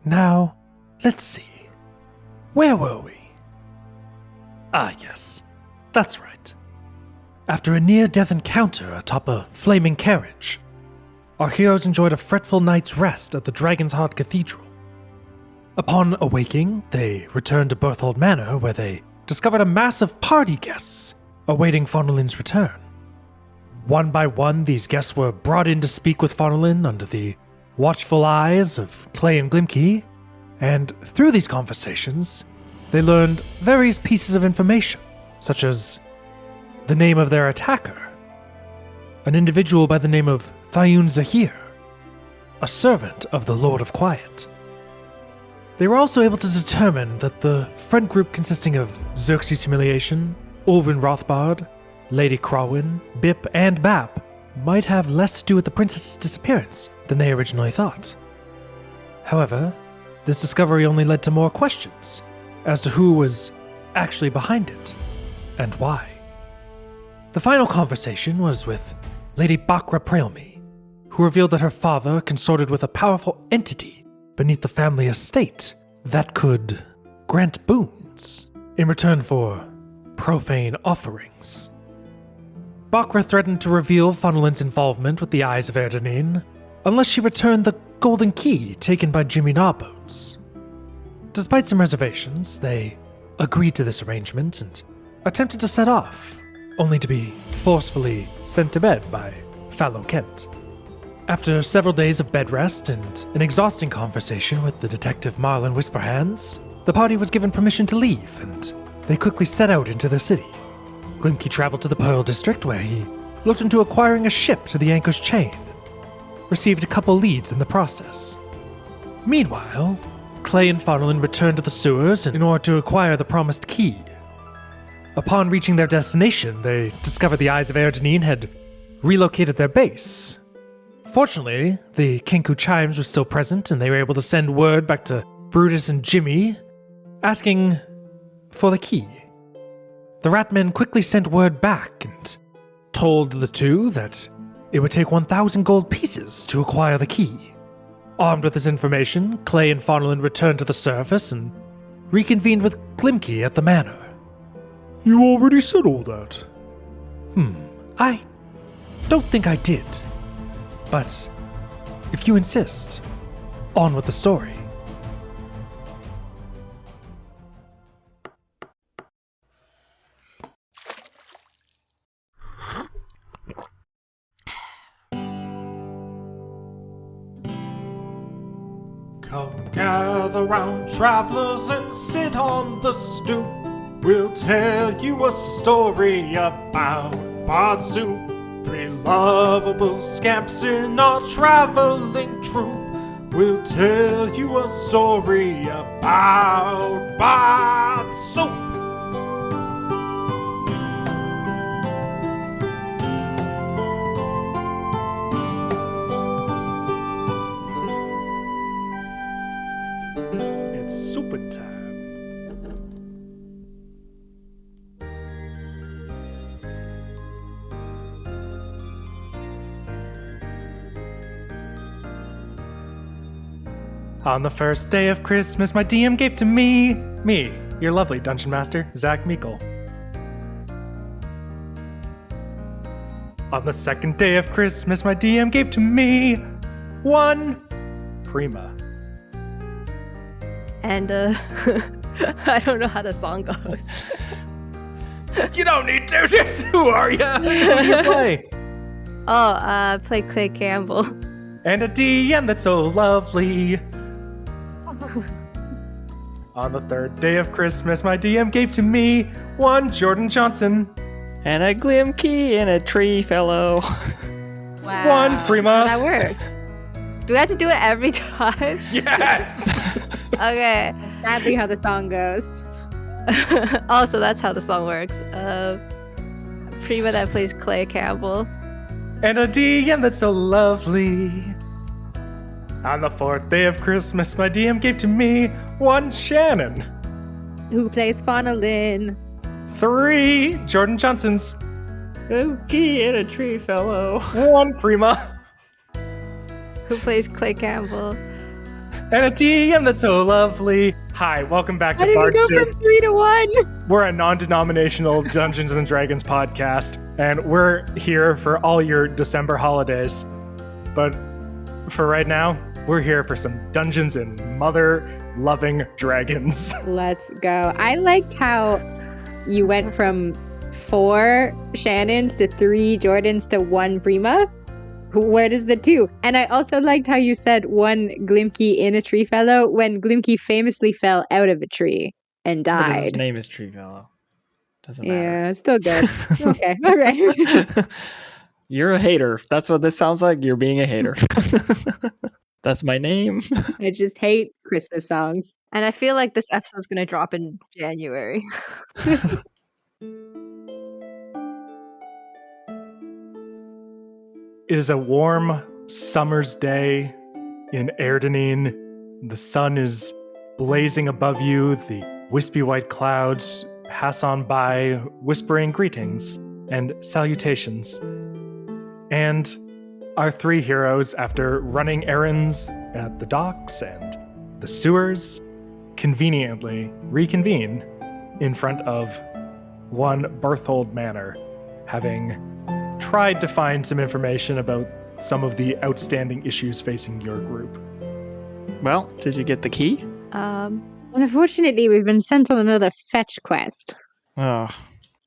Now, let's see. Where were we? Ah, yes. That's right. After a near-death encounter atop a flaming carriage, our heroes enjoyed a fretful night's rest at the Dragon's Heart Cathedral. Upon awaking, they returned to Berthold Manor, where they discovered a mass of party guests awaiting Faunalyn's return. One by one, these guests were brought in to speak with Faunalyn under the watchful eyes of Clay and Glimki, and through these conversations, they learned various pieces of information, such as the name of their attacker, an individual by the name of Thayun Zahir, a servant of the Lord of Quiet. They were also able to determine that the friend group consisting of Xerxes Humiliation, Ulwin Rothbard, Lady Crawin, Bip, and Bap might have less to do with the princess's disappearance than they originally thought. However, this discovery only led to more questions as to who was actually behind it and why. The final conversation was with Lady Bakra Prailmi, who revealed that her father consorted with a powerful entity beneath the family estate that could grant boons in return for profane offerings. Bakra threatened to reveal Faunalyn's involvement with the Eyes of Erdenine unless she returned the golden key taken by Jimmy Gnawbones. Despite some reservations, they agreed to this arrangement and attempted to set off, only to be forcefully sent to bed by Fallow Kent. After several days of bed rest and an exhausting conversation with the detective Marlon Whisperhands, the party was given permission to leave, and they quickly set out into the city. Glimki traveled to the Pearl District, where he looked into acquiring a ship to the Anchor's chain, and received a couple leads in the process. Meanwhile, Clay and Faunalyn returned to the sewers in order to acquire the promised key. Upon reaching their destination, they discovered the Eyes of Erdenine had relocated their base. Fortunately, the Kenku chimes were still present, and they were able to send word back to Brutus and Jimmy, asking for the key. The Ratmen quickly sent word back and told the two that it would take 1,000 gold pieces to acquire the key. Armed with this information, Clay and Faunalyn returned to the surface and reconvened with Glimki at the manor. You already said all that. I don't think I did. But if you insist, on with the story. Come gather round, travelers, and sit on the stoop. We'll tell you a story about Bard Soup. 3 lovable scamps in our traveling troupe. We'll tell you a story about Bard Soup. It's super time. On the first day of Christmas, my DM gave to me, your lovely dungeon master, Zach Meikle. On the second day of Christmas, my DM gave to me 1 Prima. And, I don't know how the song goes. You don't need to, just who are you? Who do you play? Play Clay Campbell. And a DM that's so lovely. On the third day of Christmas, my DM gave to me 1 Jordan Johnsen. And a Glimki and a Treefellow. Wow. 1 Prima. That works. Do we have to do it every time? Yes! Okay. Sadly how the song goes. Oh, so that's how the song works. Prima that plays Clay Campbell. And a DM that's so lovely. On the 4th day of Christmas, my DM gave to me 1 Shannon. Who plays Faunalyn? 3 Jordan Johnsons. Glimki and a Treefellow. 1 Prima. Who plays Clay Campbell. And a TM that's so lovely. Hi, welcome back How to did we Bard go Soup. from 3 to 1? We're a non-denominational Dungeons and Dragons podcast, and we're here for all your December holidays. But for right now, we're here for some Dungeons and Mother-loving Dragons. Let's go. I liked how you went from 4 Shannons to 3 Jordans to 1 Prima. Where does the 2? And I also liked how you said 1 Glimki in a Treefellow when Glimki famously fell out of a tree and But his died. name is Treefellow. Doesn't matter. Yeah, still good. Okay, all right. You're a hater. That's what this sounds like. You're being a hater. That's my name. I just hate Christmas songs. And I feel like this episode's gonna drop in January. It is a warm summer's day in Erdenine. The sun is blazing above you. The wispy white clouds pass on by, whispering greetings and salutations. And our 3 heroes, after running errands at the docks and the sewers, conveniently reconvene in front of one Berthold Manor, having tried to find some information about some of the outstanding issues facing your group. Well, did you get the key? Unfortunately, we've been sent on another fetch quest. Oh,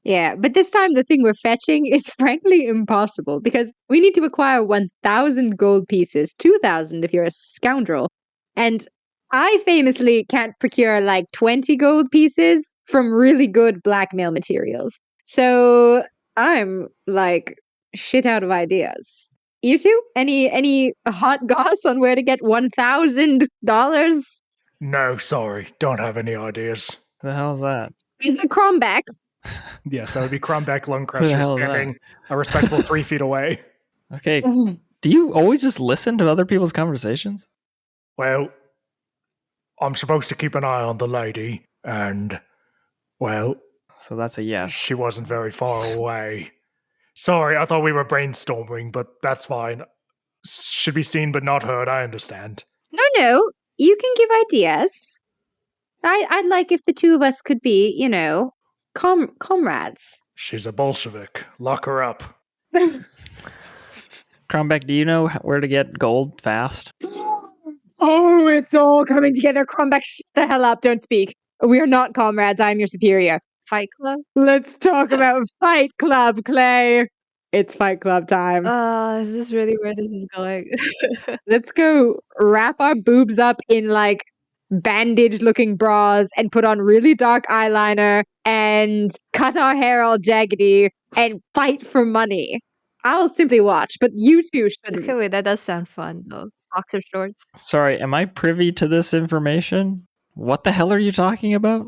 Yeah, but this time the thing we're fetching is frankly impossible because we need to acquire 1,000 gold pieces, 2,000 if you're a scoundrel. And I famously can't procure like 20 gold pieces from really good blackmail materials. So I'm like shit out of ideas. You two? Any hot goss on where to get $1,000? No, sorry, don't have any ideas. who the hell is that? Is it Crombeck? Yes, that would be Crombeck Who the Lungcrusher hell is that? standing a respectable 3 feet away. Okay. Do you always just listen to other people's conversations? Well, I'm supposed to keep an eye on the lady, and, well, So that's a yes. she wasn't very far away. Sorry, I thought we were brainstorming, but that's fine. Should be seen but not heard, I understand. No, you can give ideas. I'd like if the two of us could be, comrades. She's a Bolshevik. Lock her up. Crombeck, do you know where to get gold fast? Oh, it's all coming together. Crombeck, shut the hell up. Don't speak. We are not comrades. I'm your superior. Fight Club? Let's talk about Fight Club, Clay. It's Fight Club time. Is this really where this is going? Let's go wrap our boobs up in like bandage looking bras and put on really dark eyeliner and cut our hair all jaggedy and fight for money. I'll simply watch, but you two shouldn't. Okay, wait, that does sound fun though. Boxer shorts. Sorry, am I privy to this information? What the hell are you talking about?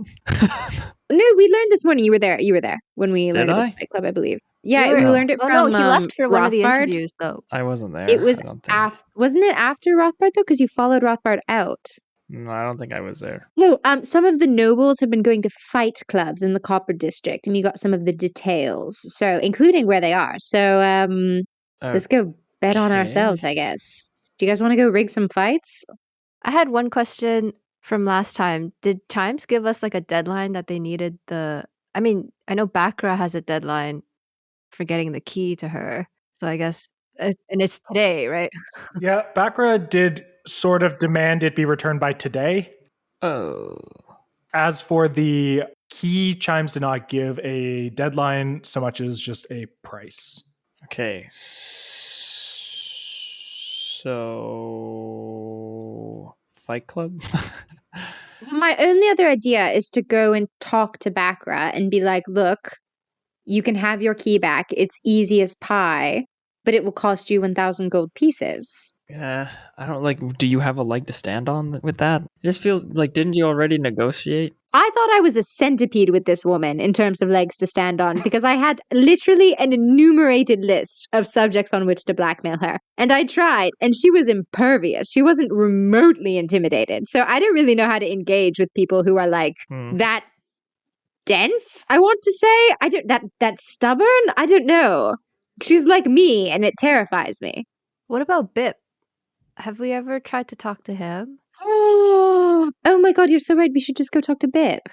No, we learned this morning. You were there. When we Did learned about I? the Fight Club, I believe. Yeah, You we were- learned it Oh from no, he left for one of the Rothbard. interviews though. I wasn't there. It was I don't think. wasn't it after Rothbard though? Because you followed Rothbard out. No, I don't think I was there. No, some of the nobles have been going to fight clubs in the Copper District, and you got some of the details. So, including where they are. So, let's go bet on Okay. ourselves, I guess. Do you guys want to go rig some fights? I had one question from last time. Did Chimes give us like a deadline that they needed I mean, I know Bakra has a deadline for getting the key to her. So I guess, and it's today, right? Yeah, Bakra did sort of demand it be returned by today. Oh. As for the key, Chimes did not give a deadline so much as just a price. Okay. So, Fight Club? My only other idea is to go and talk to Bakra and be like, look, you can have your key back. It's easy as pie, but it will cost you 1,000 gold pieces. Yeah, I don't do you have a leg to stand on with that? It just feels like, didn't you already negotiate? I thought I was a centipede with this woman in terms of legs to stand on because I had literally an enumerated list of subjects on which to blackmail her. And I tried, and she was impervious. She wasn't remotely intimidated. So I don't really know how to engage with people who are like that dense, I want to say. I don't that stubborn. I don't know. She's like me, and it terrifies me. What about Bip? Have we ever tried to talk to him? Oh my god, you're so right. We should just go talk to Bip.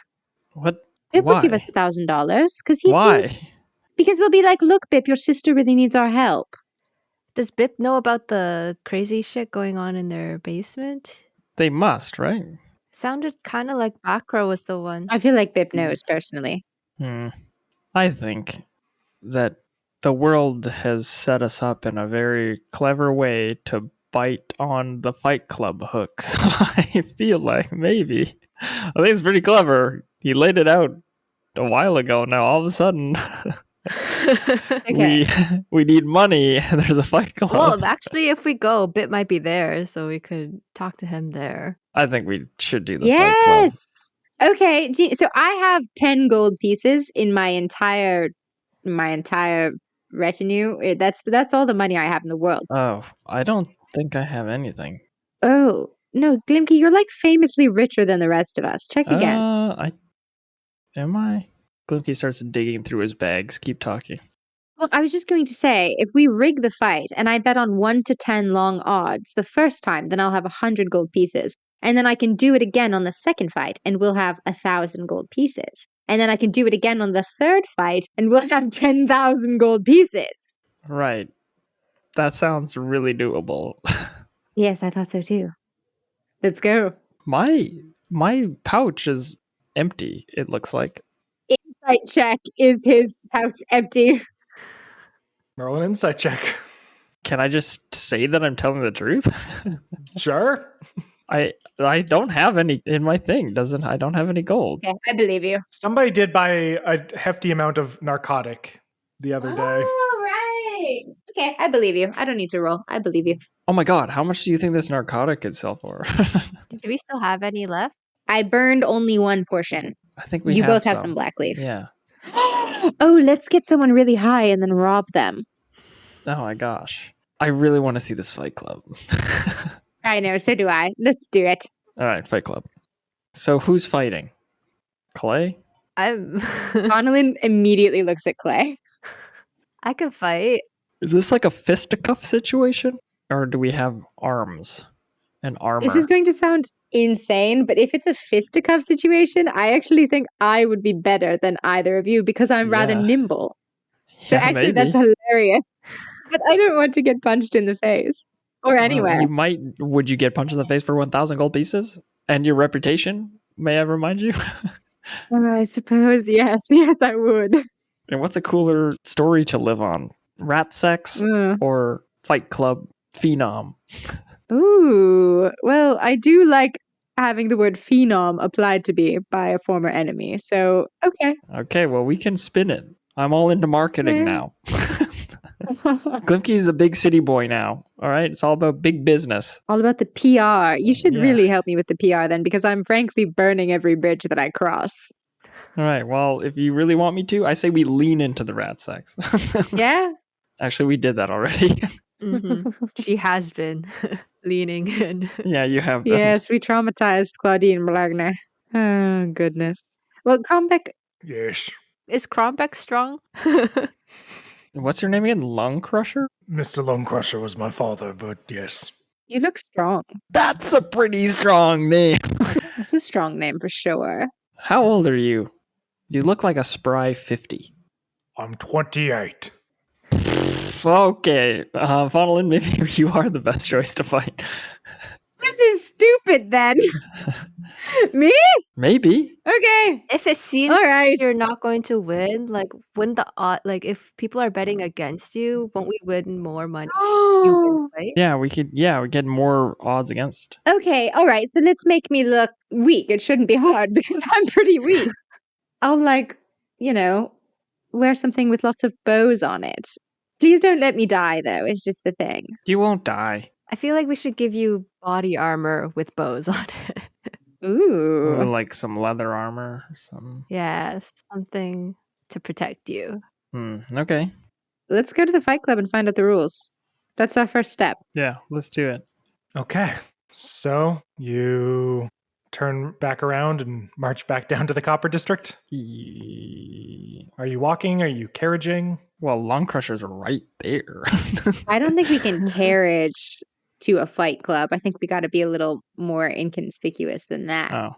What? Bip Why? would give us $1,000 because he Why? seems. Because we'll be like, look, Bip, your sister really needs our help. Does Bip know about the crazy shit going on in their basement? They must, right? Sounded kind of like Bakra was the one. I feel like Bip knows personally. I think that the world has set us up in a very clever way to bite on the Fight Club hook. So I feel like maybe. I think it's pretty clever. He laid it out a while ago. Now all of a sudden, Okay. we need money. And there's a Fight Club. Well, actually, if we go, Bip might be there, so we could talk to him there. I think we should do the Fight Club. Yes. Okay. So I have 10 gold pieces in my entire retinue. That's all the money I have in the world. Oh, I don't think I have anything. Oh no, Glimki, you're like famously richer than the rest of us. Check again. Am I? Glimki starts digging through his bags. Keep talking. Well, I was just going to say, if we rig the fight and I bet on 1 to 10 long odds the first time, then I'll have 100 gold pieces. And then I can do it again on the second fight and we'll have 1,000 gold pieces. And then I can do it again on the third fight and we'll have 10,000 gold pieces. Right. That sounds really doable. Yes, I thought so too. Let's go. My pouch is empty, it looks like. Insight check. Is his pouch empty? Roll an insight check. Can I just say that I'm telling the truth? Sure. I don't have any in my thing. I don't have any gold. Okay, I believe you. Somebody did buy a hefty amount of narcotic the other day. Oh, right. Okay, I believe you. I don't need to roll. I believe you. Oh my god, how much do you think this narcotic could sell for? Do we still have any left? I burned only one portion. I think we You have both have some black leaf. Yeah. Oh, let's get someone really high and then rob them. Oh my gosh. I really want to see this Fight Club. I know, so do I. Let's do it. All right, Fight Club. So who's fighting? Clay? I'm. Faunalyn immediately looks at Clay. I could fight. Is this like a fisticuff situation? Or do we have arms and armor? This is going to sound insane, but if it's a fisticuff situation, I actually think I would be better than either of you because I'm rather Yeah. nimble. So Yeah, actually, maybe. that's hilarious. But I don't want to get punched in the face or Well, anywhere. you might. Would you get punched in the face for 1,000 gold pieces? And your reputation, may I remind you? I suppose, yes. Yes, I would. And what's a cooler story to live on? Rat sex or Fight Club phenom? Ooh. Well, I do like having the word phenom applied to me by a former enemy. So, okay. Okay, well, we can spin it. I'm all into marketing Yeah. now. Glimki's a big city boy now. All right, it's all about big business. All about the PR. You should Yeah. really help me with the PR then, because I'm frankly burning every bridge that I cross. All right, well, if you really want me to, I say we lean into the rat sex. Yeah? Actually, we did that already. Mhm. She has been leaning in. Yeah, you have done. Yes, we traumatized Claudine Blagner. Oh, goodness. Well, Combeck, Yes. Is Krombeck strong? What's your name again? Lung Crusher? Mr. Lone Crusher was my father, but yes. you look strong. That's a pretty strong name. That's a strong name for sure. How old are you? You look like a spry 50. I'm 28. Okay, Faunalyn, maybe you are the best choice to fight. This is stupid then. Me? Maybe. Okay. If it seems All right. you're not going to win, like when the odd, like if people are betting against you, won't we win more money? You win, right? Yeah, we get more odds against. Okay, all right. So let's make me look weak. It shouldn't be hard because I'm pretty weak. I'll wear something with lots of bows on it. Please don't let me die though. It's just the thing. You won't die. I feel like we should give you body armor with bows on it. Or Ooh. like some leather armor or something. Yeah, something to protect you. Okay. Let's go to the Fight Club and find out the rules. That's our first step. Yeah, let's do it. Okay. So you turn back around and march back down to the Copper District? Are you walking? Are you carriaging? Well, Lung Crusher's right there. I don't think we can carriage to a fight club. I think we got to be a little more inconspicuous than that. Oh.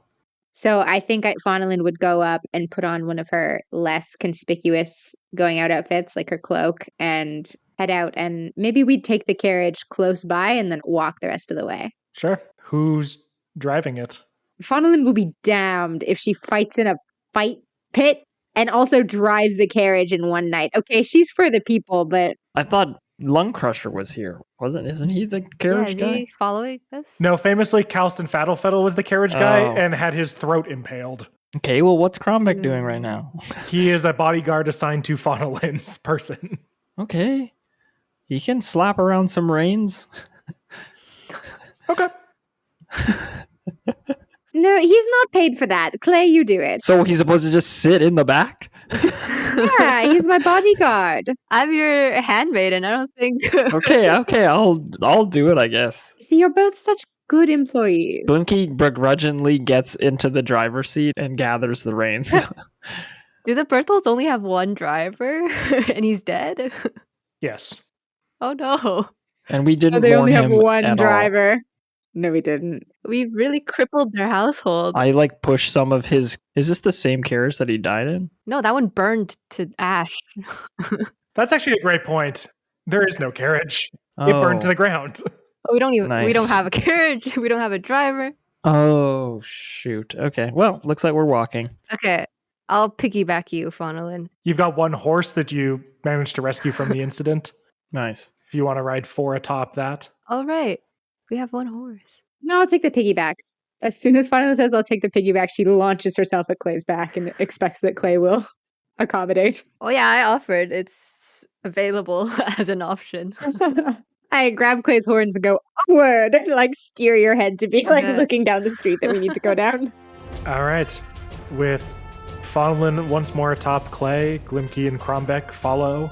So I think Faunalyn would go up and put on one of her less conspicuous going out outfits, like her cloak, and head out. And maybe we'd take the carriage close by and then walk the rest of the way. Sure. Who's driving it? Faunalyn will be damned if she fights in a fight pit and also drives the carriage in one night. Okay, she's for the people, but I thought Lung Crusher was here. Isn't he the Yeah, carriage is guy? he following us? No, famously, Calston Faddlefiddle was the carriage guy Oh. and had his throat impaled. Okay, well, what's Crombeck doing right now? He is a bodyguard assigned to Faunalyn's person. Okay. He can slap around some reins. Okay. no, he's not paid for that. Clay, you do it. So he's supposed to just sit in the back? Yeah, he's my bodyguard. I'm your handmaiden. I don't think. Okay, I'll do it, I guess. See, you're both such good employees. Glimki begrudgingly gets into the driver's seat and gathers the reins. Do the Bertholds only have one driver and he's dead? Yes. Oh no. And we didn't they warn only have him one at all. driver. No, we didn't. We've really crippled their household. I push some of his. Is this the same carriage that he died in? No, that one burned to ash. That's actually a great point. There is no carriage. It burned to the ground. We don't even. We don't Nice. have a carriage. We don't have a driver. Oh shoot. Okay. Well, looks like we're walking. Okay, I'll piggyback you, Faunalyn. You've got one horse that you managed to rescue from the incident. Nice. If you want to ride 4 atop that. All right, we have one horse. No, I'll take the piggyback. As soon as Faunalyn says I'll take the piggyback, she launches herself at Clay's back and expects that Clay will accommodate. Oh yeah, I offered. It's available as an option. I grab Clay's horns and go upward, and steer your head to be Okay. looking down the street that we need to go down. All right. With Faunalyn once more atop Clay, Glimki and Crombeck follow,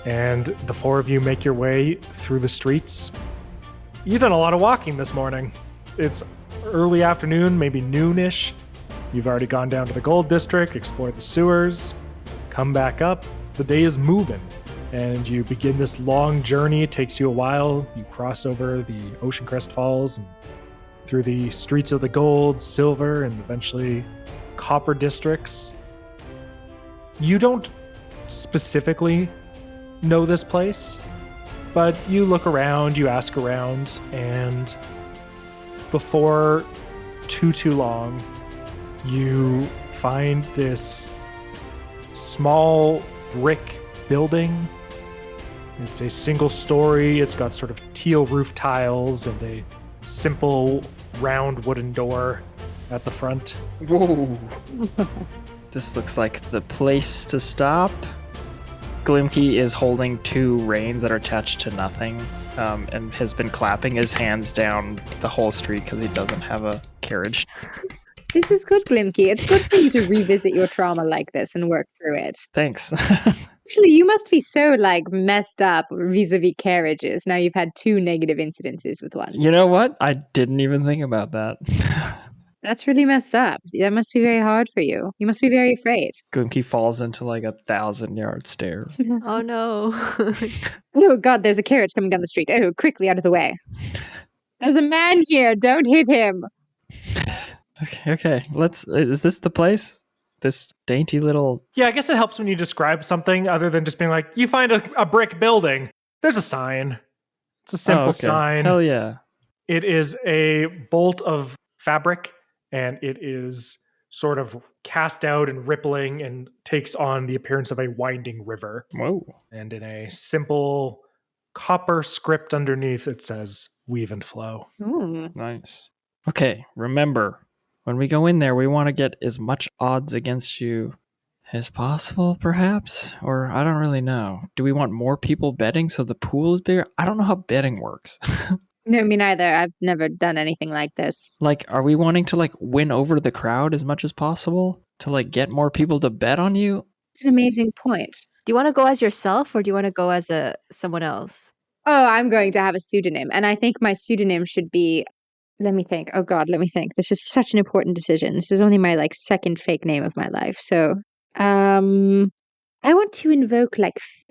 and the 4 of you make your way through the streets. You've done a lot of walking this morning. It's early afternoon, maybe noonish. You've already gone down to the Gold District, explored the sewers, come back up. The day is moving, and you begin this long journey. It takes you a while. You cross over the Ocean Crest Falls and through the streets of the gold, silver, and eventually copper districts. You don't specifically know this place, but you look around, you ask around, and before too long, you find this small brick building. It's a single story. It's got sort of teal roof tiles and a simple round wooden door at the front. Whoa. This looks like the place to stop. Glimki is holding 2 reins that are attached to nothing, and has been clapping his hands down the whole street because he doesn't have a carriage. This is good, Glimki. It's good for you to revisit your trauma like this and work through it. Thanks. Actually, you must be so messed up vis-a-vis carriages. Now you've had 2 negative incidences with one. You know what? I didn't even think about that. That's really messed up. That must be very hard for you. You must be very afraid. Glimki falls into 1,000-yard stare. Oh no. Oh God, there's a carriage coming down the street. Oh, quickly out of the way. There's a man here. Don't hit him. Okay. Is this the place? This dainty little... Yeah, I guess it helps when you describe something other than just being like, you find a brick building. There's a sign. It's a simple okay. sign. Hell yeah. It is a bolt of fabric, and it is sort of cast out and rippling and takes on the appearance of a winding river. Whoa. And in a simple copper script underneath, it says, weave and flow. Ooh. Nice. Okay, remember, when we go in there, we want to get as much odds against you as possible, perhaps? Or I don't really know. Do we want more people betting so the pool is bigger? I don't know how betting works. No, me neither. I've never done anything like this. Are we wanting to win over the crowd as much as possible? To get more people to bet on you? It's an amazing point. Do you want to go as yourself or do you want to go as someone else? Oh, I'm going to have a pseudonym. And I think my pseudonym should be... Let me think. Oh God, let me think. This is such an important decision. This is only my 2nd fake name of my life. So, I want to invoke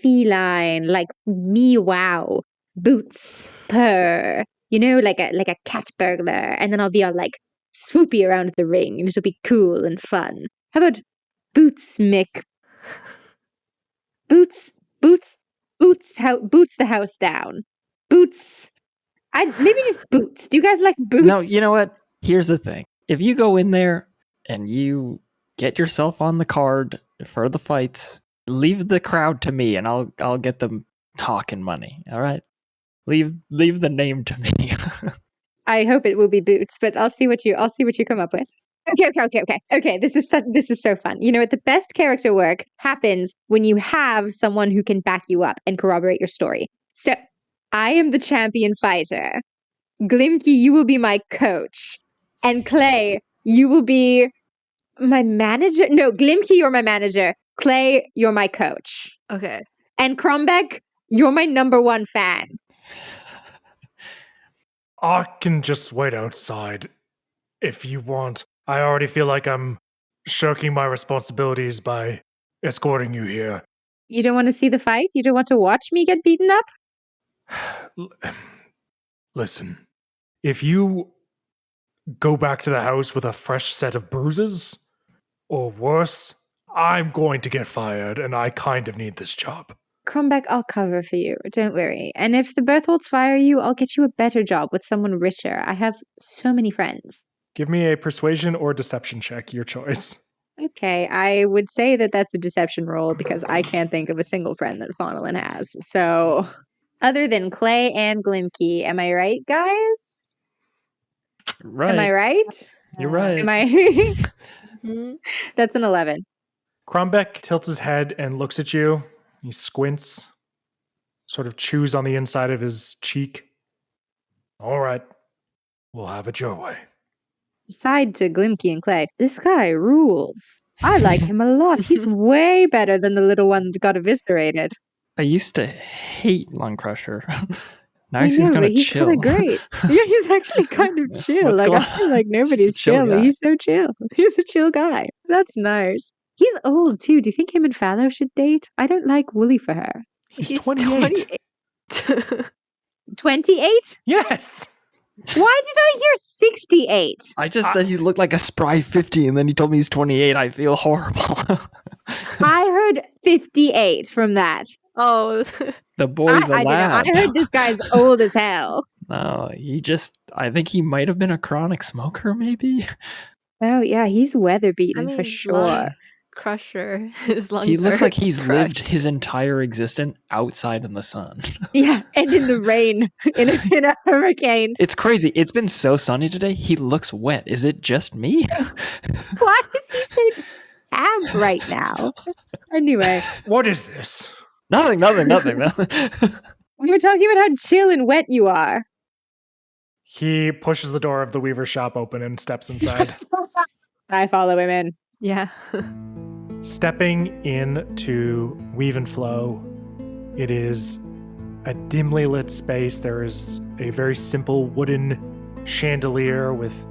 feline, meow, boots, purr. like a cat burglar, and then I'll be all like swoopy around the ring, and it'll be cool and fun. How about Boots Mick? Boots the house down. Boots. Maybe just Boots. Do you guys like Boots? No, you know what? Here's the thing. If you go in there and you get yourself on the card for the fights, leave the crowd to me and I'll get them talking money. All right? Leave the name to me. I hope it will be Boots, but I'll see what you come up with. Okay. This is so fun. You know what? The best character work happens when you have someone who can back you up and corroborate your story. So I am the champion fighter. Glimki, you will be my coach. And Clay, you will be my manager. No, Glimki, you're my manager. Clay, you're my coach. Okay. And Crombeck, you're my number one fan. I can just wait outside if you want. I already feel like I'm shirking my responsibilities by escorting you here. You don't want to see the fight? You don't want to watch me get beaten up? Listen, if you go back to the house with a fresh set of bruises, or worse, I'm going to get fired, and I kind of need this job. Crombeck, I'll cover for you. Don't worry. And if the Bertholds fire you, I'll get you a better job with someone richer. I have so many friends. Give me a persuasion or deception check, your choice. Okay, I would say that that's a deception roll because I can't think of a single friend that Faunalyn has. So, other than Clay and Glimki, am I right, guys? Right. Am I right? You're right. Am I? Mhm. That's an 11. Crombeck tilts his head and looks at you. He squints, sort of chews on the inside of his cheek. All right, we'll have it your way. Aside to Glimki and Clay, this guy rules. I like him a lot. He's way better than the little one that got eviscerated. I used to hate Lung Crusher. Now I he's know, kind of but he's chill. kind of great. Yeah, he's actually kind of chill. What's Like, going I feel on? like nobody's He's a chill chill, but guy. he's so chill. He's a chill guy. That's nice. He's old too. Do you think him and Fallow should date? I don't like Wooly for her. He's 28. 28? Yes! Why did I hear 68? I just said he looked like a spry 50, and then he told me he's 28. I feel horrible. I heard 58 from that. Oh, The boy's a I don't know. lad. I heard this guy's old as hell. No, I think he might have been a chronic smoker, maybe. Oh, yeah, he's weather I beaten mean, for sure. Lung Crusher. His lungs He looks are like he's crushed. lived his entire existence outside in the sun. Yeah, and in the rain, in a hurricane. It's crazy. It's been so sunny today. He looks wet. Is it just me? Why is he so damp right now? Anyway, What is this? Nothing. we were talking about how chill and wet you are. He pushes the door of the weaver's shop open and steps inside. I follow him in. Yeah. Stepping into Weave and Flow, it is a dimly lit space. There is a very simple wooden chandelier with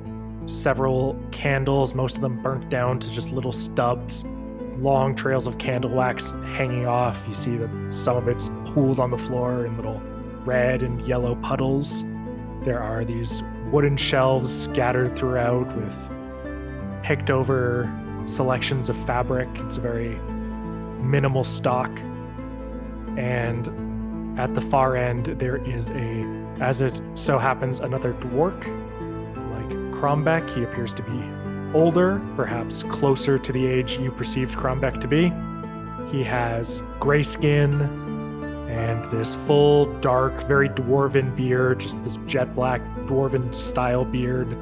several candles, most of them burnt down to just little stubs, long trails of candle wax hanging off. You see that some of it's pooled on the floor in little red and yellow puddles. There are these wooden shelves scattered throughout with picked over selections of fabric. It's a very minimal stock. And at the far end, there is as it so happens, another dwarf. Like Crombeck, he appears to be older, perhaps closer to the age you perceived Crombeck to be. He has gray skin and this full, dark, very dwarven beard, just this jet black dwarven style beard.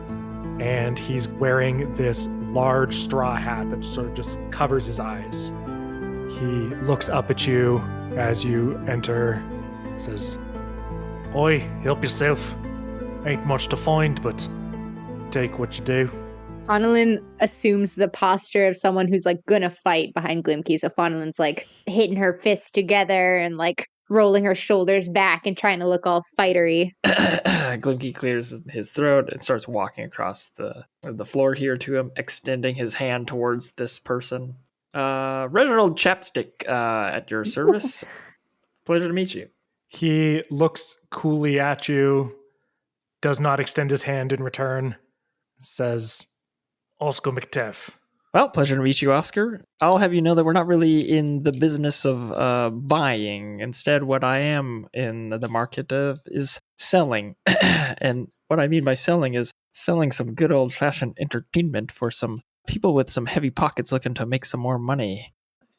And he's wearing this large straw hat that sort of just covers his eyes. He looks up at you as you enter, says, "Oi, help yourself. Ain't much to find, but take what you do." Faunalyn assumes the posture of someone who's like gonna fight behind Glimki. So Faunalyn's like hitting her fists together and like rolling her shoulders back and trying to look all fightery. Glimki clears his throat and starts walking across the floor here to him, extending his hand towards this person. Reginald Chapstick, at your service. Pleasure to meet you. He looks coolly at you, does not extend his hand in return, says, Oscar McTeff. Well, pleasure to meet you, Oscar. I'll have you know that we're not really in the business of buying. Instead, what I am in the market of is selling. And what I mean by selling is selling some good old-fashioned entertainment for some people with some heavy pockets looking to make some more money.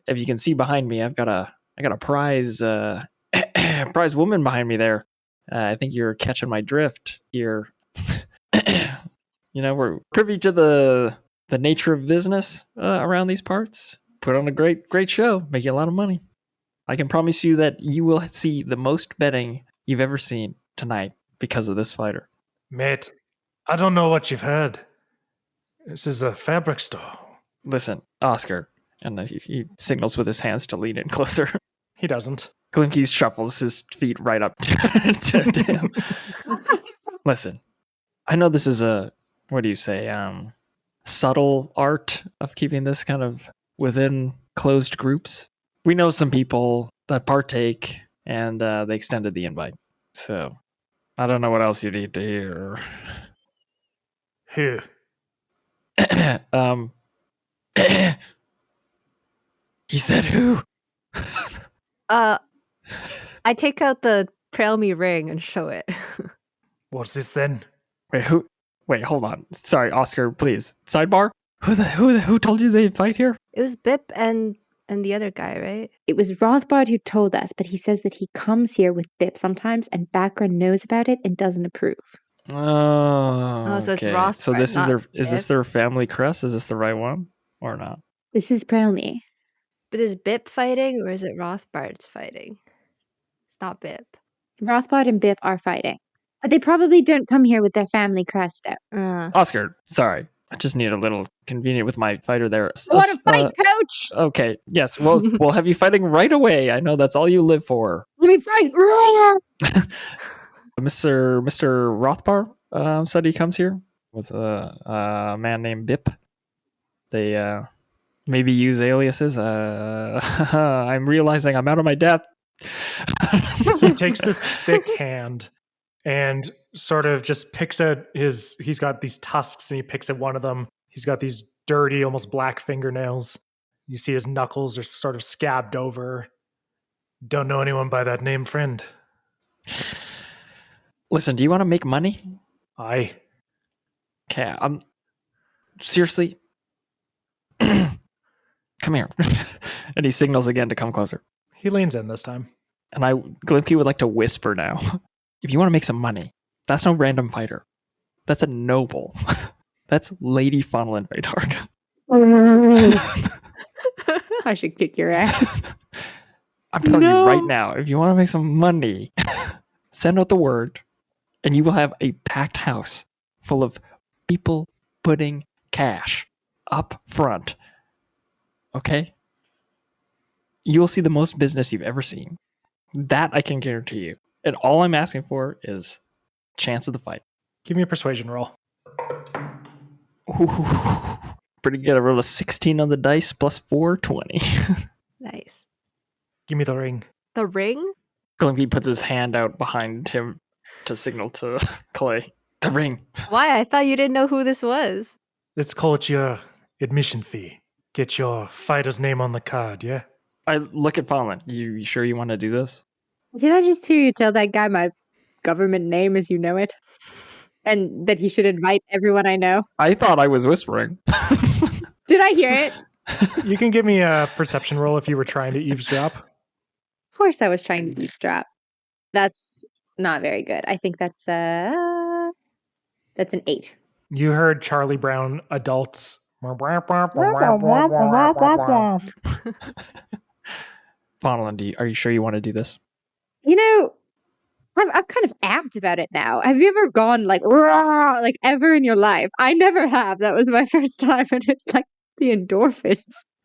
If you can see behind me, I got a prize prize woman behind me there. I think you're catching my drift here. We're privy to the nature of business around these parts. Put on a great show, make you a lot of money. I can promise you that you will see the most betting you've ever seen tonight because of this fighter. Mate, I don't know what you've heard. This is a fabric store. Listen, Oscar, and he signals with his hands to lean in closer. He doesn't. Glimki shuffles his feet right up to him. Listen, I know this is a, what do you say, subtle art of keeping this kind of within closed groups. We know some people that partake, and they extended the invite. So, I don't know what else you need to hear. Who? He said who? I take out the Trail Me ring and show it. What's this then? Wait, who? Wait, hold on. Sorry, Oscar, please. Sidebar? Who told you they'd fight here? It was Bip and the other guy, right? It was Rothbard who told us, but he says that he comes here with Bip sometimes, and background knows about it and doesn't approve. Oh, so it's okay. Rothbard, So this not is this Bip? their family crest? Is this the right one or not? This is Prelny. But is Bip fighting or is it Rothbard's fighting? It's not Bip. Rothbard and Bip are fighting. But they probably don't come here with their family crest out. Oscar, sorry. I just need a little convenient with my fighter there. I want to fight, coach! Okay, yes. Well, we'll have you fighting right away. I know that's all you live for. Let me fight! Mr. Rothbar said he comes here with a man named Bip. They maybe use aliases. I'm realizing I'm out of my depth. He takes this thick hand and sort of just picks at he's got these tusks and he picks at one of them. He's got these dirty, almost black fingernails. You see his knuckles are sort of scabbed over. Don't know anyone by that name, friend. Listen, do you want to make money? Aye. Okay, seriously? Come here. And he signals again to come closer. He leans in this time. And Glimki would like to whisper now. If you want to make some money, that's no random fighter. That's a noble. That's Lady Faunalyn Vaydark. I should kick your ass. I'm telling you right now, if you want to make some money, send out the word, and you will have a packed house full of people putting cash up front. Okay? You will see the most business you've ever seen. That I can guarantee you. And all I'm asking for is chance of the fight. Give me a persuasion roll. Ooh, pretty good. I rolled a 16 on the dice plus 4, 20. Nice. Give me the ring. The ring? Glimki puts his hand out behind him to signal to Clay. The ring. Why? I thought you didn't know who this was. Let's call it your admission fee. Get your fighter's name on the card, yeah? I look at Faunalyn. You sure you want to do this? Did I just hear you tell that guy my government name as you know it? And that he should invite everyone I know? I thought I was whispering. Did I hear it? You can give me a perception roll if you were trying to eavesdrop. Of course I was trying to eavesdrop. That's not very good. I think that's an 8. You heard Charlie Brown adults. Faunalyn, are you sure you want to do this? You know, I'm kind of amped about it now. Have you ever gone like, "Rah," like ever in your life? I never have. That was my first time, and it's like the endorphins.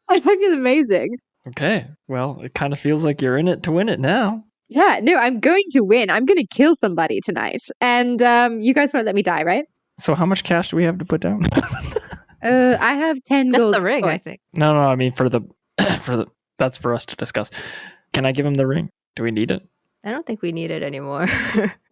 I feel amazing. Okay. Well, it kind of feels like you're in it to win it now. Yeah, no, I'm going to win. I'm going to kill somebody tonight. And you guys won't let me die, right? So how much cash do we have to put down? I have 10 Just gold. the ring, I coins. think. No, I mean for the that's for us to discuss. Can I give him the ring? Do we need it? I don't think we need it anymore.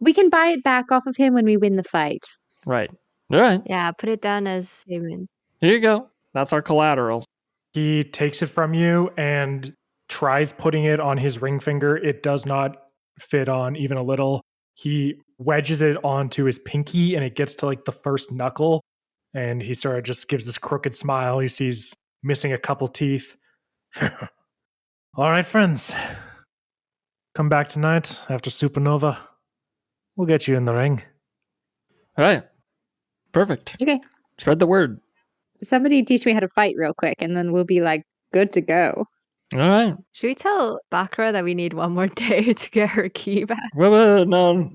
We can buy it back off of him when we win the fight. Right. All right. Yeah, put it down as savings. Here you go. That's our collateral. He takes it from you and tries putting it on his ring finger. It does not fit on even a little. He wedges it onto his pinky and it gets to like the first knuckle. And he sort of just gives this crooked smile. He sees missing a couple teeth. All right, friends. Come back tonight after Supernova. We'll get you in the ring. All right. Perfect. Okay. Spread the word. Somebody teach me how to fight real quick, and then we'll be like good to go. All right. Should we tell Bakra that we need one more day to get her key back? Well, no.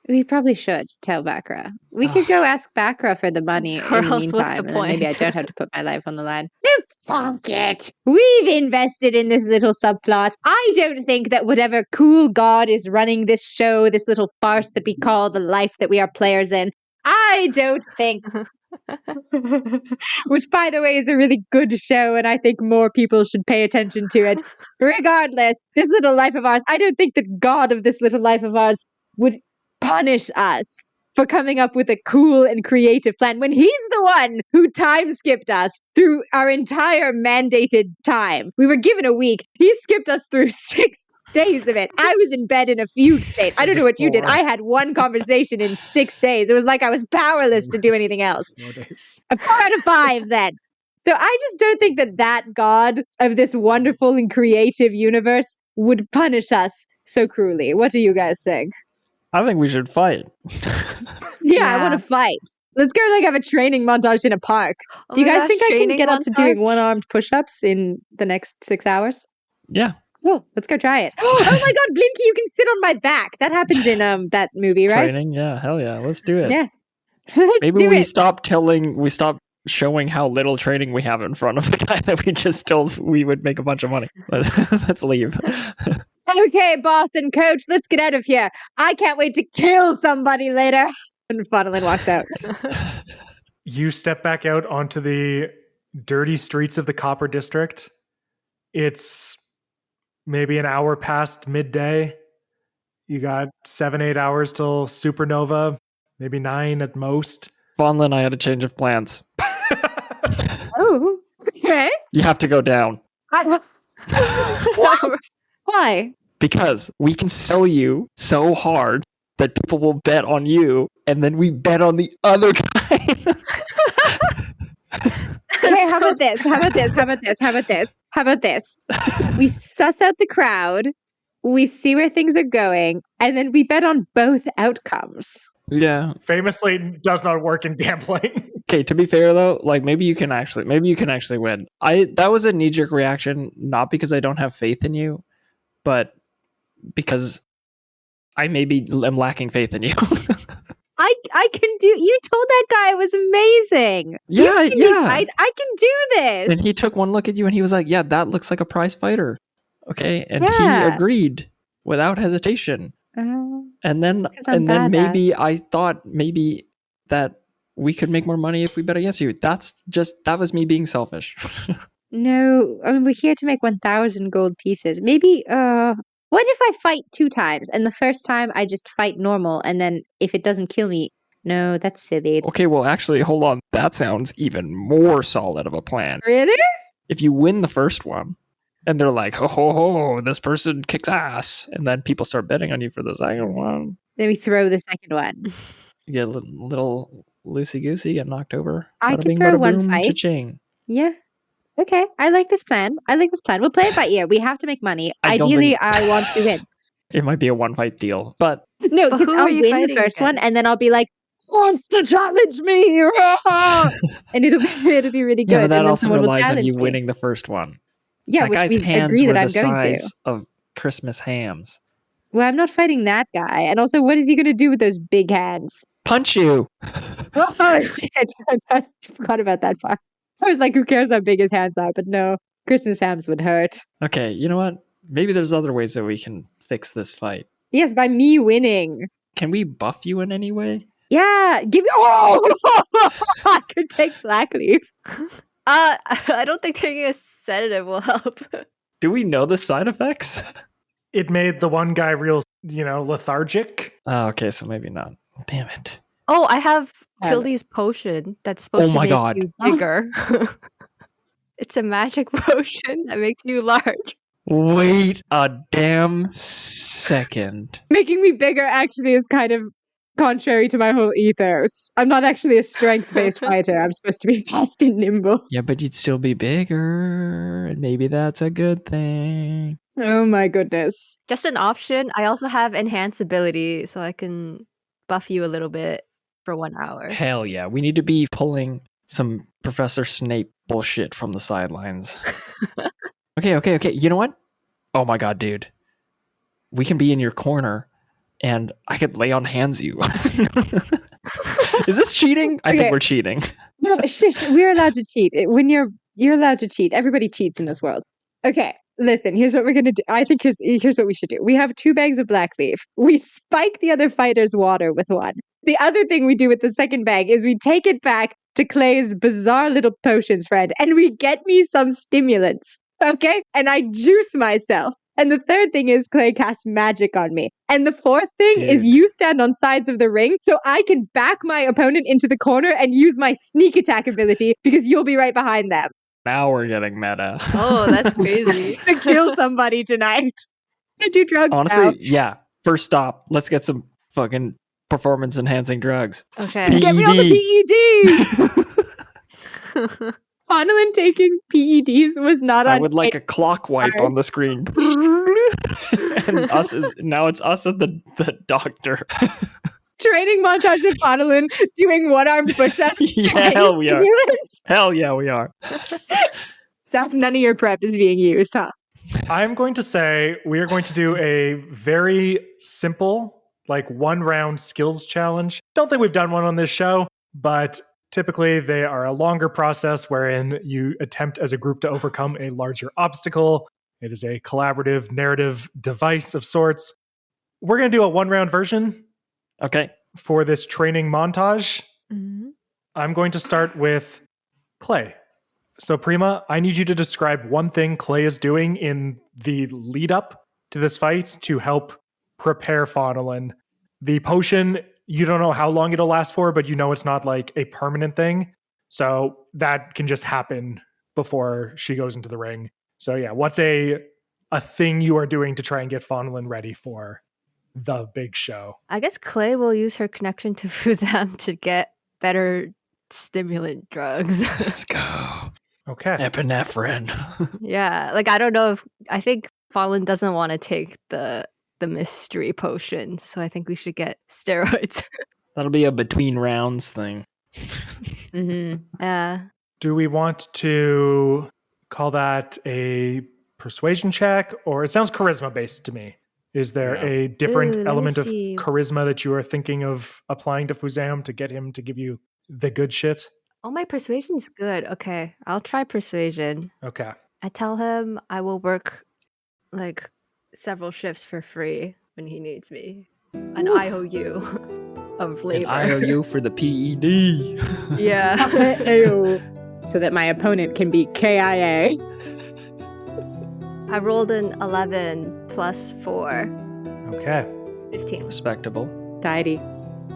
We probably should tell Bakra. We could go ask Bakra for the money Or in the else what's the meantime, and then maybe I point? don't have to put my life on the line. No, fuck it. We've invested in this little subplot. I don't think that whatever cool god is running this show, this little farce that we call the life that we are players in, I don't think. Which, by the way, is a really good show, and I think more people should pay attention to it. Regardless, this little life of ours, I don't think the god of this little life of ours would punish us for coming up with a cool and creative plan when he's the one who time skipped us through our entire mandated time. We were given a week. He skipped us through 6 days of it. I was in bed in a fugue state. I don't know what you did. I had one conversation in 6 days. It was like I was powerless to do anything else. 4 days. A 4 out of 5 then. So I just don't think that god of this wonderful and creative universe would punish us so cruelly. What do you guys think? I think we should fight. Yeah, I want to fight. Let's go like have a training montage in a park. Do you guys think I can get up to doing one-armed push-ups in the next 6 hours? Yeah. Cool. Let's go try it. Oh my god, Glimki, you can sit on my back. That happens in that movie, right? Training? Yeah, hell yeah. Let's do it. Yeah. Maybe we stop showing how little training we have in front of the guy that we just told we would make a bunch of money. Let's leave. Okay, boss and coach, let's get out of here. I can't wait to kill somebody later. And Faunalyn walks out. You step back out onto the dirty streets of the Copper District. It's maybe an hour past midday. You got 7-8 hours till Supernova, maybe 9 at most. Faunalyn, I had a change of plans. Oh, okay. You have to go down. What? Why? Because we can sell you so hard that people will bet on you, and then we bet on the other guy. Okay, how about this? How about this? We suss out the crowd, we see where things are going, and then we bet on both outcomes. Yeah. Famously does not work in gambling. Okay, to be fair though, like maybe you can actually win. That was a knee-jerk reaction, not because I don't have faith in you, but because I maybe am lacking faith in you. I can do. You told that guy it was amazing. Yeah. I can do this. And he took one look at you and he was like, "Yeah, that looks like a prize fighter." Okay, and he agreed without hesitation. And then maybe I thought maybe that we could make more money if we bet against you. That was me being selfish. No, I mean we're here to make 1,000 gold pieces. Maybe what if I fight 2 times and the first time I just fight normal and then if it doesn't kill me, no, that's silly. Okay, well actually hold on. That sounds even more solid of a plan. Really? If you win the first one and they're like, ho, this person kicks ass, and then people start betting on you for the second one. Then we throw the second one. You get a little loosey-goosey, get knocked over. I can throw one fight. Cha-ching. Yeah. Okay, I like this plan. We'll play it by ear. We have to make money. Ideally, I want to win. It might be a one-fight deal, but... No, because I'll win the first one, and then I'll be like, wants to challenge me! And it'll be really good. Yeah, but that also relies on you winning the first one. Yeah, that guy's hands were the size of Christmas hams. Well, I'm not fighting that guy. And also, what is he going to do with those big hands? Punch you! Oh, shit. I forgot about that part. I was like, who cares how big his hands are? But no, Christmas hams would hurt. Okay, you know what? Maybe there's other ways that we can fix this fight. Yes, by me winning. Can we buff you in any way? Yeah, give me... Oh! I could take black leaf. I don't think taking a sedative will help. Do we know the side effects? it made the one guy real, lethargic. Oh, okay, so maybe not. Damn it. Oh, I have Um, Tilly's potion that's supposed Oh to my make God. you bigger. It's a magic potion that makes you large. Wait a damn second. Making me bigger actually is kind of contrary to my whole ethos. I'm not actually a strength-based fighter. I'm supposed to be fast and nimble. Yeah, but you'd still be bigger, and maybe that's a good thing. Oh my goodness. Just an option. I also have enhance ability, so I can buff you a little bit for 1 hour. Hell yeah, we need to be pulling some Professor Snape bullshit from the sidelines. Okay. You know what? Oh my god, dude. We can be in your corner, and I could lay on hands you. Is this cheating? I Okay. think we're cheating. No, shush, we're allowed to cheat. You're allowed to cheat. Everybody cheats in this world. Okay, listen, here's what we're gonna do. I think here's what we should do. We have 2 bags of black leaf. We spike the other fighter's water with one. The other thing we do with the second bag is we take it back to Clay's bizarre little potions friend, and we get me some stimulants. Okay? And I juice myself. And the third thing is Clay casts magic on me. And the fourth thing is Dude. you stand on sides of the ring so I can back my opponent into the corner and use my sneak attack ability because you'll be right behind them Now we're getting meta. Oh, that's crazy. to kill somebody tonight. I do drugs Honestly, now. yeah. First stop. Let's get some fucking performance enhancing drugs. Okay. Get me all the PED. PEDs! Faunalyn taking PEDs was not on I would like a clock wipe Sorry. on the screen. And now it's us and the doctor. training montage of Faunalyn doing one-armed push-ups. Yeah, hell we are. Hell yeah, we are. Stop, none of your prep is being used, huh? I'm going to say we are going to do a very simple, 1-round skills challenge. Don't think we've done one on this show, but typically they are a longer process wherein you attempt as a group to overcome a larger obstacle. It is a collaborative narrative device of sorts. We're going to do a 1-round version Okay. for this training montage. Mhm. I'm going to start with Clay. So, Prima, I need you to describe one thing Clay is doing in the lead up to this fight to help prepare Faunalyn. The potion, you don't know how long it'll last for, but you know it's not like a permanent thing. So that can just happen before she goes into the ring. So yeah, what's a thing you are doing to try and get Faunalyn ready for the big show? I guess Clay will use her connection to Fuzam to get better stimulant drugs. Let's go. Okay. Epinephrine. Yeah, I don't know I think Faunalyn doesn't want to take the mystery potion, so I think we should get steroids. That'll be a between rounds thing. Mm-hmm. Yeah. Do we want to call that a persuasion check? Or it sounds charisma based to me. Is there Yeah. a different Ooh, let me element of see. charisma that you are thinking of applying to Fuzam to get him to give you the good shit? Oh, my persuasion's good. Okay, I'll try persuasion. Okay. I tell him I will work several shifts for free when he needs me. An IOU of An labor. IOU for the PED. Yeah. So that my opponent can be KIA. I rolled an 11 plus 4. Okay. 15. Respectable. Tidy.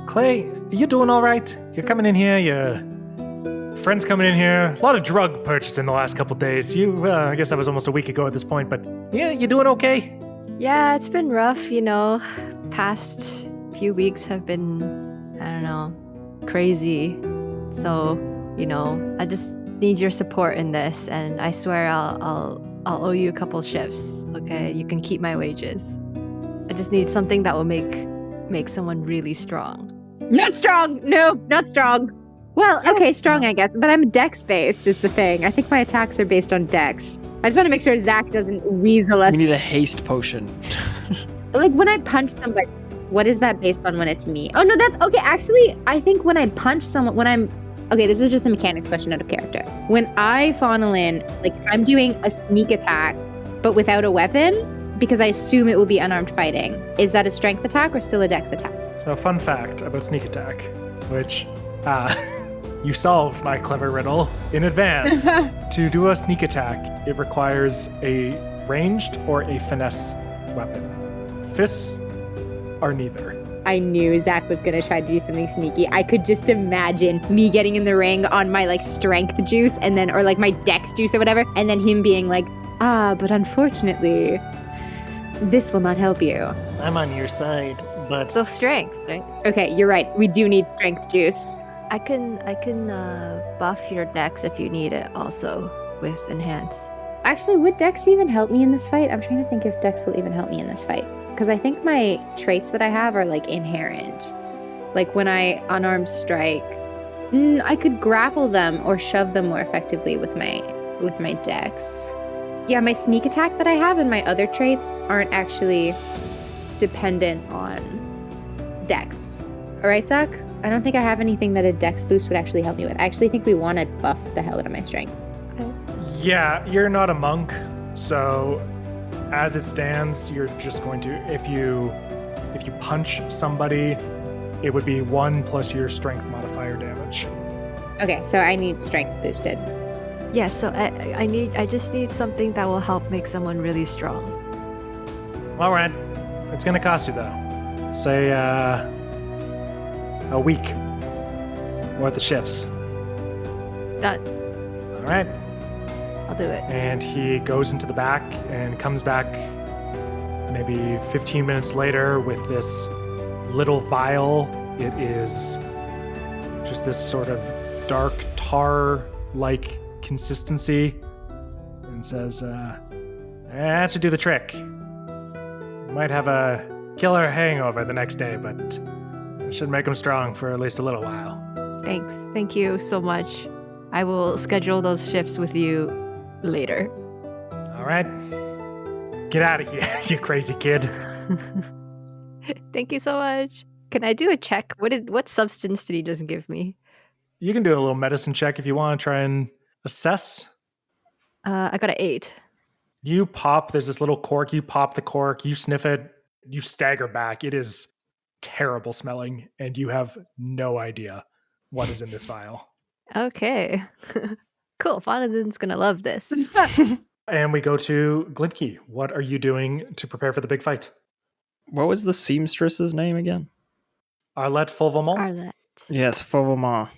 Clay, you doing all right? You're coming in here, your friends coming in here. A lot of drug purchase in the last couple days. I guess that was almost a week ago at this point, but yeah, you doing okay? Yeah, it's been rough, Past few weeks have been, I don't know, crazy. So, I just need your support in this, and I swear I'll owe you a couple shifts. Okay, you can keep my wages. I just need something that will make someone really strong. Not strong. No, not strong. Well, okay, strong, I guess, but I'm dex-based is the thing. I think my attacks are based on dex. I just want to make sure Zach doesn't weasel us. We need a haste potion. When I punch somebody, what is that based on when it's me? Oh, no, that's... Okay, actually, I think when I punch someone, Okay, this is just a mechanics question out of character. When I Faunalyn, I'm doing a sneak attack, but without a weapon, because I assume it will be unarmed fighting. Is that a strength attack or still a dex attack? So, fun fact about sneak attack, which you solved my clever riddle in advance. To do a sneak attack, it requires a ranged or a finesse weapon. Fists are neither. I knew Zach was going to try to do something sneaky. I could just imagine me getting in the ring on my like strength juice and then, or like my dex juice or whatever, and then him being like, but unfortunately, this will not help you. I'm on your side, but So strength, right? Okay, you're right. We do need strength juice. I can buff your dex if you need it also with enhance. Actually, would dex even help me in this fight? I'm trying to think if dex will even help me in this fight. Because I think my traits that I have are like inherent. Like when I unarmed strike, I could grapple them or shove them more effectively with my dex. Yeah, my sneak attack that I have and my other traits aren't actually dependent on dex. All right, Zach? I don't think I have anything that a dex boost would actually help me with. I actually think we want to buff the hell out of my strength. Okay. Yeah, you're not a monk, so as it stands, you're just going to, if you punch somebody, it would be 1 plus your strength modifier damage. Okay, so I need strength boosted. Yeah, so I just need something that will help make someone really strong. All right, it's gonna cost you though. Say a week worth of shifts. Done. All right. I'll do it. And he goes into the back and comes back maybe 15 minutes later with this little vial. It is just this sort of dark tar-like consistency, and says, that should do the trick. Might have a killer hangover the next day, but it should make him strong for at least a little while. Thanks. Thank you so much. I will schedule those shifts with you later. All right. Get out of here, you crazy kid. Thank you so much. Can I do a check? What substance did he just give me? You can do a little medicine check if you want to try and assess. I got an 8. You pop, there's this little cork, you pop the cork, you sniff it, you stagger back. It is terrible smelling, and you have no idea what is in this vial. Okay. Cool. Faunalyn's gonna love this. And we go to Glimki. What are you doing to prepare for the big fight? What was the seamstress's name again? Arlette Fauvemont? Arlette. Yes, Fauvemont.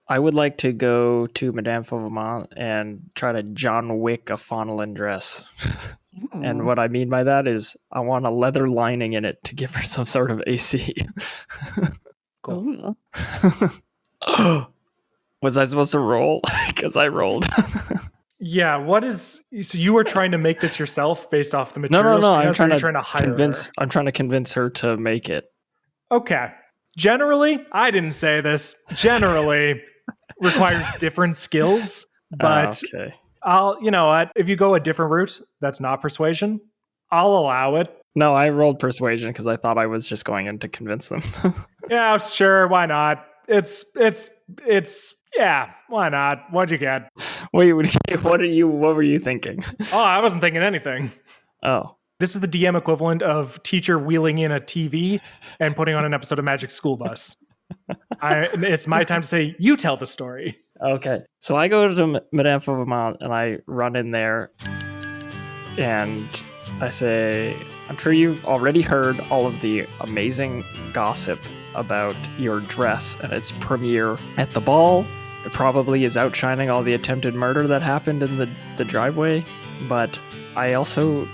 I would like to go to Madame Fauvemont and try to John Wick a Faunalyn dress. And what I mean by that is I want a leather lining in it to give her some sort of AC. Cool. Was I supposed to roll? Because I rolled. Yeah, so you were trying to make this yourself based off the materials? No. I'm trying to hire convince. her? I'm trying to convince her to make it. Okay. Generally, I didn't say this. Generally, requires different skills, but okay. you know what? If you go a different route, that's not persuasion, I'll allow it. No, I rolled persuasion because I thought I was just going in to convince them. Yeah, sure. Why not? It's yeah. Why not? What'd you get? Wait, what were you thinking? Oh, I wasn't thinking anything. Oh. This is the DM equivalent of teacher wheeling in a TV and putting on an episode of Magic School Bus. It's my time to say, you tell the story. Okay. So I go to Madame Fauvemont and I run in there and I say, I'm sure you've already heard all of the amazing gossip about your dress and its premiere at the ball. It probably is outshining all the attempted murder that happened in the driveway, but I also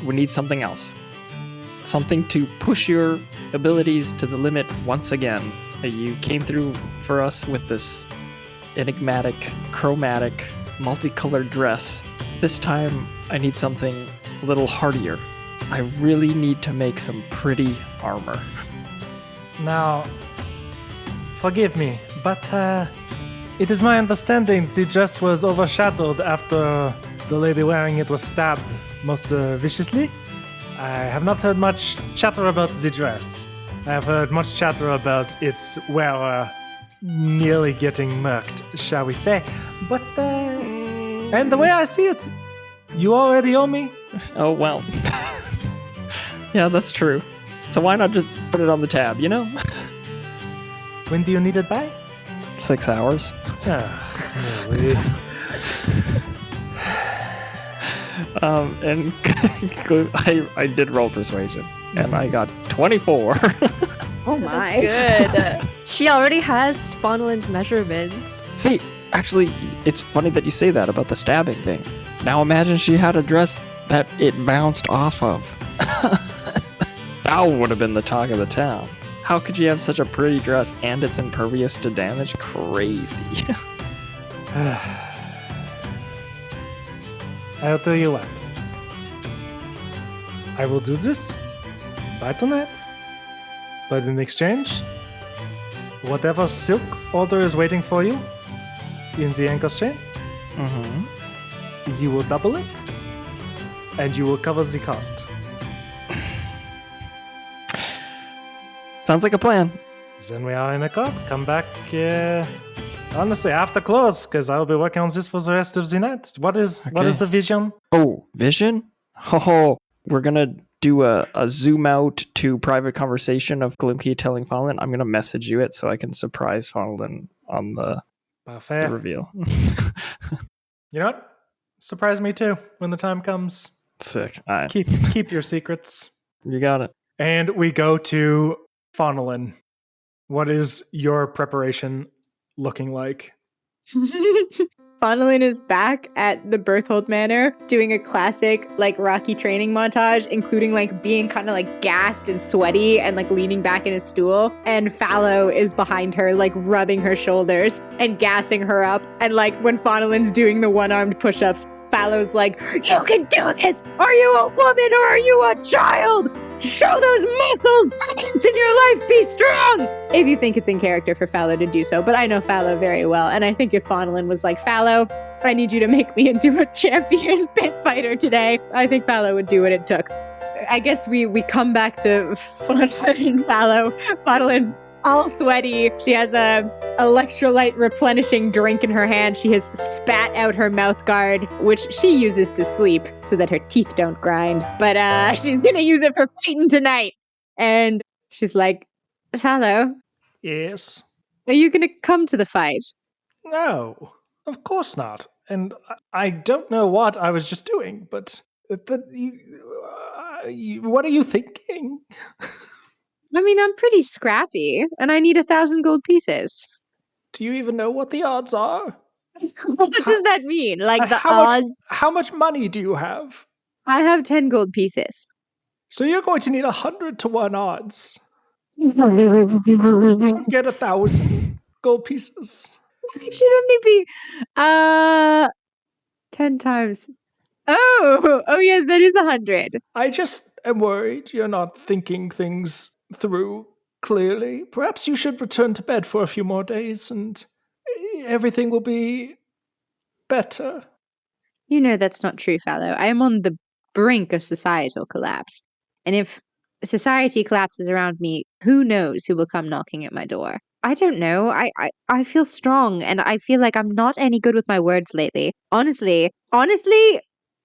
would need something else. Something to push your abilities to the limit once again. You came through for us with this enigmatic, chromatic, multicolored dress. This time, I need something a little hardier. I really need to make some pretty armor. Now, forgive me, but it is my understanding the dress was overshadowed after the lady wearing it was stabbed most viciously. I have not heard much chatter about the dress. I have heard much chatter about its wearer nearly getting murked, shall we say. But, and the way I see it, you already owe me. Oh, well. Yeah, that's true. So why not just put it on the tab, you know? When do you need it by? 6 hours. And I did roll persuasion, and I got 24. Oh my. That's good. She already has Faunalyn's measurements. See, actually, it's funny that you say that about the stabbing thing. Now imagine she had a dress that it bounced off of. That would have been the talk of the town. How could you have such a pretty dress and it's impervious to damage? Crazy. I'll tell you what. I will do this, buy tonight, but in exchange, whatever silk order is waiting for you in the ankles chain, you will double it, and you will cover the cost. Sounds like a plan. Then we are in a court. Come back, honestly, after close, because I'll be working on this for the rest of the night. What is the vision? Oh, vision? Oh, we're gonna do a zoom out to private conversation of Glimki telling Faunalyn. I'm gonna message you it so I can surprise Faunalyn on the reveal. You know what? Surprise me too when the time comes. Sick. All right. Keep your secrets. You got it. And we go to Faunalyn. What is your preparation looking like? Faunalyn is back at the Berthold Manor doing a classic like Rocky training montage, including like being kind of like gassed and sweaty and like leaning back in his stool. And Fallow is behind her, like rubbing her shoulders and gassing her up. And like when Faunalyn's doing the one-armed push-ups, Fallow's like, "You can do this! Are you a woman or are you a child? Show those muscles! It's in your life! Be strong!" If you think it's in character for Fallow to do so, but I know Fallow very well, and I think if Faunalyn was like, "Fallow, I need you to make me into a champion pit fighter today," I think Fallow would do what it took. I guess we come back to Faunalyn and Fallow. Faunalyn's all sweaty. She has a electrolyte replenishing drink in her hand. She has spat out her mouth guard, which she uses to sleep so that her teeth don't grind. But she's gonna use it for fighting tonight. And she's like, "Fallow, Yes. are you gonna come to the fight?" No, of course not. And I don't know what I was just doing, but what are you thinking? I mean, I'm pretty scrappy, and I need 1,000 gold pieces. Do you even know what the odds are? What does that mean? Like the how odds? How much money do you have? I have 10 gold pieces. So you're going to need 100 to 1 odds to get 1,000 gold pieces. It should only be 10 times. Oh yeah, that is 100. I just am worried you're not thinking things through clearly. Perhaps you should return to bed for a few more days and everything will be better. You know that's not true, Fallow. I am on the brink of societal collapse. And if society collapses around me, who knows who will come knocking at my door? I don't know. I feel strong, and I feel like I'm not any good with my words lately. Honestly,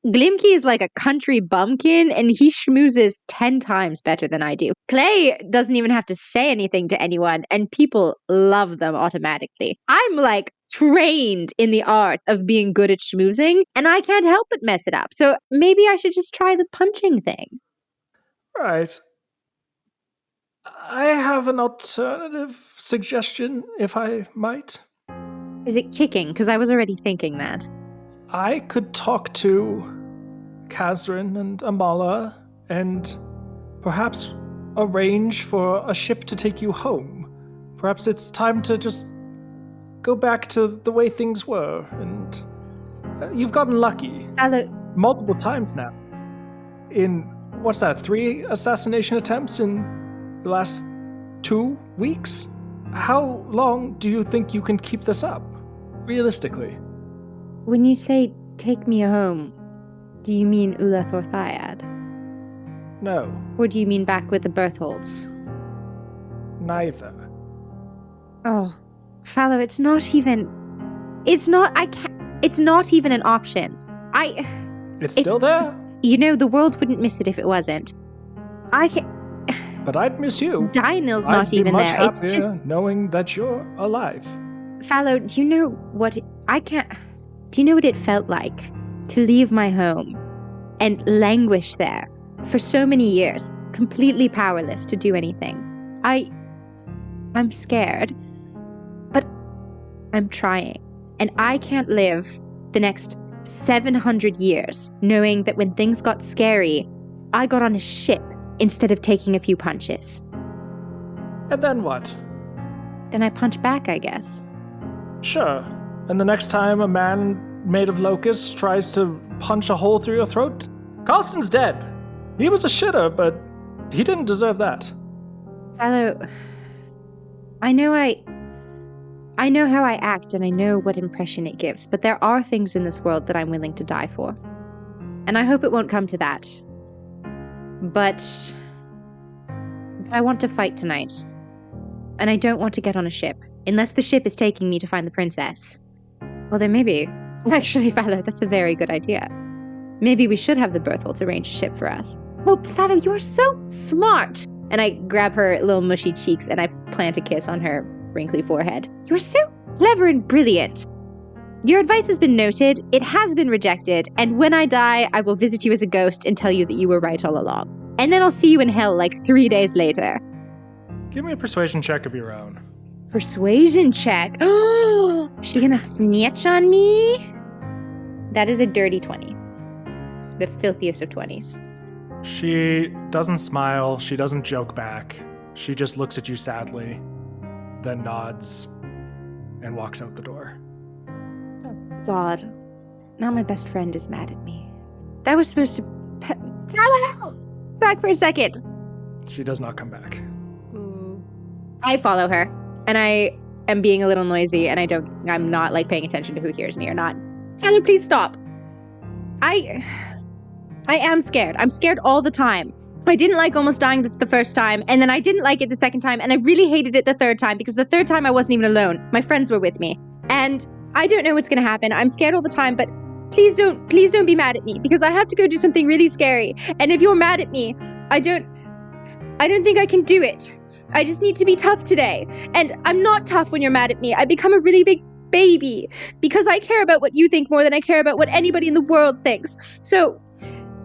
Glimki is like a country bumpkin, and he schmoozes 10 times better than I do. Clay doesn't even have to say anything to anyone, and people love them automatically. I'm like trained in the art of being good at schmoozing, and I can't help but mess it up. So maybe I should just try the punching thing. Right. I have an alternative suggestion, if I might. Is it kicking? Because I was already thinking that. I could talk to Kazrin and Amala and perhaps arrange for a ship to take you home. Perhaps it's time to just go back to the way things were, and you've gotten lucky. Fallow, Multiple times now. In, what's that, 3 assassination attempts in the last 2 weeks? How long do you think you can keep this up, realistically? when you say take me home, do you mean Uleth or Thyad? No, Or do you mean back with the Bertholds? neither. Oh, Fallow, it's not even an option. It's still there, You know, the world wouldn't miss it if it wasn't. I can't. but I'd miss you. Dynil's I'd not be even much there. It's happier just. knowing that you're alive. Fallow, do you know what. Do you know what it felt like to leave my home and languish there for so many years, completely powerless to do anything. I'm scared, but I'm trying. And I can't live the next 700 years knowing that when things got scary, I got on a ship instead of taking a few punches. And then what? Then I punch back, I guess. Sure. And the next time a man made of locusts tries to punch a hole through your throat, Carlson's dead. He was a shitter, but he didn't deserve that. Fellow, I know how I act and I know what impression it gives, but there are things in this world that I'm willing to die for. And I hope it won't come to that. But I want to fight tonight. And I don't want to get on a ship, unless the ship is taking me to find the princess. Well, then maybe. Actually, Fallow, that's a very good idea. Maybe we should have the Bertholds arrange a ship for us. Oh, Fallow, you are so smart! And I grab her little mushy cheeks and I plant a kiss on her wrinkly forehead. You're so clever and brilliant. Your advice has been noted, it has been rejected, and when I die, I will visit you as a ghost and tell you that you were right all along. And then I'll see you in hell like 3 days later. Give me a persuasion check of your own. Persuasion check. Oh, she gonna snitch on me? That is a dirty 20. The filthiest of 20s. She doesn't smile, she doesn't joke back. She just looks at you sadly, then nods, and walks out the door. Oh, God. Now my best friend is mad at me. That was supposed to... Hello! Back for a second. She does not come back. I follow her, and I am being a little noisy, and I'm not like paying attention to who hears me or not. Hello, please stop. I am scared. I'm scared all the time. I didn't like almost dying the first time, and then I didn't like it the second time, and I really hated it the third time, because the third time I wasn't even alone. My friends were with me. And I don't know what's gonna happen. I'm scared all the time, but please don't be mad at me, because I have to go do something really scary. And if you're mad at me, I don't think I can do it. I just need to be tough today. And I'm not tough when you're mad at me. I become a really big baby, because I care about what you think more than I care about what anybody in the world thinks. So,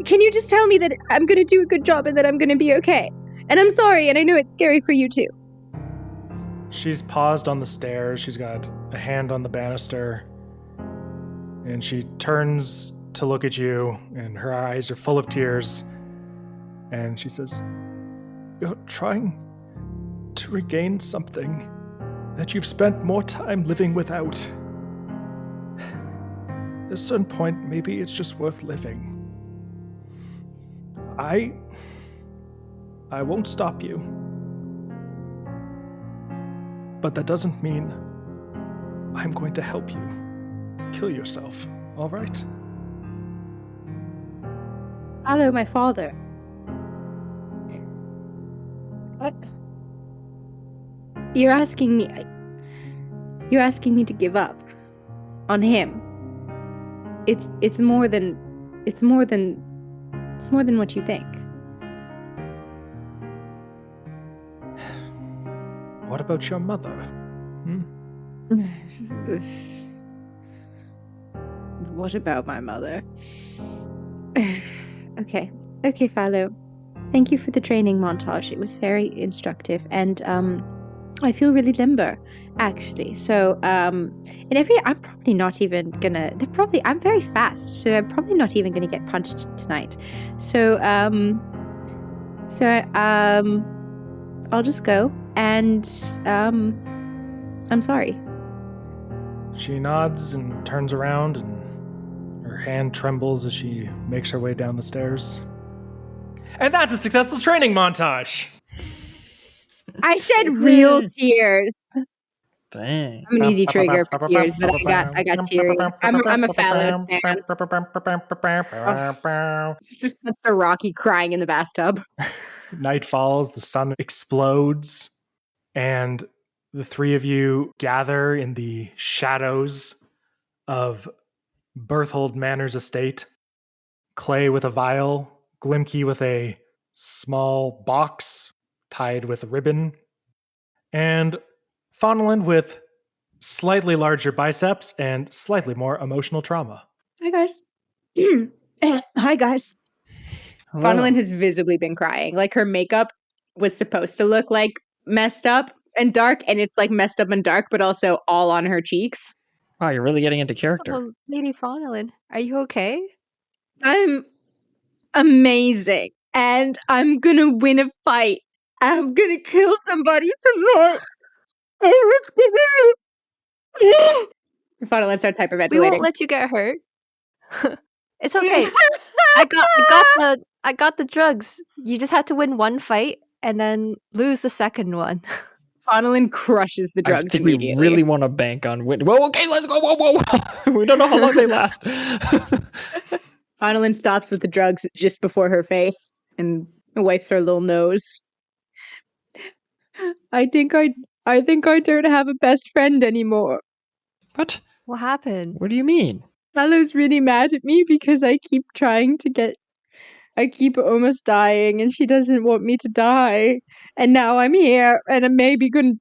can you just tell me that I'm going to do a good job and that I'm going to be okay? And I'm sorry, and I know it's scary for you too. She's paused on the stairs. She's got a hand on the banister. And she turns to look at you, and her eyes are full of tears. And she says, "You're trying to regain something that you've spent more time living without. At a certain point, maybe it's just worth living. I won't stop you. But that doesn't mean I'm going to help you kill yourself, all right?" Hello, my father. What? You're asking me to give up on him. It's more than what you think. What about your mother? What about my mother? Okay, Fallow. Thank you for the training montage. It was very instructive, and I feel really limber, actually. So, in every, I'm probably not even gonna. I'm very fast, so I'm probably not even gonna get punched tonight. So, I'll just go, and I'm sorry. She nods and turns around, and her hand trembles as she makes her way down the stairs. And that's a successful training montage! I shed real tears. Dang. I'm an easy trigger for tears, but I got teary. I'm a Fallow stan. It's just that's the Rocky crying in the bathtub. Night falls, the sun explodes, and the three of you gather in the shadows of Berthold Manor's estate. Clay with a vial, Glimki with a small box tied with ribbon, and Faunalyn with slightly larger biceps and slightly more emotional trauma. Hi, guys. Hi, guys. Hello. Faunalyn has visibly been crying. Like her makeup was supposed to look like messed up and dark, and it's like messed up and dark, but also all on her cheeks. Wow, you're really getting into character. Oh, Lady Faunalyn, are you okay? I'm amazing, and I'm gonna win a fight. I'm gonna kill somebody tonight. Faunalyn starts We hyperventilating. won't let you get hurt. It's okay. I got the drugs. You just had to win one fight and then lose the second one. Faunalyn crushes the drugs I think immediately. we really want to bank on win. Whoa, okay, let's go. Whoa. We don't know how long they last. Faunalyn stops with the drugs just before her face and wipes her little nose. I think I don't have a best friend anymore. What? What happened? What do you mean? Fallow's really mad at me because I keep almost dying and she doesn't want me to die. And now I'm here and I'm maybe gonna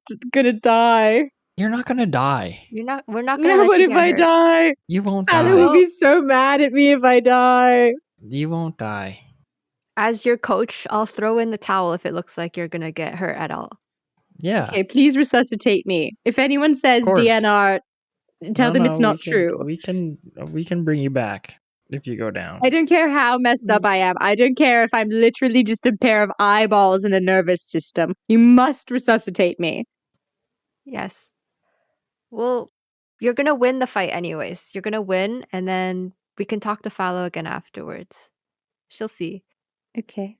die. You're not gonna die. We're not gonna No, let but you if get I hurt. die, You won't Fallow die. will be so mad at me if I die. You won't die. As your coach, I'll throw in the towel if it looks like you're gonna get hurt at all. Yeah. Okay, please resuscitate me. If anyone says Of course. DNR, tell them it's not true. We can bring you back if you go down. I don't care how messed up I am. I don't care if I'm literally just a pair of eyeballs and a nervous system. You must resuscitate me. Yes. Well, you're gonna win the fight anyways. You're gonna win, and then we can talk to Fallow again afterwards. She'll see. Okay.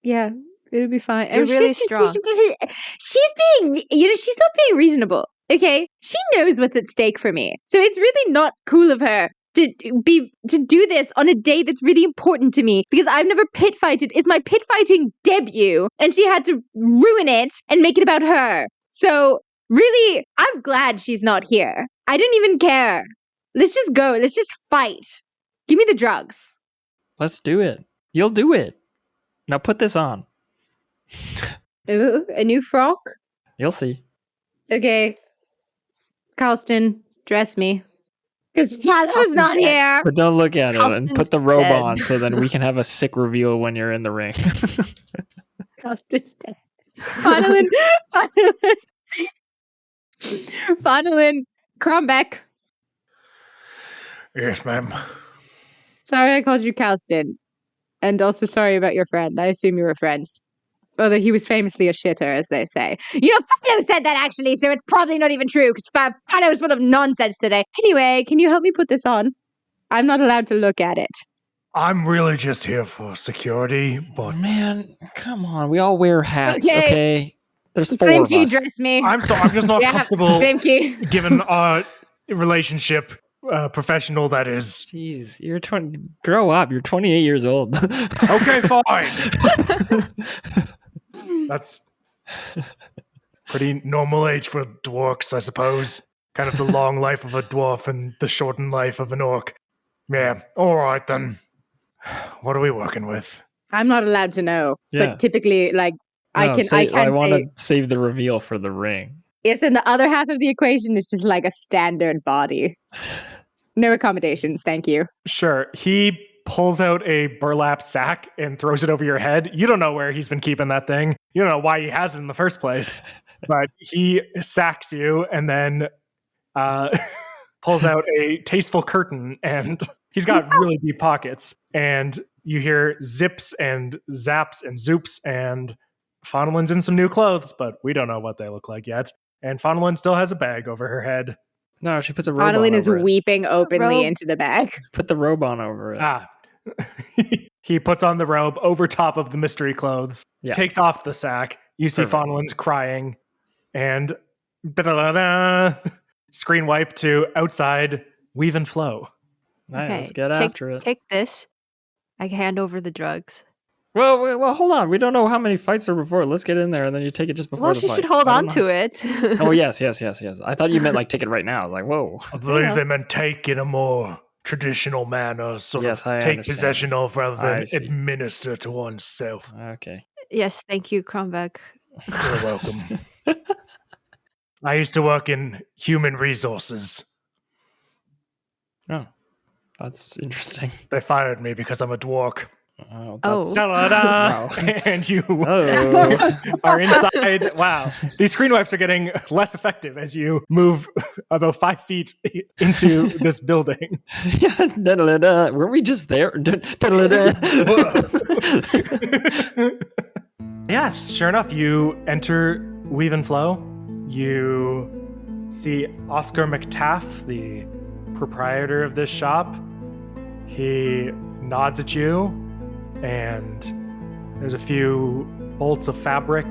Yeah, it'll be fine. You're really strong. She's being, she's not being reasonable. Okay, she knows what's at stake for me, so it's really not cool of her to do this on a day that's really important to me because I've never pit fighted. It's my pit fighting debut, and she had to ruin it and make it about her. So really, I'm glad she's not here. I don't even care. Let's just go. Let's just fight. Give me the drugs. Let's do it. You'll do it. Now put this on. Ooh, a new frock? You'll see. Okay. Carlston, dress me. Because Fallow's Carlston's not dead. here. But don't look at it and put the Carlston's robe dead. on so then we can have a sick reveal when you're in the ring. Carlston's dead. Faunalyn. Faunalyn. Crombeck. Yes, ma'am. Sorry I called you Carlston. And also sorry about your friend. I assume you were friends. Although he was famously a shitter, as they say. Fallow said that actually, so it's probably not even true, because Fallow was full of nonsense today. Anyway, can you help me put this on? I'm not allowed to look at it. I'm really just here for security, but Man, come on. We all wear hats, okay? There's four of Glimki, us. dress me. I'm just not Yeah, comfortable Glimki. given our relationship, professional that is. Jeez, you're 20. Grow up. You're 28 years old. Okay, fine. That's pretty normal age for dwarves, I suppose. Kind of the long life of a dwarf and the shortened life of an orc. Yeah, all right then. What are we working with? I'm not allowed to know, Yeah. but typically, like, I want to save the reveal for the ring. yes, and the other half of the equation is just like a standard body. No accommodations, thank you. Sure. He pulls out a burlap sack and throws it over your head. You don't know where he's been keeping that thing. You don't know why he has it in the first place. But he sacks you and then pulls out a tasteful curtain, and he's got really deep pockets. And you hear zips and zaps and zoops, and Faunalyn's in some new clothes, but we don't know what they look like yet. And Faunalyn still has a bag over her head. No, she puts a robe Faunalyn on is over it. weeping openly Robe. into the bag. Put the robe on over it. He puts on the robe over top of the mystery clothes, Yeah. takes off the sack. You see Perfect. Faunalyn's crying, and da-da-da-da, screen wipe to outside, weave and flow. Nice, let's Okay, get after it. Take this. I hand over the drugs. Well, hold on. We don't know how many fights are before. Let's get in there, and then you take it just before Well, the she fight. should hold on to it. Oh, yes. I thought you meant like take it right now. Like, whoa. I believe Yeah. they meant take in a more traditional manner, sort Yes, I of take understand. possession of rather I than see. administer to oneself. Okay. Yes, thank you, Crombeck. You're welcome. I used to work in human resources. Oh, that's interesting. They fired me because I'm a dwarf. Oh, Oh. Ta-da! Wow. And you Oh. are inside. Wow. These screen wipes are getting less effective as you move about 5 feet into this building. Da-da-da-da. Weren't we just there? Da-da-da-da. Yes, sure enough, you enter Weave and Flow. You see Oscar McTaff, the proprietor of this shop. He nods at you, and there's a few bolts of fabric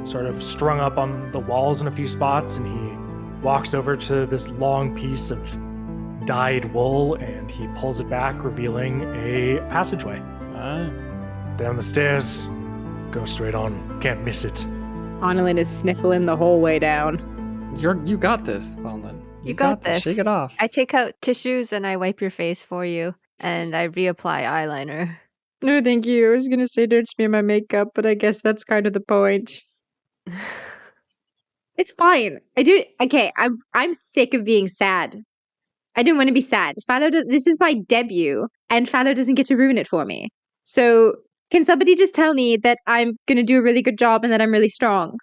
sort of strung up on the walls in a few spots, and he walks over to this long piece of dyed wool, and he pulls it back, revealing a passageway. Down the stairs, go straight on, can't miss it. Faunalyn is sniffling the whole way down. You got this, Faunalyn. You got this. Shake it off. I take out tissues and I wipe your face for you, and I reapply eyeliner. No, thank you. I was gonna say don't smear my makeup, but I guess that's kind of the point. It's fine. I'm sick of being sad. I don't want to be sad. This is my debut, and Fallow doesn't get to ruin it for me. So can somebody just tell me that I'm gonna do a really good job and that I'm really strong?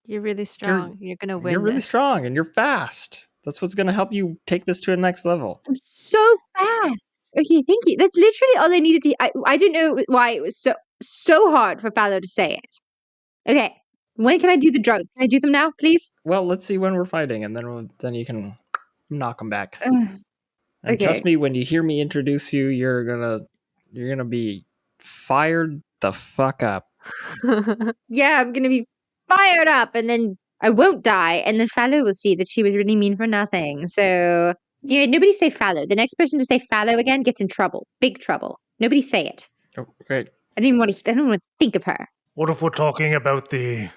You're really strong. You're gonna win. You're really this. strong and you're fast. That's what's going to help you take this to the next level. I'm so fast. Okay, thank you. That's literally all I needed to. I didn't know why it was so hard for Fallow to say it. Okay, when can I do the drugs? Can I do them now, please? Well, let's see when we're fighting, and then you can knock them back. And Okay. trust me, when you hear me introduce you, you're gonna be fired the fuck up. Yeah, I'm gonna be fired up, and then I won't die, and then Fallow will see that she was really mean for nothing. So yeah, nobody say Fallow. The next person to say Fallow again gets in trouble, big trouble. Nobody say it. Oh, great. I don't want to think of her. What if we're talking about the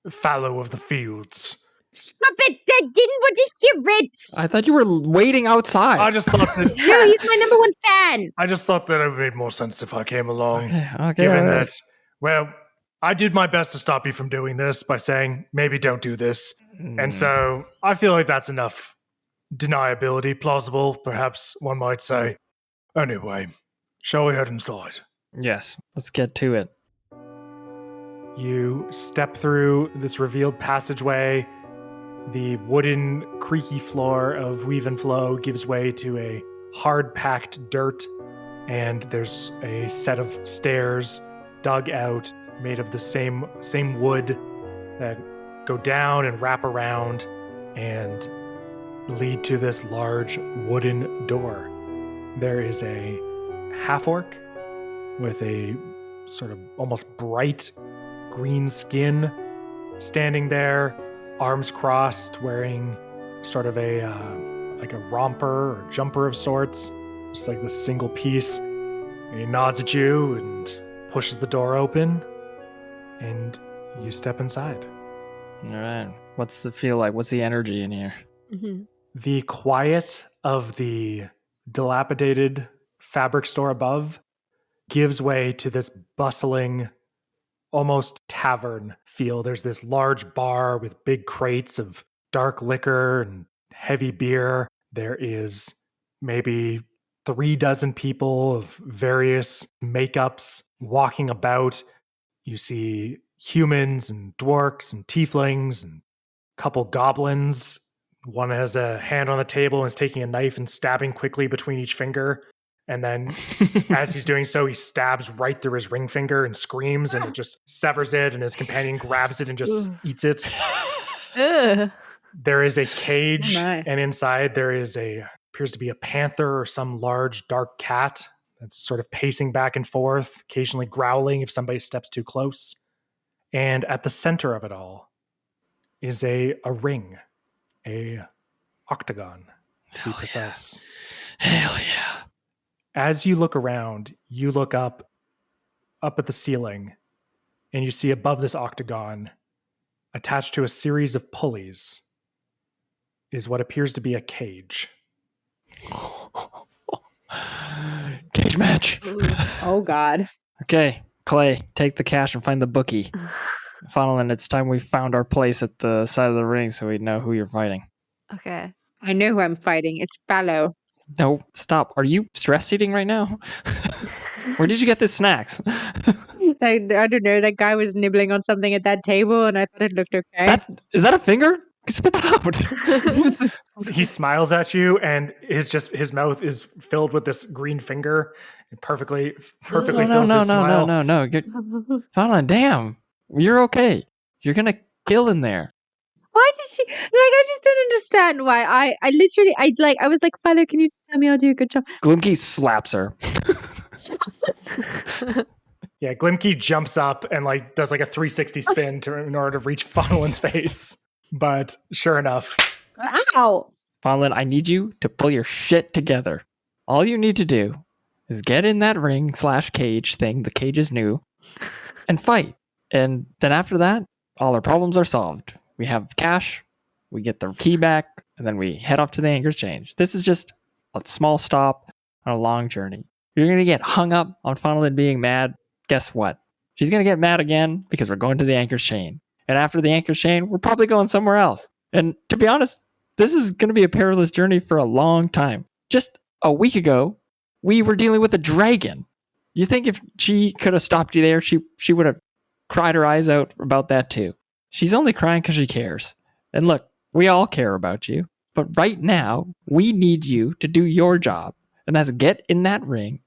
fallow of the fields? Stop it! I didn't want to hear it. I thought you were waiting outside. I just thought that No, he's my number one fan. I just thought that it made more sense if I came along. Okay, Given all right. that, well, I did my best to stop you from doing this by saying, maybe don't do this. And so I feel like that's enough deniability, plausible, perhaps one might say. Anyway, shall we head inside? Yes, let's get to it. You step through this revealed passageway. The wooden, creaky floor of Weave and Flow gives way to a hard-packed dirt, and there's a set of stairs dug out, made of the same wood that go down and wrap around and lead to this large wooden door. There is a half-orc with a sort of almost bright green skin standing there, arms crossed, wearing sort of a like a romper or jumper of sorts, just like this single piece. And he nods at you and pushes the door open, and you step inside. All right. What's the feel like? What's the energy in here? Mm-hmm. The quiet of the dilapidated fabric store above gives way to this bustling, almost tavern feel. There's this large bar with big crates of dark liquor and heavy beer. There is maybe 36 people of various makeups walking about. You see humans and dwarks and tieflings and a couple goblins. One has a hand on the table and is taking a knife and stabbing quickly between each finger. And then as he's doing so, he stabs right through his ring finger and screams, and it just severs it, and his companion grabs it and just eats it. Ugh. There is a cage, Oh my. and inside there is appears to be a panther or some large dark cat that's sort of pacing back and forth, occasionally growling if somebody steps too close. And at the center of it all is a ring, a octagon, to be precise. Hell yeah. As you look around, you look up at the ceiling, and you see above this octagon, attached to a series of pulleys, is what appears to be a cage. Cage match. Oh God. Okay, Clay, take the cash and find the bookie. Faunalyn, it's time we found our place at the side of the ring so we know who you're fighting. Okay. I know who I'm fighting. It's Fallow. No, stop. Are you stress eating right now? Where did you get these snacks? I don't know. That guy was nibbling on something at that table, and I thought it looked okay. Is that a finger? Spit that out. He smiles at you, and his mouth is filled with this green finger. It perfectly fills his smile. No. Faunalyn, damn. You're okay. You're gonna kill in there. Why did she? Like, I just don't understand why. I was like, Philo, can you tell me I'll do a good job? Glimki slaps her. Yeah, Glimki jumps up and like does like a 360 spin in order to reach Faunalyn's face. But sure enough, Ow! Faunalyn, I need you to pull your shit together. All you need to do is get in that ring/cage thing. The cage is new, and fight. And then after that, all our problems are solved. We have cash, we get the key back, and then we head off to the Anchor's Change. This is just a small stop on a long journey. You're going to get hung up on Faunalyn being mad. Guess what? She's going to get mad again because we're going to the Anchor's Chain. And after the Anchor's Chain, we're probably going somewhere else. And to be honest, this is going to be a perilous journey for a long time. Just a week ago, we were dealing with a dragon. You think if she could have stopped you there, she would have cried her eyes out about that too. She's only crying because she cares. And look, we all care about you. But right now, we need you to do your job. And that's get in that ring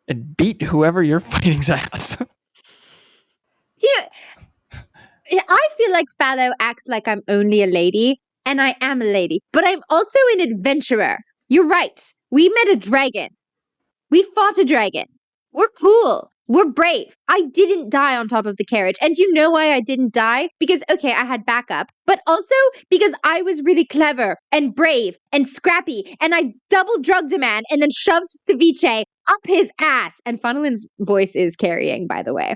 and beat whoever you're fighting's ass. I feel like Fallow acts like I'm only a lady, and I am a lady, but I'm also an adventurer. You're right. We met a dragon. We fought a dragon. We're cool. We're brave. I didn't die on top of the carriage. And you know why I didn't die? Because, okay, I had backup, but also because I was really clever and brave and scrappy, and I double drugged a man and then shoved ceviche up his ass. And Faunalyn's voice is carrying, by the way.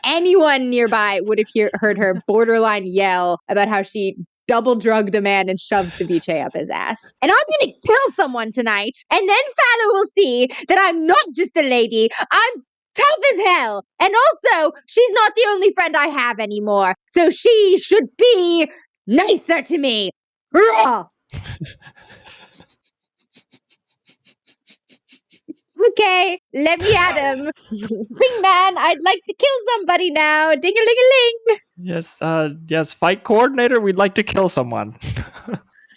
Anyone nearby would have heard her borderline yell about how she double drugged a man and shoved ceviche up his ass. And I'm gonna kill someone tonight, and then Fallow will see that I'm not just a lady, I'm tough as hell. And also, she's not the only friend I have anymore, so she should be nicer to me. Ugh. Okay, let me at him. Wingman, I'd like to kill somebody now. Ding-a-ling-a-ling. Yes, fight coordinator, we'd like to kill someone.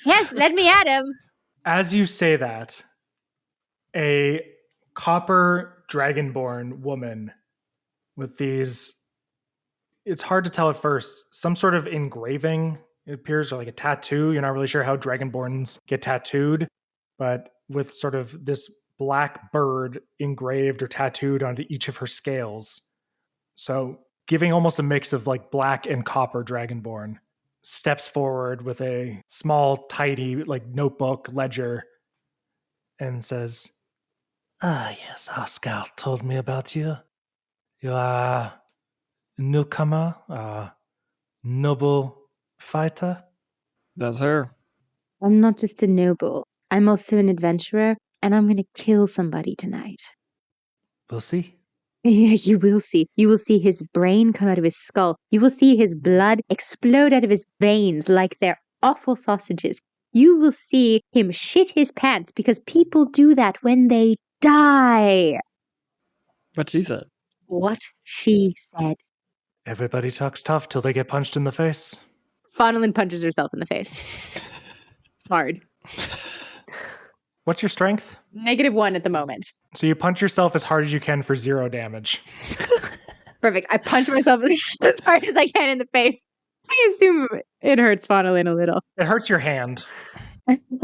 Yes, let me at him. as you say that, a copper dragonborn woman with these, it's hard to tell at first, some sort of engraving, it appears, or like a tattoo. You're not really sure how dragonborns get tattooed, but with sort of this black bird engraved or tattooed onto each of her scales. So giving almost a mix of like black and copper dragonborn, steps forward with a small, tidy like notebook ledger and says, Ah, yes, our scout told me about you. You are a newcomer, a noble fighter. That's her. I'm not just a noble. I'm also an adventurer, and I'm going to kill somebody tonight. We'll see. Yeah, you will see. You will see his brain come out of his skull. You will see his blood explode out of his veins like they're awful sausages. You will see him shit his pants because people do that when they die. What she said. What she said. everybody talks tough till they get punched in the face. Faunalyn punches herself in the face. Hard. What's your strength? -1 at the moment. So you punch yourself as hard as you can for 0 damage. Perfect. I punch myself as hard as I can in the face. I assume it hurts Faunalyn a little. It hurts your hand.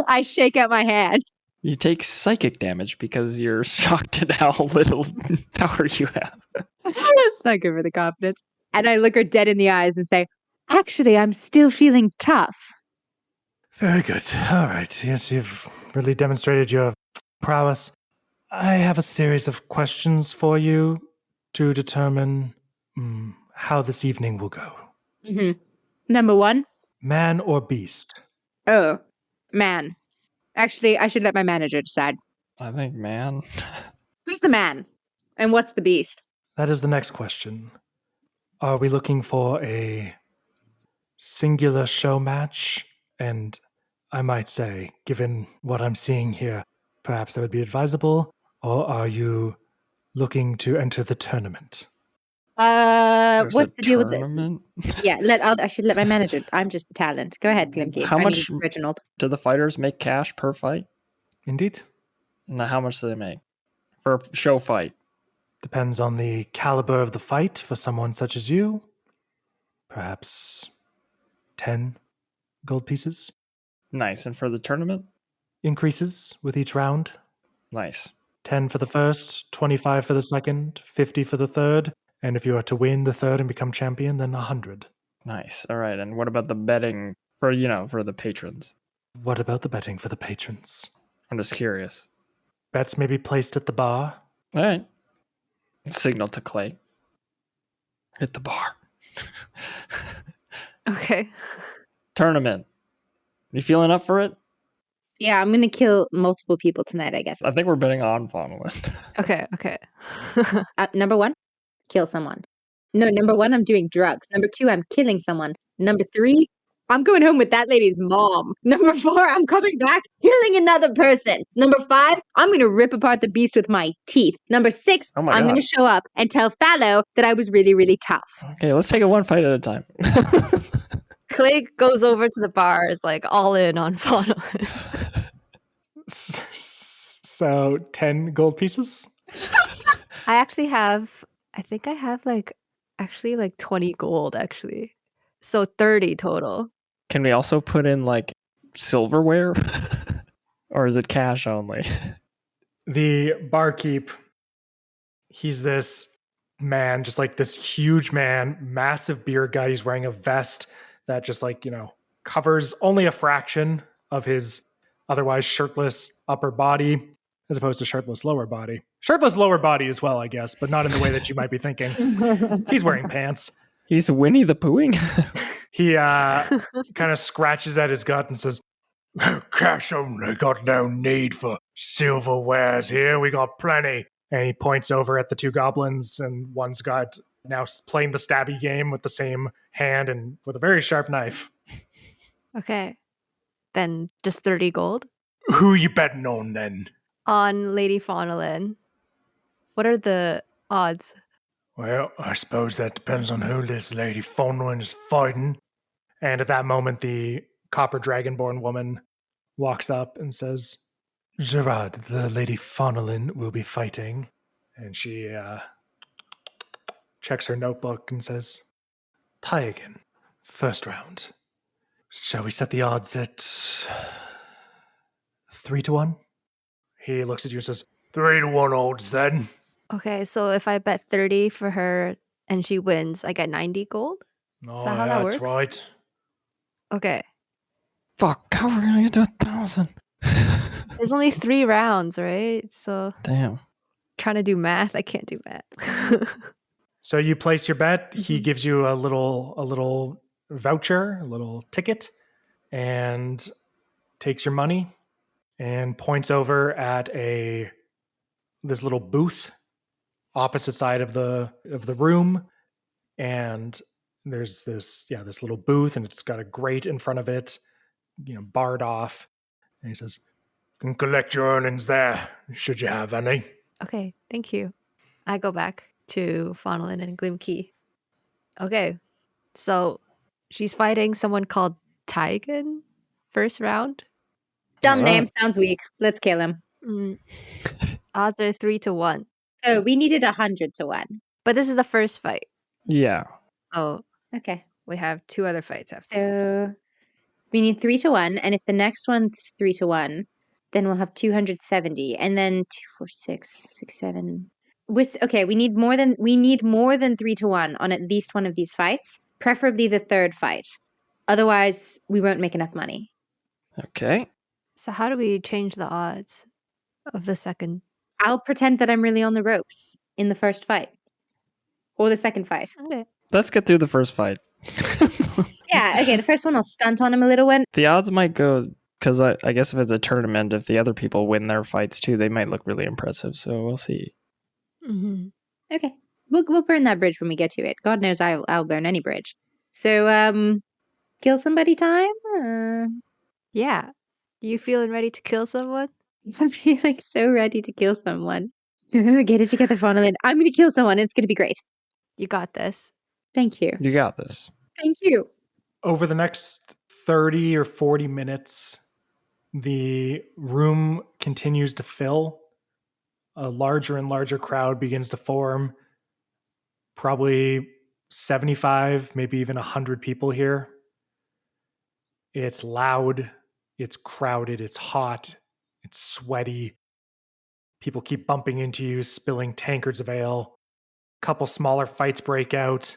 I shake out my hand. You take psychic damage because you're shocked at how little power you have. It's not good for the confidence. And I look her dead in the eyes and say, actually, I'm still feeling tough. Very good. All right. Yes, you've really demonstrated your prowess. I have a series of questions for you to determine how this evening will go. Mm-hmm. Number 1. Man or beast? Oh, man. Actually, I should let my manager decide. I think, man. Who's the man? And what's the beast? That is the next question. Are we looking for a singular show match? And I might say, given what I'm seeing here, perhaps that would be advisable. Or are you looking to enter the tournament. There's What's a the deal with it? tournament? Yeah, I should let my manager. I'm just a talent. Go ahead, Glimki. How I much- mean, Reginald. Do the fighters make cash per fight? Indeed. Now, how much do they make for a show fight? Depends on the caliber of the fight for someone such as you. Perhaps 10 gold pieces. Nice. And for the tournament? Increases with each round. Nice. 10 for the first, 25 for the second, 50 for the third. And if you are to win the third and become champion, then 100. Nice. All right. And what about the betting for the patrons? What about the betting for the patrons? I'm just curious. Bets may be placed at the bar. All right. Signal to Clay. Hit the bar. Okay. Tournament. You feeling up for it? Yeah, I'm gonna kill multiple people tonight, I guess. I think we're betting on Faunalyn. Okay. Number 1, kill someone. No, number 1, I'm doing drugs. Number 2, I'm killing someone. Number 3, I'm going home with that lady's mom. Number 4, I'm coming back, killing another person. Number 5, I'm gonna rip apart the beast with my teeth. Number 6, Oh my I'm God. gonna show up and tell Fallow that I was really, really tough. Okay, let's take it one fight at a time. Clay goes over to the bar, is like all in on Faunalyn. So 10 gold pieces? I think I have like 20 gold actually. So 30 total. Can we also put in like silverware? Or is it cash only? The barkeep, he's this man, just like this huge man, massive beard gut. He's wearing a vest that just covers only a fraction of his otherwise shirtless upper body, as opposed to shirtless lower body. Shirtless lower body as well, I guess, but not in the way that you might be thinking. He's wearing pants. He's Winnie the Poohing? He kind of scratches at his gut and says, "Cash only, got no need for silverwares here. We got plenty." And he points over at the two goblins, and one's got now playing the stabby game with the same hand and with a very sharp knife. Okay. Then just 30 gold Who you betting on then? on Lady Faunalyn. What are the odds? Well, I suppose that depends on who this Lady Faunalyn is fighting. And at that moment, the copper dragonborn woman walks up and says, "Gerard, the Lady Faunalyn will be fighting." And she checks her notebook and says, "Tie again. First round. Shall we set the odds at 3-1? He looks at you and says, 3-1 odds then. Okay, so if I bet 30 for her and she wins, I get 90 gold? Oh, that how that that's works? right. Okay. Fuck, how are we gonna get to 1,000? There's only 3 rounds, right? So Damn. trying to do math, I can't do math. So you place your bet. He Mhm. gives you a little voucher, a little ticket, and takes your money and points over at this little booth opposite side of the room. And there's this little booth, and it's got a grate in front of it, barred off. And he says, "You can collect your earnings there, should you have any." Okay, thank you. I go back to Faunalyn and Glimki. Okay, so she's fighting someone called Tygan first round. Dumb All name, right. sounds weak. Let's kill him. Odds are 3-1. Oh, we needed 100 to 1. But this is the first fight. Yeah. So Okay. we have 2 other fights after this. So we need 3-1, and if the next one's 3-1, then we'll have 270, and then 2, 4, 6, 7. Okay, we need more than 3-1 on at least one of these fights, preferably the third fight. Otherwise, we won't make enough money. Okay. So how do we change the odds of the second? I'll pretend that I'm really on the ropes in the first fight or the second fight. Okay. Let's get through the first fight. Yeah, okay, the first one I'll stunt on him a little bit. The odds might go, because I guess if it's a tournament, if the other people win their fights too, they might look really impressive. So we'll see. Mm-hmm. Okay. We'll burn that bridge when we get to it. God knows I'll burn any bridge. So, kill somebody time? Yeah. You feeling ready to kill someone? I'm feeling so ready to kill someone. Get it together, Faunalyn. I'm going to kill someone. It's going to be great. You got this. Thank you. You got this. Thank you. Over the next 30 or 40 minutes, the room continues to fill. A larger and larger crowd begins to form. Probably 75, maybe even 100 people here. It's loud, it's crowded, it's hot, it's sweaty. People keep bumping into you, spilling tankards of ale. A couple smaller fights break out,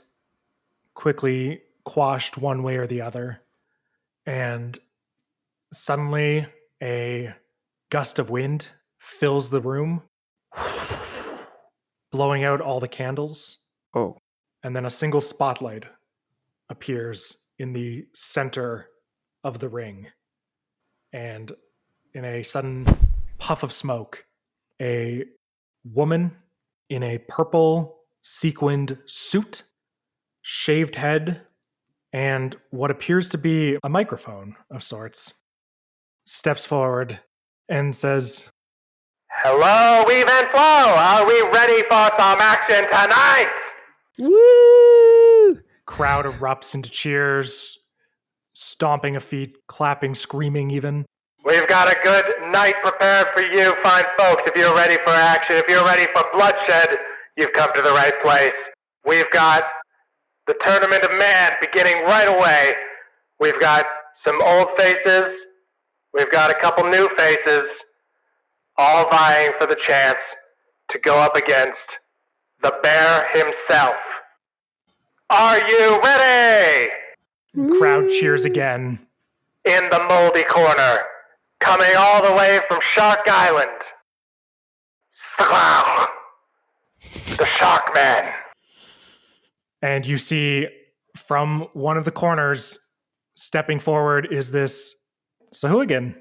quickly quashed one way or the other. And suddenly, a gust of wind fills the room, blowing out all the candles. Oh. And then a single spotlight appears in the center of the ring. And in a sudden puff of smoke, a woman in a purple sequined suit, shaved head, and what appears to be a microphone of sorts, steps forward and says, Hello, Weave and Flow! Are we ready for some action tonight? Woo! Crowd erupts into cheers, stomping of feet, clapping, screaming even. We've got a good night prepared for you fine folks. If you're ready for action, if you're ready for bloodshed, you've come to the right place. We've got the Tournament of Man beginning right away. We've got some old faces. We've got a couple new faces, all vying for the chance to go up against the bear himself. Are you ready? Crowd cheers again. In the moldy corner, coming all the way from Shark Island, the Shark Man. And you see from one of the corners, stepping forward, is this Sahuagin.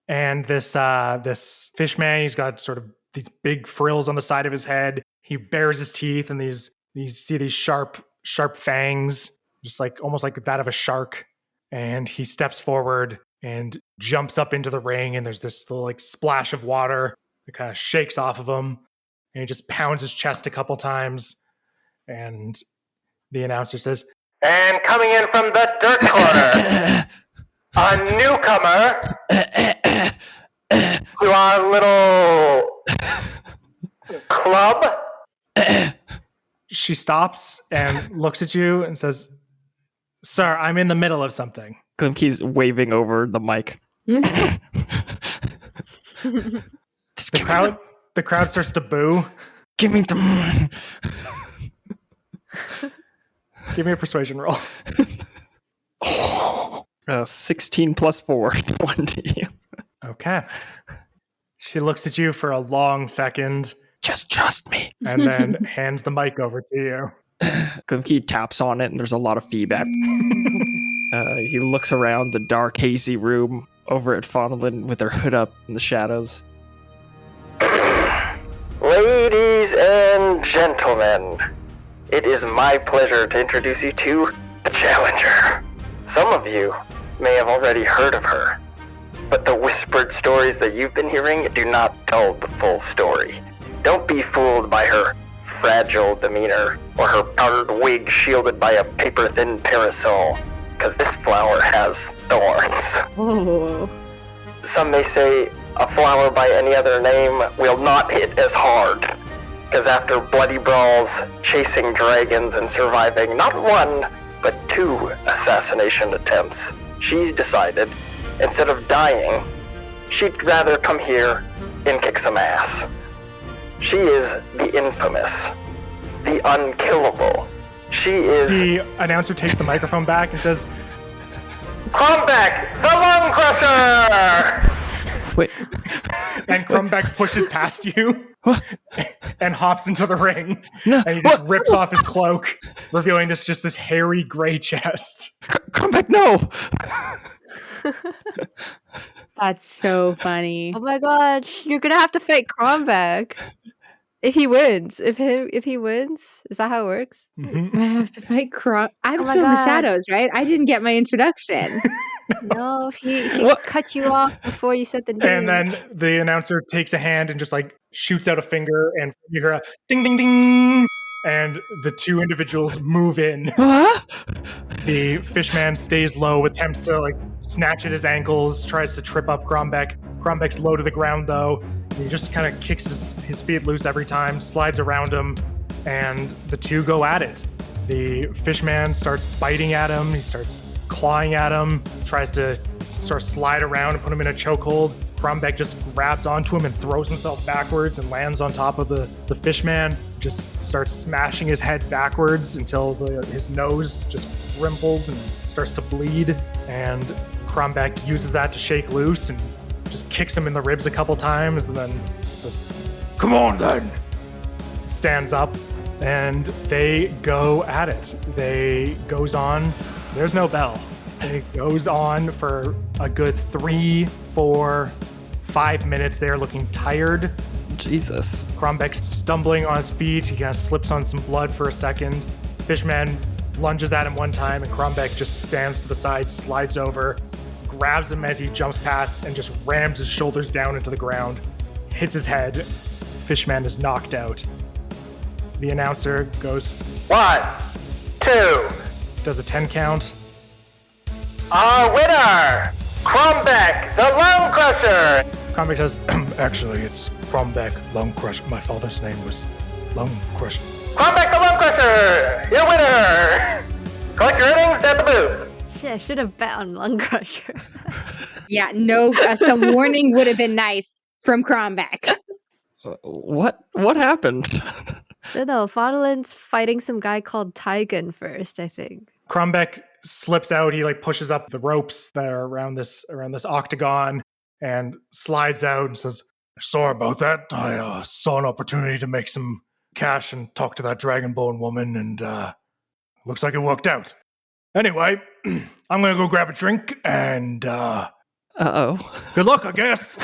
And this fish man, he's got sort of these big frills on the side of his head. He bares his teeth, and you see these sharp fangs, just like almost like that of a shark. And he steps forward and jumps up into the ring, and there's this little like splash of water that kind of shakes off of him, and he just pounds his chest a couple times. And the announcer says, and coming in from the dirt corner, a newcomer to our little club. She stops and looks at you and says, Sir, I'm in the middle of something. Glimki's waving over the mic. The crowd starts to boo. Give me the... Give me a persuasion roll. 16 plus 4, 20. Okay. She looks at you for a long second. Just trust me. And then hands the mic over to you. Glimki taps on it and there's a lot of feedback. He looks around the dark, hazy room over at Faunalyn with her hood up in the shadows. Ladies and gentlemen, it is my pleasure to introduce you to the Challenger. Some of you may have already heard of her, but the whispered stories that you've been hearing do not tell the full story. Don't be fooled by her fragile demeanor or her powdered wig shielded by a paper-thin parasol, because this flower has thorns. Oh. Some may say a flower by any other name will not hit as hard, because after bloody brawls, chasing dragons, and surviving not one, but 2 assassination attempts, she's decided, instead of dying, she'd rather come here and kick some ass. She is the infamous, the unkillable. She is... The announcer takes the microphone back and says, Crumbeck, the Lung Crusher! Wait. And Crumbeck pushes past you and hops into the ring. No. And he just rips off his cloak, revealing just this hairy gray chest. Crumbeck, no! That's so funny. Oh my god, you're gonna have to fight Cromback. If he wins. If he wins, is that how it works? Mm-hmm. I have to fight I'm Oh my still in the God. shadows, right? I didn't get my introduction. No, he What? cut you off before you said the name. And then the announcer takes a hand and just like shoots out a finger, and you hear a ding, ding, ding, and the two individuals move in. What? The fishman stays low, attempts to like snatch at his ankles, tries to trip up Crombeck. Crombeck's low to the ground though. He just kind of kicks his feet loose every time, slides around him, and the two go at it. The fishman starts biting at him, he starts clawing at him, tries to sort of slide around and put him in a chokehold. Crombeck just grabs onto him and throws himself backwards and lands on top of the fishman, just starts smashing his head backwards until his nose just rimples and starts to bleed. And Crombeck uses that to shake loose and just kicks him in the ribs a couple times and then says, "Come on then!" Stands up and they go at it. They goes on. There's no bell. It goes on for a good 3, 4, 5 minutes. They're looking tired. Jesus. Crombeck's stumbling on his feet. He kind of slips on some blood for a second. Fishman lunges at him one time, and Crombeck just stands to the side, slides over, grabs him as he jumps past, and just rams his shoulders down into the ground, hits his head. Fishman is knocked out. The announcer goes, 1, 2. Does a 10 count. Our winner, Crombeck, the Lung Crusher. Crombeck says, "Actually, it's Crombeck Lung Crusher. My father's name was Lung Crusher." Crombeck, the Lung Crusher, your winner. Collect your earnings at the booth. Shit, I should have bet on Lung Crusher. Yeah, no, some warning would have been nice from Crombeck. What happened? No, Faunalyn's fighting some guy called Tygan first, I think. Crombeck slips out. He like pushes up the ropes that are around this octagon and slides out and says, "Sorry about that. I saw an opportunity to make some cash and talk to that Dragonborn woman, and looks like it worked out. Anyway, I'm gonna go grab a drink and Uh-oh. good luck, I guess."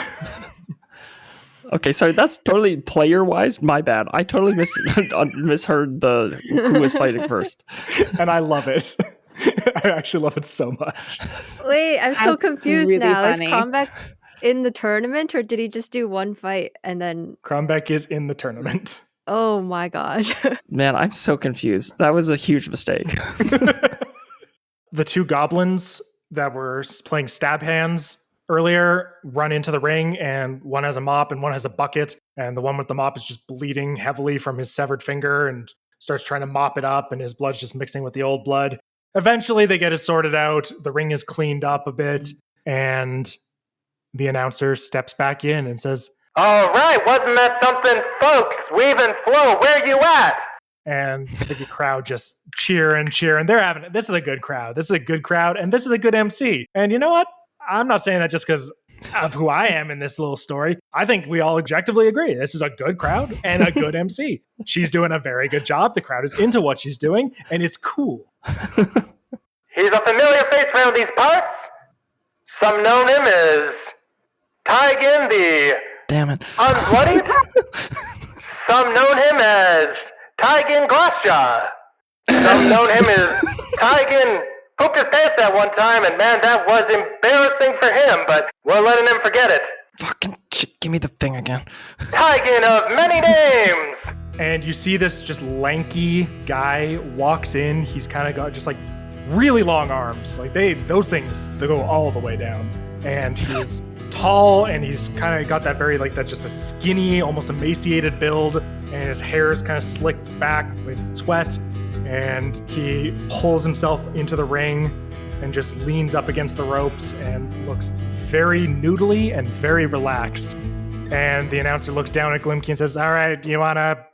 Okay, sorry, that's totally player-wise. My bad. I totally misheard who was fighting first. And I love it. I actually love it so much. Wait, I'm so That's confused really now. funny. Is Crombeck in the tournament, or did he just do one fight and then... Crombeck is in the tournament. Oh my gosh. Man, I'm so confused. That was a huge mistake. The two goblins that were playing stab hands earlier run into the ring, and one has a mop and one has a bucket, and the one with the mop is just bleeding heavily from his severed finger and starts trying to mop it up, and his blood's just mixing with the old blood. Eventually they get it sorted out. The ring is cleaned up a bit, and the announcer steps back in and says, All right, wasn't that something, folks? Weave and Flow, where you at? and the crowd just cheer and cheer, and they're having it. This is a good crowd. This is a good crowd, and this is a good MC. And you know what? I'm not saying that just because of who I am in this little story. I think we all objectively agree. This is a good crowd and a good MC. She's doing a very good job. The crowd is into what she's doing, and it's cool. He's a familiar face around these parts. Some know him as Tygan the Damn it. Unbloodied. Some know him as Tygan Glassjaw. Some know him as Tygan pooped his pants that one time, and man, that was embarrassing for him, but we're letting him forget it. Fucking shit, give me the thing again. Tygan of many names. And you see this just lanky guy walks in. He's kind of got just like really long arms. Like those things, they go all the way down. And he's tall, and he's kind of got that very like that just a skinny, almost emaciated build. And his hair is kind of slicked back with sweat. And he pulls himself into the ring and just leans up against the ropes and looks very noodly and very relaxed. And the announcer looks down at Glimki and says, "All right, do you want to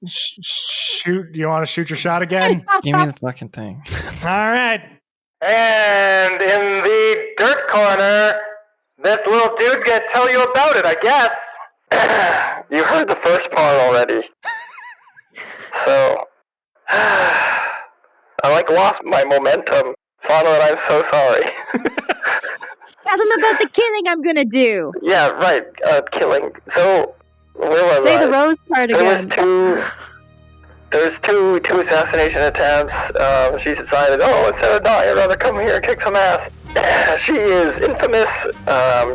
shoot? Do you want to shoot your shot again?" Give me the fucking thing. All right. And in the dirt corner, this little dude's gonna tell you about it, I guess. You heard the first part already. So, I lost my momentum. Faunalyn, I'm so sorry. Tell them about the killing I'm gonna do. Yeah, right, killing. So, where was Say I? the rose part again. There was two assassination attempts. She decided, instead of dying, I'd rather come here and kick some ass. She is infamous.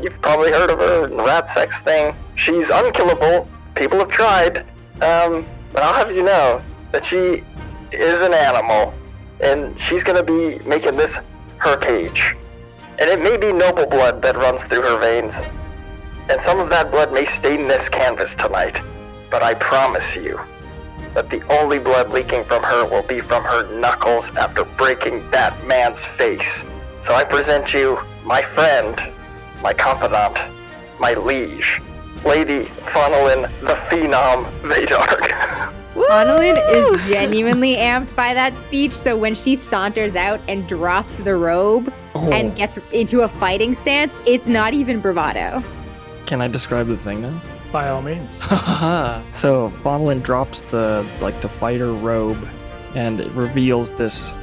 You've probably heard of her rat sex thing. She's unkillable. People have tried, but I'll have you know that she is an animal, and she's gonna be making this her cage. And it may be noble blood that runs through her veins, and some of that blood may stain this canvas tonight, but I promise you that the only blood leaking from her will be from her knuckles after breaking that man's face. So I present you my friend, my confidant, my liege, Lady Faunalyn the Phenom Vaydark. Faunalyn is genuinely amped by that speech, so when she saunters out and drops the robe and gets into a fighting stance, it's not even bravado. Can I describe the thing now? By all means. So Faunalyn drops the fighter robe, and it reveals this,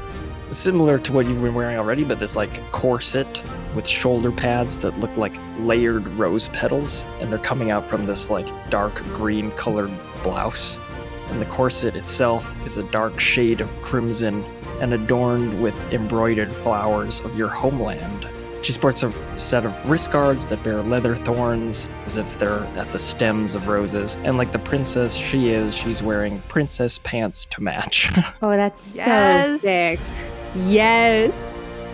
similar to what you've been wearing already, but this like corset with shoulder pads that look like layered rose petals, and they're coming out from this like dark green colored blouse. And the corset itself is a dark shade of crimson and adorned with embroidered flowers of your homeland. She sports a set of wrist guards that bear leather thorns as if they're at the stems of roses. And like the princess she is, she's wearing princess pants to match. Oh, that's Yes. so sick. Yes.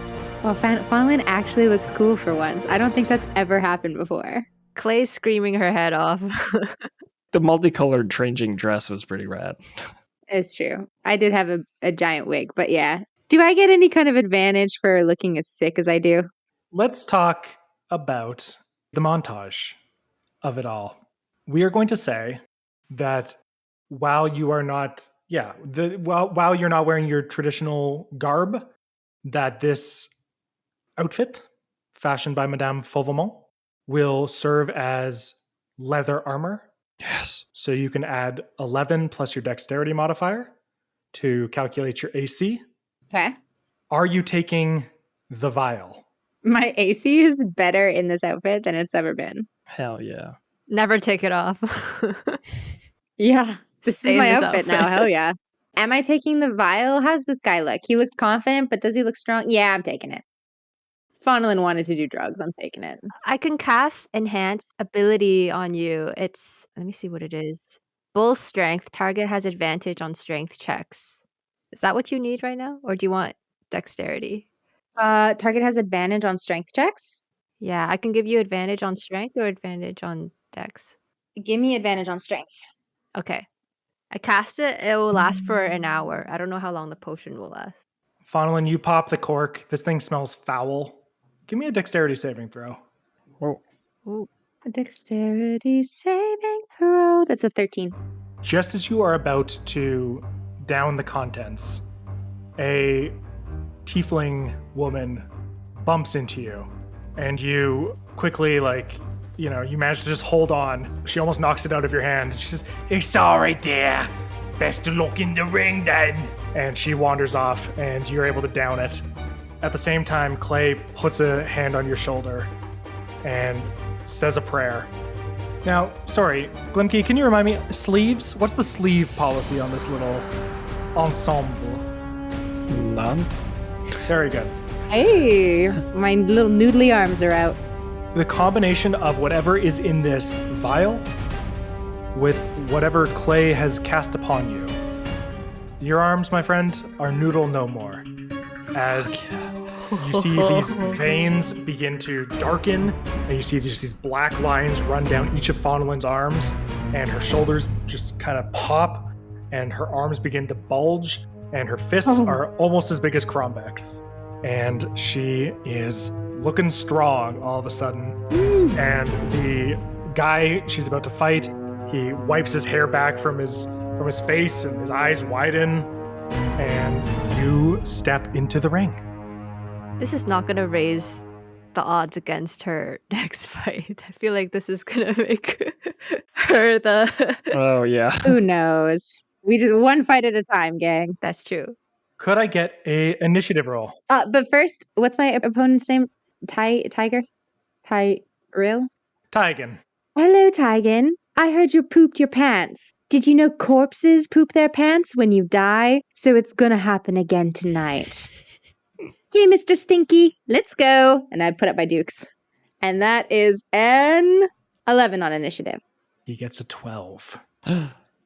Well, Faunalyn actually looks cool for once. I don't think that's ever happened before. Clay's screaming her head off. The multicolored changing dress was pretty rad. It's true. I did have a giant wig, but yeah. Do I get any kind of advantage for looking as sick as I do? Let's talk about the montage of it all. We are going to say that while you are not, while you're not wearing your traditional garb, that this outfit, fashioned by Madame Fauvemont, will serve as leather armor. Yes. So you can add 11 plus your dexterity modifier to calculate your AC. Okay. Are you taking the vial? My AC is better in this outfit than it's ever been. Hell yeah. Never take it off. Yeah. This Stay is in my this outfit now. Hell yeah. Am I taking the vial? How's this guy look? He looks confident, but does he look strong? Yeah, I'm taking it. Faunalyn wanted to do drugs. I'm taking it. I can cast enhance ability on you. It's, let me see what it is. Bull strength. Target has advantage on strength checks. Is that what you need right now? Or do you want dexterity? Target has advantage on strength checks. Yeah, I can give you advantage on strength or advantage on dex. Give me advantage on strength. Okay. I cast it. It will last for an hour. I don't know how long the potion will last. Faunalyn, you pop the cork. This thing smells foul. Give me a dexterity saving throw. Whoa. Ooh. A dexterity saving throw. That's a 13. Just as you are about to down the contents, a tiefling woman bumps into you, and you quickly, you manage to just hold on. She almost knocks it out of your hand. She says, "It's all right there. Best to look in the ring then." And she wanders off, and you're able to down it. At the same time, Clay puts a hand on your shoulder and says a prayer. Now, sorry, Glimki, can you remind me, sleeves? What's the sleeve policy on this little ensemble? None? Very good. Hey, my little noodly arms are out. The combination of whatever is in this vial with whatever Clay has cast upon you, your arms, my friend, are noodle no more. As you see these veins begin to darken, and you see just these black lines run down each of Faunalyn's arms, and her shoulders just kind of pop, and her arms begin to bulge, and her fists are almost as big as Crombeck's. And she is looking strong all of a sudden. And the guy she's about to fight, he wipes his hair back from his face, and his eyes widen, and you step into the ring. This is not going to raise the odds against her next fight. I feel like this is going to make her the... Oh, yeah. Who knows? We just one fight at a time, gang. That's true. Could I get a initiative roll? But first, what's my opponent's name? Tiger? Tyrell? Tygan. Hello, Tygan. I heard you pooped your pants. Did you know corpses poop their pants when you die? So it's gonna happen again tonight. Okay, Mr. Stinky, let's go. And I put up my dukes. And that is an 11 on initiative. He gets a 12.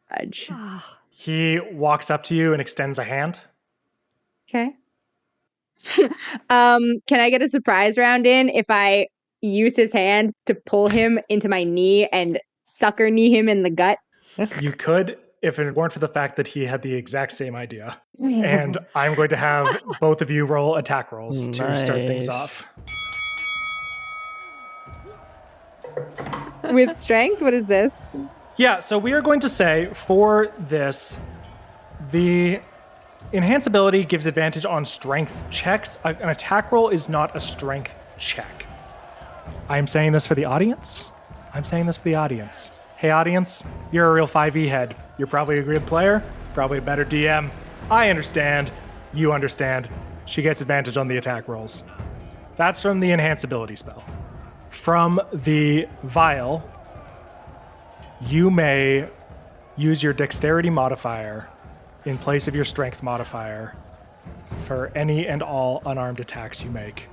Fudge. He walks up to you and extends a hand. Okay. Can I get a surprise round in if I use his hand to pull him into my knee and sucker knee him in the gut? You could, if it weren't for the fact that he had the exact same idea. And I'm going to have both of you roll attack rolls to start things off. With strength? What is this? Yeah, so we are going to say for this, the enhance ability gives advantage on strength checks. An attack roll is not a strength check. I'm saying this for the audience. Hey, audience, you're a real 5e head. You're probably a good player, probably a better DM. I understand. You understand. She gets advantage on the attack rolls. That's from the enhance ability spell. From the vial, you may use your dexterity modifier in place of your strength modifier for any and all unarmed attacks you make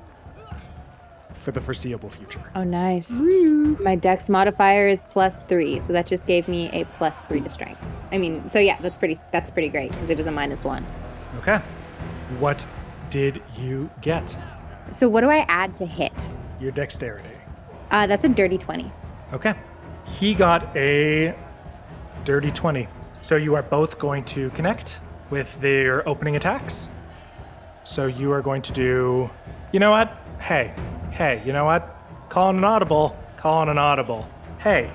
for the foreseeable future. Oh, nice. My dex modifier is +3, so that just gave me a +3 to strength. I mean, so yeah, that's pretty great because it was a -1. Okay. What did you get? So what do I add to hit? Your dexterity. That's a dirty 20. Okay. He got a dirty 20. So you are both going to connect with their opening attacks. So you are going to do, you know what? Hey, you know what? Calling an audible. Hey,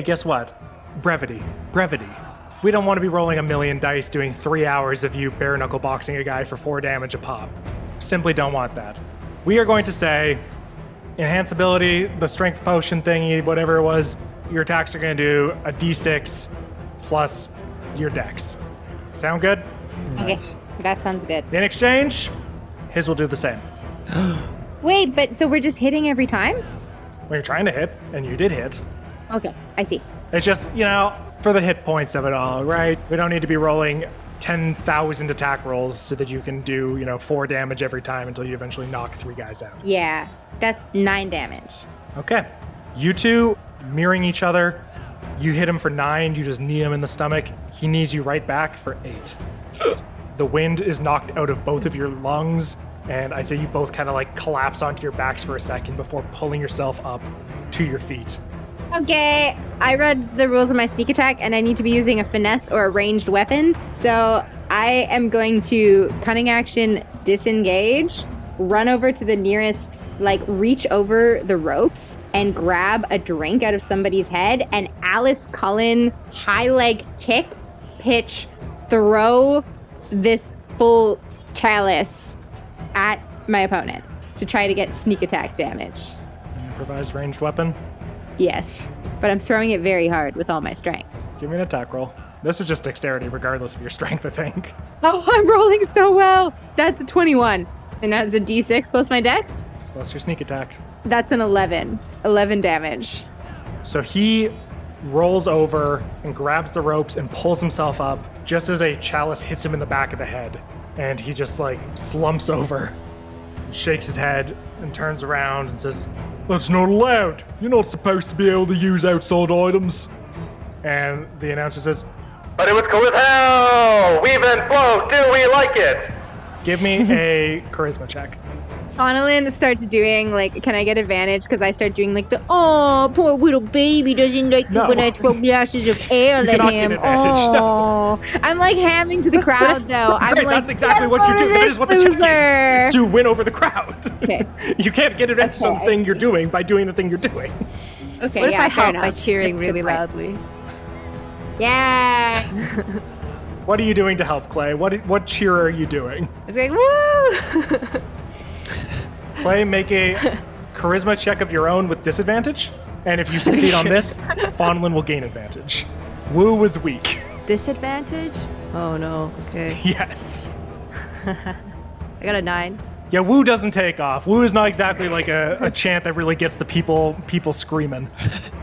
guess what? Brevity. We don't want to be rolling a million dice doing 3 hours of you bare knuckle boxing a guy for 4 damage a pop. Simply don't want that. We are going to say, enhance ability, the strength potion thingy, whatever it was, your attacks are going to do a d6 plus your dex. Sound good? Nice. Okay, that sounds good. In exchange, his will do the same. Wait, but so we're just hitting every time? When you're trying to hit, and you did hit. Okay, I see. It's just, for the hit points of it all, right? We don't need to be rolling 10,000 attack rolls so that you can do, 4 damage every time until you eventually knock 3 guys out. Yeah, that's 9 damage. Okay. You two mirroring each other. You hit him for 9, you just knee him in the stomach. He knees you right back for 8. The wind is knocked out of both of your lungs, and I'd say you both kind of collapse onto your backs for a second before pulling yourself up to your feet. Okay, I read the rules of my sneak attack, and I need to be using a finesse or a ranged weapon. So I am going to cunning action disengage, run over to the nearest, reach over the ropes and grab a drink out of somebody's head, and Alice Cullen high leg kick, pitch, throw this full chalice at my opponent to try to get sneak attack damage. An improvised ranged weapon? Yes, but I'm throwing it very hard with all my strength. Give me an attack roll. This is just dexterity regardless of your strength, I think. Oh, I'm rolling so well. That's a 21. And that's a d6 plus my dex? Plus your sneak attack. That's an 11. 11 damage. So he rolls over and grabs the ropes and pulls himself up just as a chalice hits him in the back of the head. And he just slumps over, shakes his head, and turns around and says, "That's not allowed. You're not supposed to be able to use outside items." And the announcer says, "But it would go with hell! Weave and flow, do we like it?" Give me a charisma check. Faunalyn starts doing, can I get advantage? Because I start doing, oh, poor little baby doesn't like it when I throw glasses of ale at him. Get advantage. No. I'm, hamming to the crowd, though. I'm Great, that's exactly what you do. That is what the check is, to win over the crowd. Okay. You can't get advantage on the thing you're doing by doing the thing you're doing. Okay, what if I help enough. by cheering That's really good point. loudly? Yeah. What are you doing to help, Clay? What cheer are you doing? It's woo! Clay, make a charisma check of your own with disadvantage. And if you succeed on this, Faunalyn will gain advantage. Woo was weak. Disadvantage? Oh no, okay. Yes. I got a 9. Yeah, Woo doesn't take off. Woo is not exactly a chant that really gets the people screaming.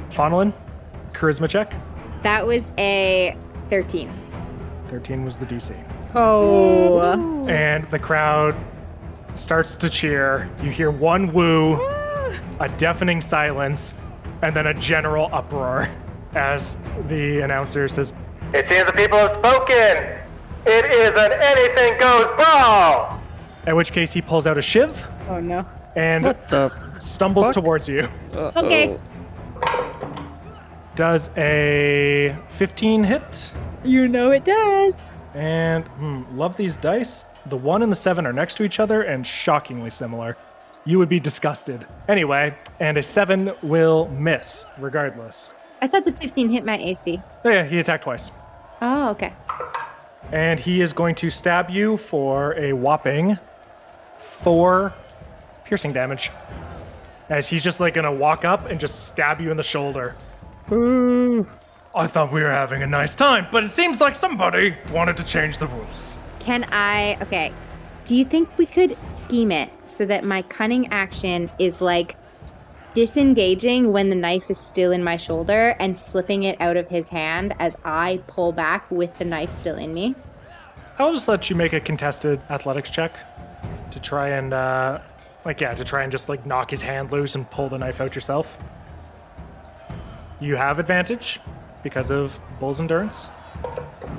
Faunalyn, charisma check. That was a 13. 13 was the DC. Oh. And the crowd starts to cheer. You hear one woo, a deafening silence, and then a general uproar. as the announcer says, It seems the people have spoken. It is an anything goes brawl. at which case he pulls out a shiv Oh no. and What the stumbles fuck? towards you. Okay. Does a 15 hit. You know it does. And love these dice. The 1 and the 7 are next to each other and shockingly similar. You would be disgusted. Anyway, and a 7 will miss regardless. I thought the 15 hit my AC. Oh yeah, he attacked twice. Oh, okay. And he is going to stab you for a whopping 4 piercing damage. As he's just like gonna walk up and just stab you in the shoulder. I thought we were having a nice time, but it seems like somebody wanted to change the rules. Okay. Do you think we could scheme it so that my cunning action is like disengaging when the knife is still in my shoulder and slipping it out of his hand as I pull back with the knife still in me? I'll just let you make a contested athletics check to try and, just like knock his hand loose and pull the knife out yourself. You have advantage because of Bull's endurance.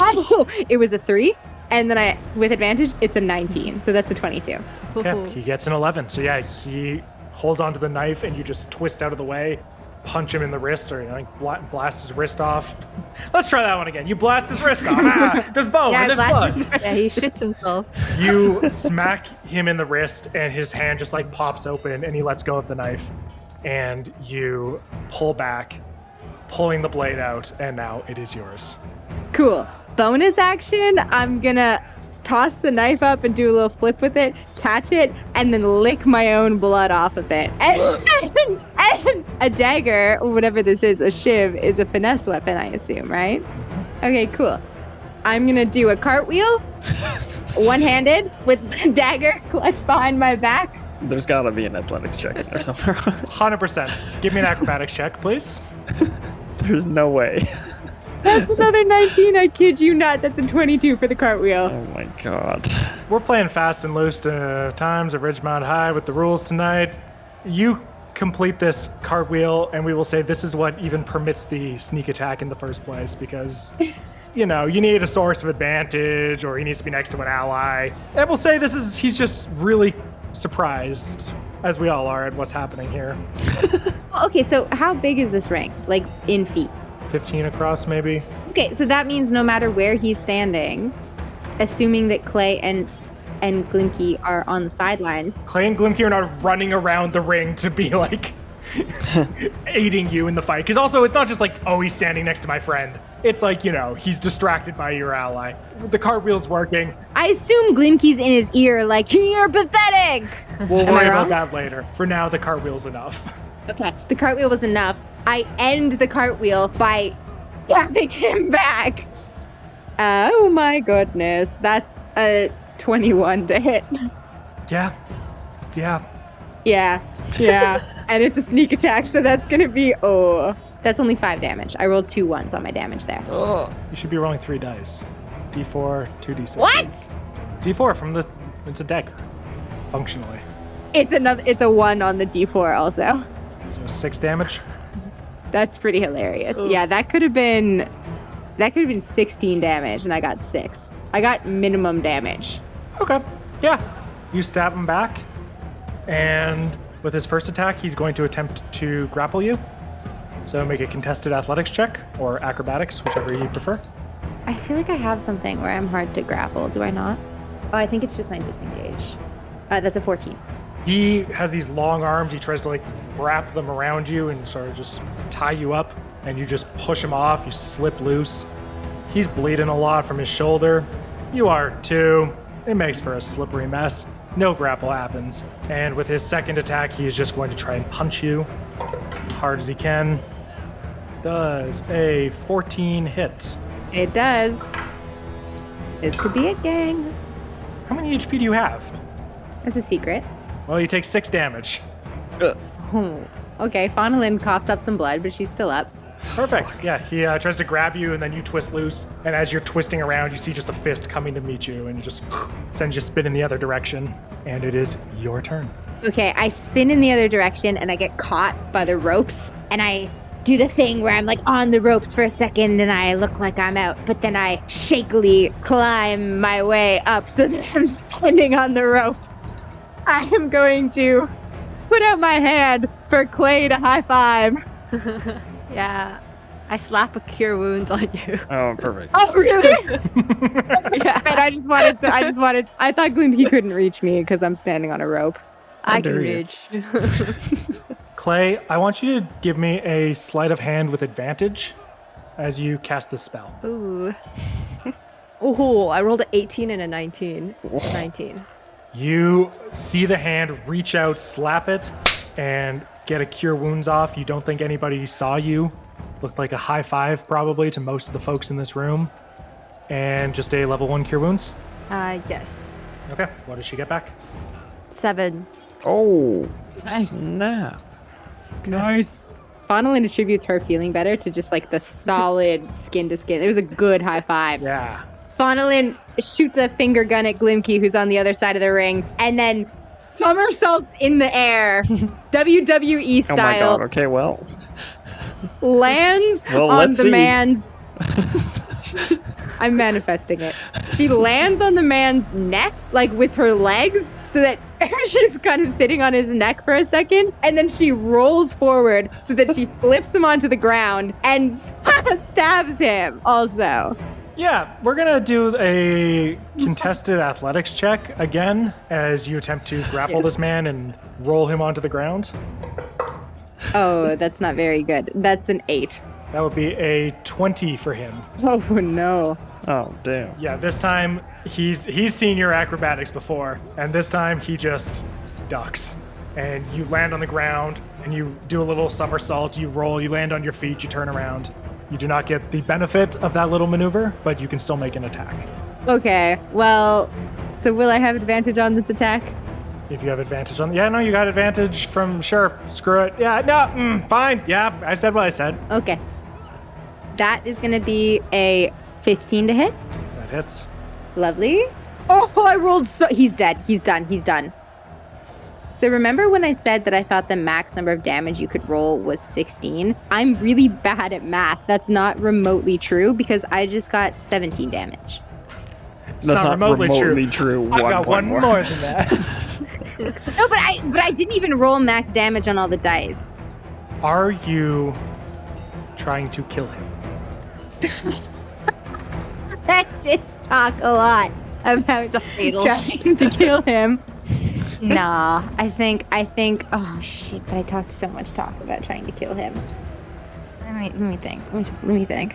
Oh, it was a 3, and then with advantage, it's a 19, so that's a 22. Okay, he gets an 11. So yeah, he holds onto the knife and you just twist out of the way, punch him in the wrist, or blast his wrist off. Let's try that one again. You blast his wrist off. There's bone and there's blood. Yeah, he shits himself. You smack him in the wrist and his hand just like pops open and he lets go of the knife. And you pull back, pulling the blade out, and now it is yours. Cool. Bonus action, I'm gonna toss the knife up and do a little flip with it, catch it, and then lick my own blood off of it. And a dagger, or whatever this is, a shiv, is a finesse weapon, I assume, right? Okay, cool. I'm gonna do a cartwheel, one-handed, with the dagger clutched behind my back. There's gotta be an athletics check in there somewhere. 100%. Give me an acrobatics check, please. There's no way. That's another 19, I kid you not. That's a 22 for the cartwheel. Oh my god. We're playing fast and loose times at Ridgemont High with the rules tonight. You complete this cartwheel, and we will say this is what even permits the sneak attack in the first place, because, you need a source of advantage, or he needs to be next to an ally. And we'll say he's just really surprised, as we all are, at what's happening here. Okay, so how big is this ring? Like, in feet? 15 across, maybe? Okay, so that means no matter where he's standing, assuming that Clay and Glimki are on the sidelines. Clay and Glimki are not running around the ring to be like aiding you in the fight. Because also, it's not just like, oh, he's standing next to my friend. It's like, he's distracted by your ally. The cartwheel's working. I assume Glimki's in his ear, like, you're pathetic. We'll worry about that later. For now, the cartwheel's enough. Okay, the cartwheel was enough. I end the cartwheel by stabbing him back. Oh my goodness, that's a 21 to hit. Yeah. And it's a sneak attack, so that's gonna be, that's only 5 damage. I rolled 2 1s on my damage there. You should be rolling 3 dice. D4, 2d6. What? D4 from it's a dagger, functionally. It's a 1 on the D4 also. So 6 damage. That's pretty hilarious. Yeah, that could have been 16 damage, and I got 6. I got minimum damage. Okay. Yeah. You stab him back, and with his first attack, he's going to attempt to grapple you. So make a contested athletics check, or acrobatics, whichever you prefer. I feel like I have something where I'm hard to grapple. Do I not? Oh, I think it's just my disengage. That's a 14. He has these long arms. He tries to wrap them around you and sort of just tie you up, and you just push him off. You slip loose. He's bleeding a lot from his shoulder. You are too. It makes for a slippery mess. No grapple happens. And with his second attack, he's just going to try and punch you hard as he can. Does a 14 hit? It does. This could be it, gang. How many HP do you have? That's a secret. Well, you take 6 damage. Oh, okay. Faunalyn coughs up some blood, but she's still up. Perfect. Yeah, he tries to grab you, and then you twist loose. And as you're twisting around, you see just a fist coming to meet you, and it just sends you spin in the other direction. And it is your turn. Okay, I spin in the other direction, and I get caught by the ropes, and I do the thing where I'm like on the ropes for a second and I look like I'm out, but then I shakily climb my way up so that I'm standing on the rope. I am going to put out my hand for Clay to high five. Yeah. I slap a cure wounds on you. Oh, perfect. Oh, really? Yeah. But I thought Glimki couldn't reach me because I'm standing on a rope. I can dare you. reach. Clay, I want you to give me a sleight of hand with advantage as you cast this spell. Ooh. Ooh, I rolled an 18 and a 19. 19. You see the hand reach out, slap it, and get a cure wounds off. You don't think anybody saw you. Looked like a high five probably to most of the folks in this room. And just a level 1 cure wounds. Yes. Okay, what does she get back? 7. Oh, Nice. snap. Nice. Faunalyn attributes her feeling better to just like the solid skin to skin. It was a good high five. Yeah. Faunalyn shoots a finger gun at Glimki, who's on the other side of the ring, and then somersaults in the air, WWE Oh my style, god, okay, well. lands Well, on let's the see. man's... I'm manifesting it. She lands on the man's neck, like with her legs, so that she's kind of sitting on his neck for a second, and then she rolls forward so that she flips him onto the ground and stabs him also. Yeah, we're gonna do a contested athletics check again as you attempt to grapple this man and roll him onto the ground. Oh, that's not very good. That's an 8. That would be a 20 for him. Oh no. Oh, damn. Yeah, this time he's seen your acrobatics before, and this time he just ducks. And you land on the ground, and you do a little somersault, you roll, you land on your feet, you turn around. You do not get the benefit of that little maneuver, but you can still make an attack. Okay, well, so will I have advantage on this attack? If you have advantage on... Yeah, no, you got advantage from... Sure, screw it. Yeah, no, fine. Yeah, I said what I said. Okay. That is going to be a 15 to hit. That hits. Lovely. Oh, I rolled so... He's dead. He's done. He's done. So remember when I said that I thought the max number of damage you could roll was 16? I'm really bad at math. That's not remotely true because I just got 17 damage. It's That's not not remotely true. I've got one more than that. No, but I didn't even roll max damage on all the dice. Are you trying to kill him? I did talk a lot about It's a fatal. trying to kill him. Nah, I think, oh shit, but I talked so much talk about trying to kill him. Let me think.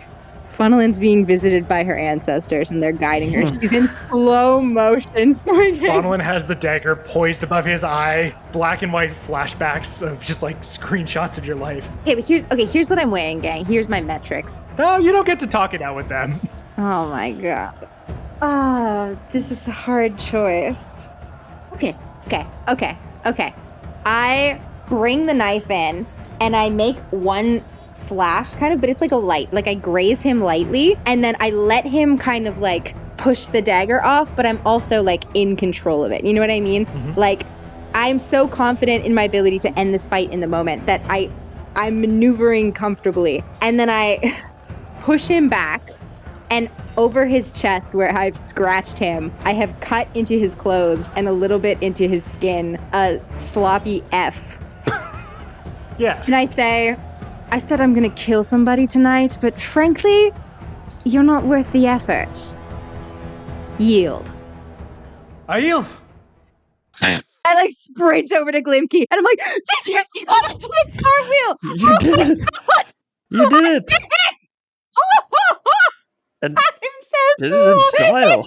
Faunalyn's being visited by her ancestors and they're guiding her. She's in slow motion. Faunalyn has the dagger poised above his eye, black and white flashbacks of just like screenshots of your life. Okay, but here's what I'm weighing, gang. Here's my metrics. No, you don't get to talk it out with them. Oh my god. Oh, this is a hard choice. Okay. I bring the knife in and I make one slash kind of, but it's like a light, like I graze him lightly and then I let him kind of like push the dagger off, but I'm also like in control of it. You know what I mean? Mm-hmm. Like I'm so confident in my ability to end this fight in the moment that I'm maneuvering comfortably. And then I push him back and over his chest where I've scratched him, I have cut into his clothes and a little bit into his skin, a sloppy F. Yeah. And I said I'm gonna kill somebody tonight, but frankly, you're not worth the effort. Yield. I yield. I like sprint over to Glimki and I'm like, did you see that? I did a cartwheel! You did it! You did it! And I'm so did cool. it in style.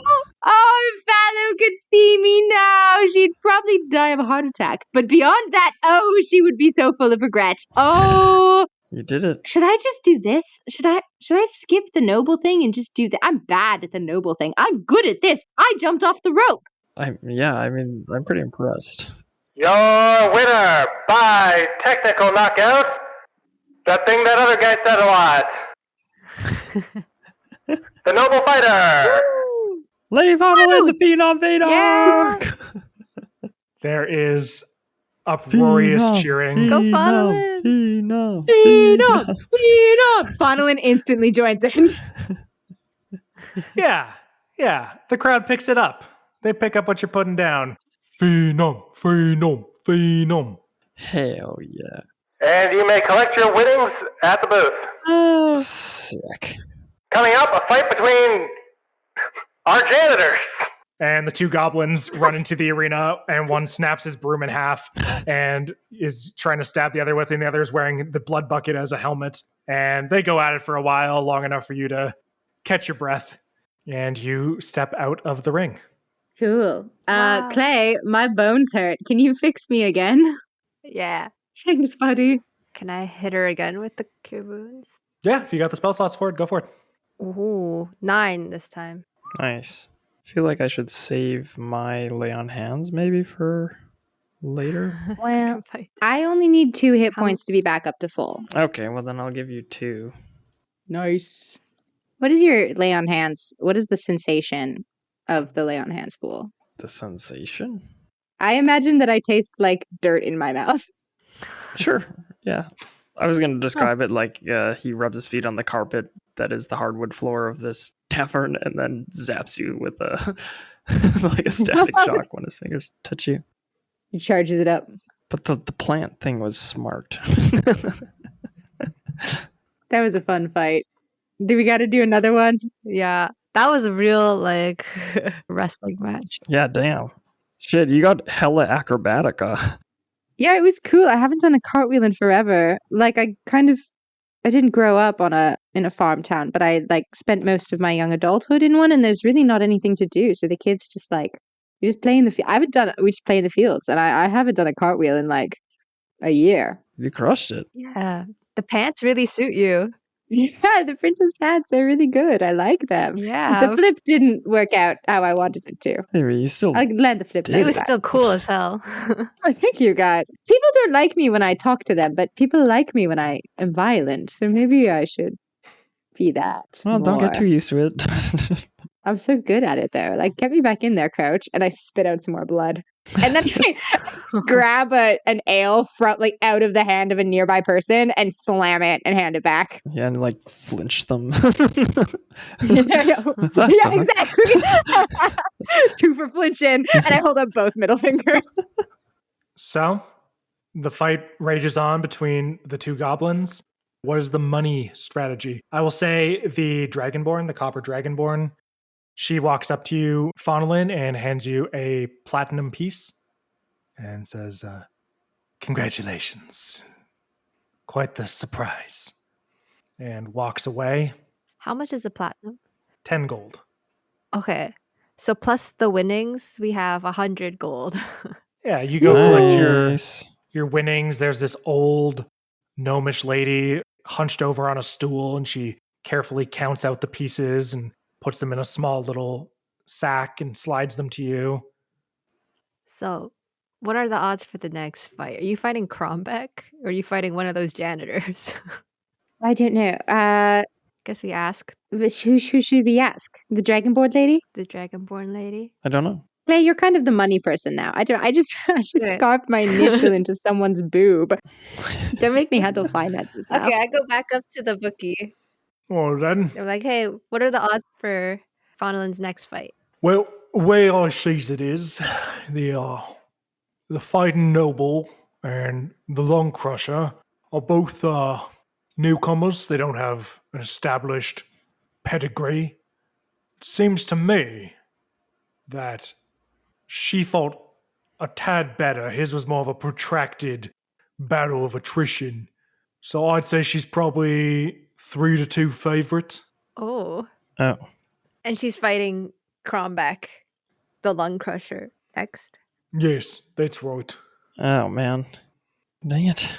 Oh, if Fallow could see me now, she'd probably die of a heart attack. But beyond that, oh, she would be so full of regret. Oh, You did it. should I just do this? Should I skip the noble thing and just do that? I'm bad at the noble thing. I'm good at this. I jumped off the rope. I'm pretty impressed. Your winner by technical knockout. That thing that other guy said a lot. The Noble Fighter. Lady Faunalyn, the Phenom Vaydark! There is uproarious cheering. Go Faunalyn! Phenom! Faunalyn instantly joins in. Yeah. The crowd picks it up. They pick up what you're putting down. Phenom. Hell yeah. And you may collect your winnings at the booth. Sick. Coming up, a fight between our janitors. And the two goblins run into the arena, and one snaps his broom in half and is trying to stab the other with it, and the other is wearing the blood bucket as a helmet. And they go at it for a while, long enough for you to catch your breath, and you step out of the ring. Cool. Wow. Clay, my bones hurt. Can you fix me again? Yeah. Thanks, buddy. Can I hit her again with the cure wounds? Yeah, if you got the spell slots for it, go for it. Ooh, 9 this time. Nice. I feel like I should save my lay on hands maybe for later. Well, Second fight. I only need 2 hit How- points to be back up to full. Okay, well then I'll give you 2. Nice. What is your lay on hands? What is the sensation of the lay on hands pool? The sensation? I imagine that I taste like dirt in my mouth. Sure. Yeah. I was going to describe it like he rubs his feet on the carpet that is the hardwood floor of this tavern and then zaps you with a like a static shock when his fingers touch you. He charges it up. But the plant thing was smart. That was a fun fight. Do we got to do another one? Yeah, that was a real like wrestling match. Yeah, damn. Shit, you got hella acrobatica. Yeah, it was cool. I haven't done a cartwheel in forever. Like I didn't grow up in a farm town, but I like spent most of my young adulthood in one, and there's really not anything to do. So the kids just like we just play in the field. We just play in the fields, and I haven't done a cartwheel in like a year. You crushed it. Yeah, the pants really suit you. Yeah, the princess pants, they're really good. I like them. Yeah. The flip didn't work out how I wanted it to. Anyway, you still I land the flip. It It was back. still cool as hell. Oh, thank you guys. People don't like me when I talk to them, but people like me when I am violent. So maybe I should be that. well, don't get more. too used to it. I'm so good at it though. Like, get me back in there, coach. And I spit out some more blood. And then I grab an ale from like out of the hand of a nearby person and slam it and hand it back. Yeah, and like flinch them. Yeah, exactly. 2 for flinching. And I hold up both middle fingers. So, the fight rages on between the two goblins. What is the money strategy? I will say the Dragonborn, the Copper Dragonborn, she walks up to you, Faunalyn, and hands you a platinum piece and says, congratulations. Quite the surprise. And walks away. How much is a platinum? 10 gold. Okay, so plus the winnings, we have 100 gold. Yeah, you go collect Nice. your winnings. There's this old gnomish lady hunched over on a stool, and she carefully counts out the pieces and puts them in a small little sack and slides them to you. So, what are the odds for the next fight? Are you fighting Krombeck or are you fighting one of those janitors? I don't know. Guess we ask Who should we ask? The Dragonboard lady? the Dragonborn lady. I don't know. Clay, you're kind of the money person now. I just Good. carved my initial into someone's boob. Don't make me handle finances now. Okay, I go back up to the bookie. Well, then, They're like, hey, what are the odds for Faunalyn's next fight? well, way I sees it is the fighting noble and the lung crusher are both newcomers. They don't have an established pedigree. It seems to me that she fought a tad better. His was more of a protracted battle of attrition. So I'd say she's probably 3-2 favorite. Oh. Oh. And she's fighting Krombeck, the lung crusher, next. Yes, that's right. Oh man. Dang it.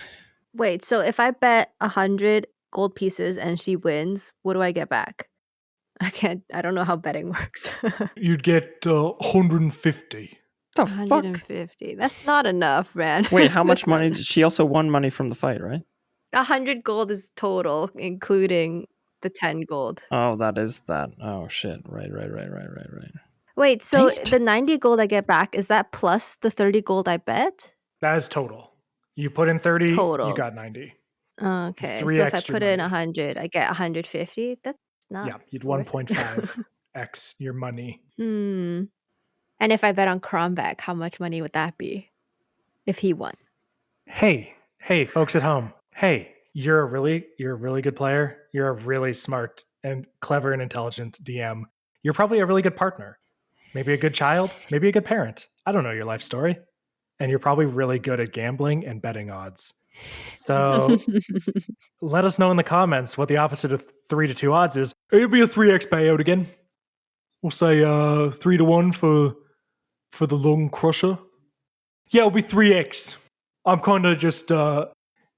Wait, so if I bet 100 gold pieces and she wins, what do I get back? I don't know how betting works. You'd get 150. The fuck? 150. That's not enough, man. Wait, how much money? She also won money from the fight, right? 100 gold is total, including the 10 gold. Oh, that is that. Oh shit. Right. Wait, so Dang it. the 90 gold I get back, is that plus the 30 gold I bet? That is total. You put in 30, Total. you got 90. Okay, Three so if I extra put in money. 100, I get 150. That's not. Yeah, you'd worth it. 1.5x your money. And if I bet on Cromback, how much money would that be if he won? Hey, folks at home. Hey, you're a really good player. You're a really smart and clever and intelligent DM. You're probably a really good partner. Maybe a good child, maybe a good parent. I don't know your life story. And you're probably really good at gambling and betting odds. So let us know in the comments what the opposite of 3 to 2 odds is. It'll be a 3x payout again. We'll say 3 to 1 for the lung crusher. Yeah, it'll be 3x. I'm kind of just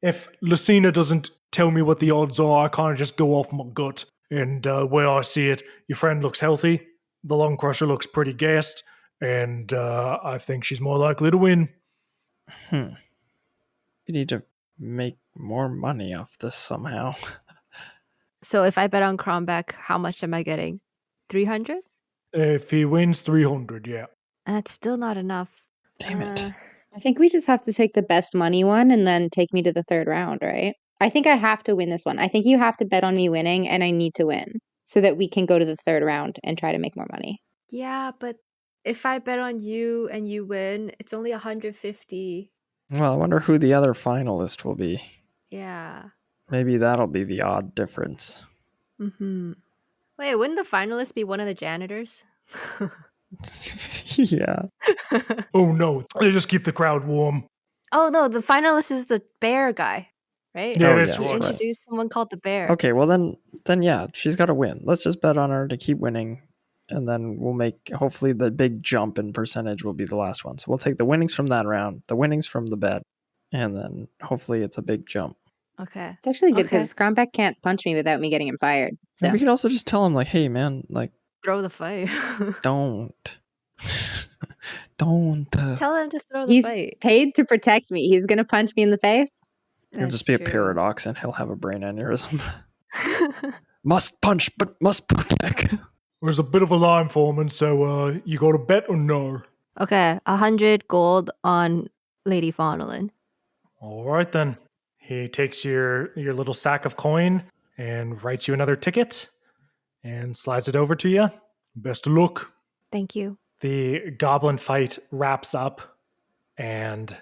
if Lucina doesn't tell me what the odds are, I kind of just go off my gut. And where I see it, your friend looks healthy. The lung crusher looks pretty gassed. And I think she's more likely to win. You need to make more money off this somehow. So if I bet on Cromback, how much am I getting? 300? If he wins, 300, yeah. That's still not enough. Damn it. I think we just have to take the best money one and then take me to the third round, right? I think I have to win this one. I think you have to bet on me winning, and I need to win so that we can go to the third round and try to make more money. Yeah, but if I bet on you and you win, it's only 150. Well, I wonder who the other finalist will be. Yeah. Maybe that'll be the odd difference. Wait, wouldn't the finalist be one of the janitors? Yeah. Oh no, they just keep the crowd warm. Oh no, the finalist is the bear guy, right? Yeah, Oh, that's yes, You right. right. introduced someone called the bear. Okay, well then yeah, she's got to win. Let's just bet on her to keep winning, and then we'll make, hopefully the big jump in percentage will be the last one. So we'll take the winnings from that round, the winnings from the bet, and then hopefully it's a big jump. Okay. It's actually good Okay. because Cromback can't punch me without me getting him fired. So And we can also just tell him like, hey man, like Throw the fight. don't. Tell him to throw the he's fight. paid to protect me. He's going to punch me in the face. It'll That's just be a true. paradox and he'll have a brain aneurysm. Must punch, but must protect. There's a bit of a line, Foreman, so you got to bet or no? Okay, 100 gold on Lady Faunalyn. All right, then. He takes your little sack of coin and writes you another ticket and slides it over to you. Best of luck. Thank you. The goblin fight wraps up, and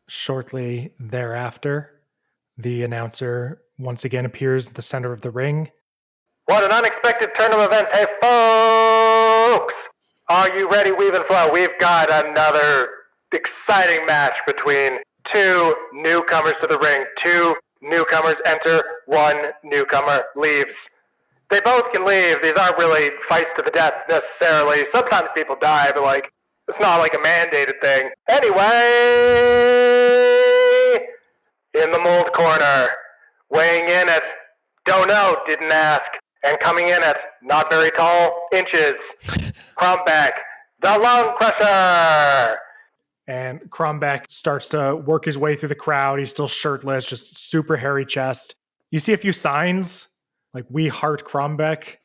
shortly thereafter, the announcer once again appears at the center of the ring. What an unexpected turn of events. Hey, folks! Are you ready, Weave and Flow? We've got another exciting match between two newcomers to the ring. Two newcomers enter, one newcomer leaves. They both can leave. These aren't really fights to the death necessarily. Sometimes people die, but it's not like a mandated thing. Anyway, in the mold corner, weighing in at don't know, didn't ask, and coming in at not very tall inches, Cromback, the Lung Crusher. And Cromback starts to work his way through the crowd. He's still shirtless, just super hairy chest. You see a few signs, like "We Heart Cromback,"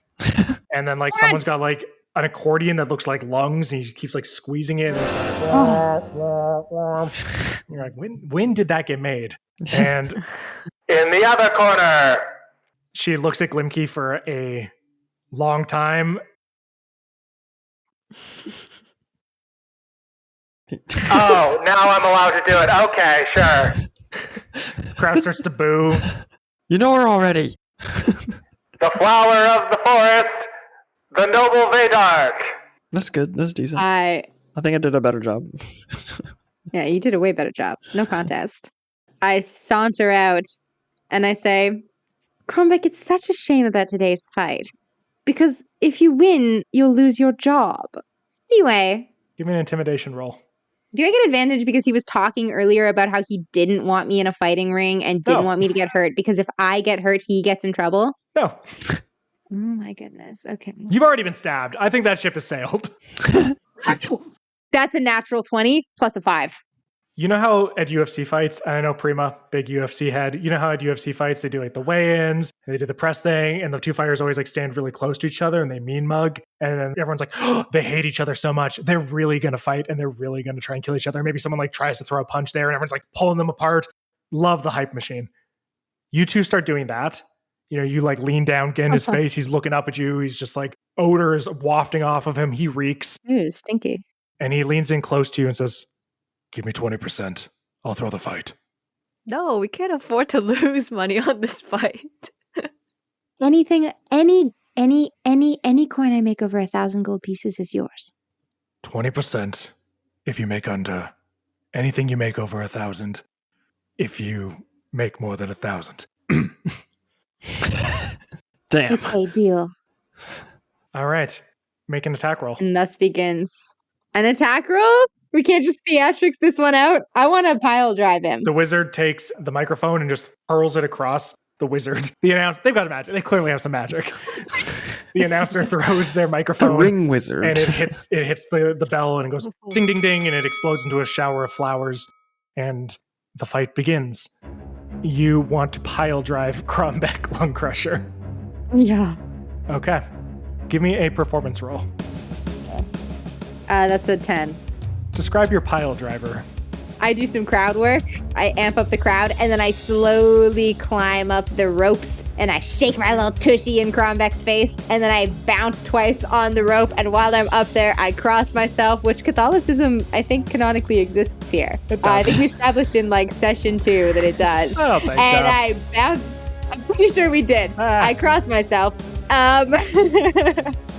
and then someone's got an accordion that looks like lungs, and he keeps squeezing it. And you're like, when did that get made? And in the other corner, she looks at Glimki for a long time. Oh, now I'm allowed to do it. Okay, sure. Crowd starts to boo. You know her already. The flower of the forest, the noble Vaydark. That's good. That's decent. I think I did a better job. Yeah, you did a way better job. No contest. I saunter out and I say, Cromback, it's such a shame about today's fight. Because if you win, you'll lose your job. Anyway, Give me an intimidation roll. do I get advantage because he was talking earlier about how he didn't want me in a fighting ring and didn't No. want me to get hurt? Because if I get hurt, he gets in trouble? No, Oh my goodness. Okay. you've already been stabbed. I think that ship has sailed. That's a natural 20 plus a 5. You know how at UFC fights, and I know Prima, big UFC head, you know how at UFC fights they do like the weigh-ins, and they do the press thing, and the two fighters always like stand really close to each other and they mean mug, and then everyone's like, oh, they hate each other so much. They're really going to fight and they're really going to try and kill each other. Maybe someone like tries to throw a punch there and everyone's like pulling them apart. Love the hype machine. You two start doing that. You know, you like lean down, get in his face. He's looking up at you. He's just like odor is wafting off of him. He reeks. Ooh, stinky. And he leans in close to you and says, give me 20%. I'll throw the fight. No, we can't afford to lose money on this fight. Anything, any coin I make over 1,000 gold pieces is yours. 20% if you make under. Anything you make over 1,000 if you make more than 1,000. Damn. Okay, deal. All right. Make an attack roll. And thus begins an attack roll? We can't just theatrics this one out. I want to pile drive him. The wizard takes the microphone and just hurls it across the wizard. The announcer, they've got magic. They clearly have some magic. The announcer throws their The microphone. ring wizard. And it hits the bell and it goes ding, ding, ding. And it explodes into a shower of flowers. And the fight begins. You want to pile drive Crombeck Lung Crusher. Yeah. Okay. Give me a performance roll. That's a 10. Describe your pile driver. I do some crowd work. I amp up the crowd, and then I slowly climb up the ropes, and I shake my little tushy in Crombeck's face, and then I bounce twice on the rope, and while I'm up there, I cross myself, which Catholicism, I think, canonically exists here. It does. I think we established in, like, session 2 that it does. I don't think and so. I bounce. I'm pretty sure we did. I cross myself.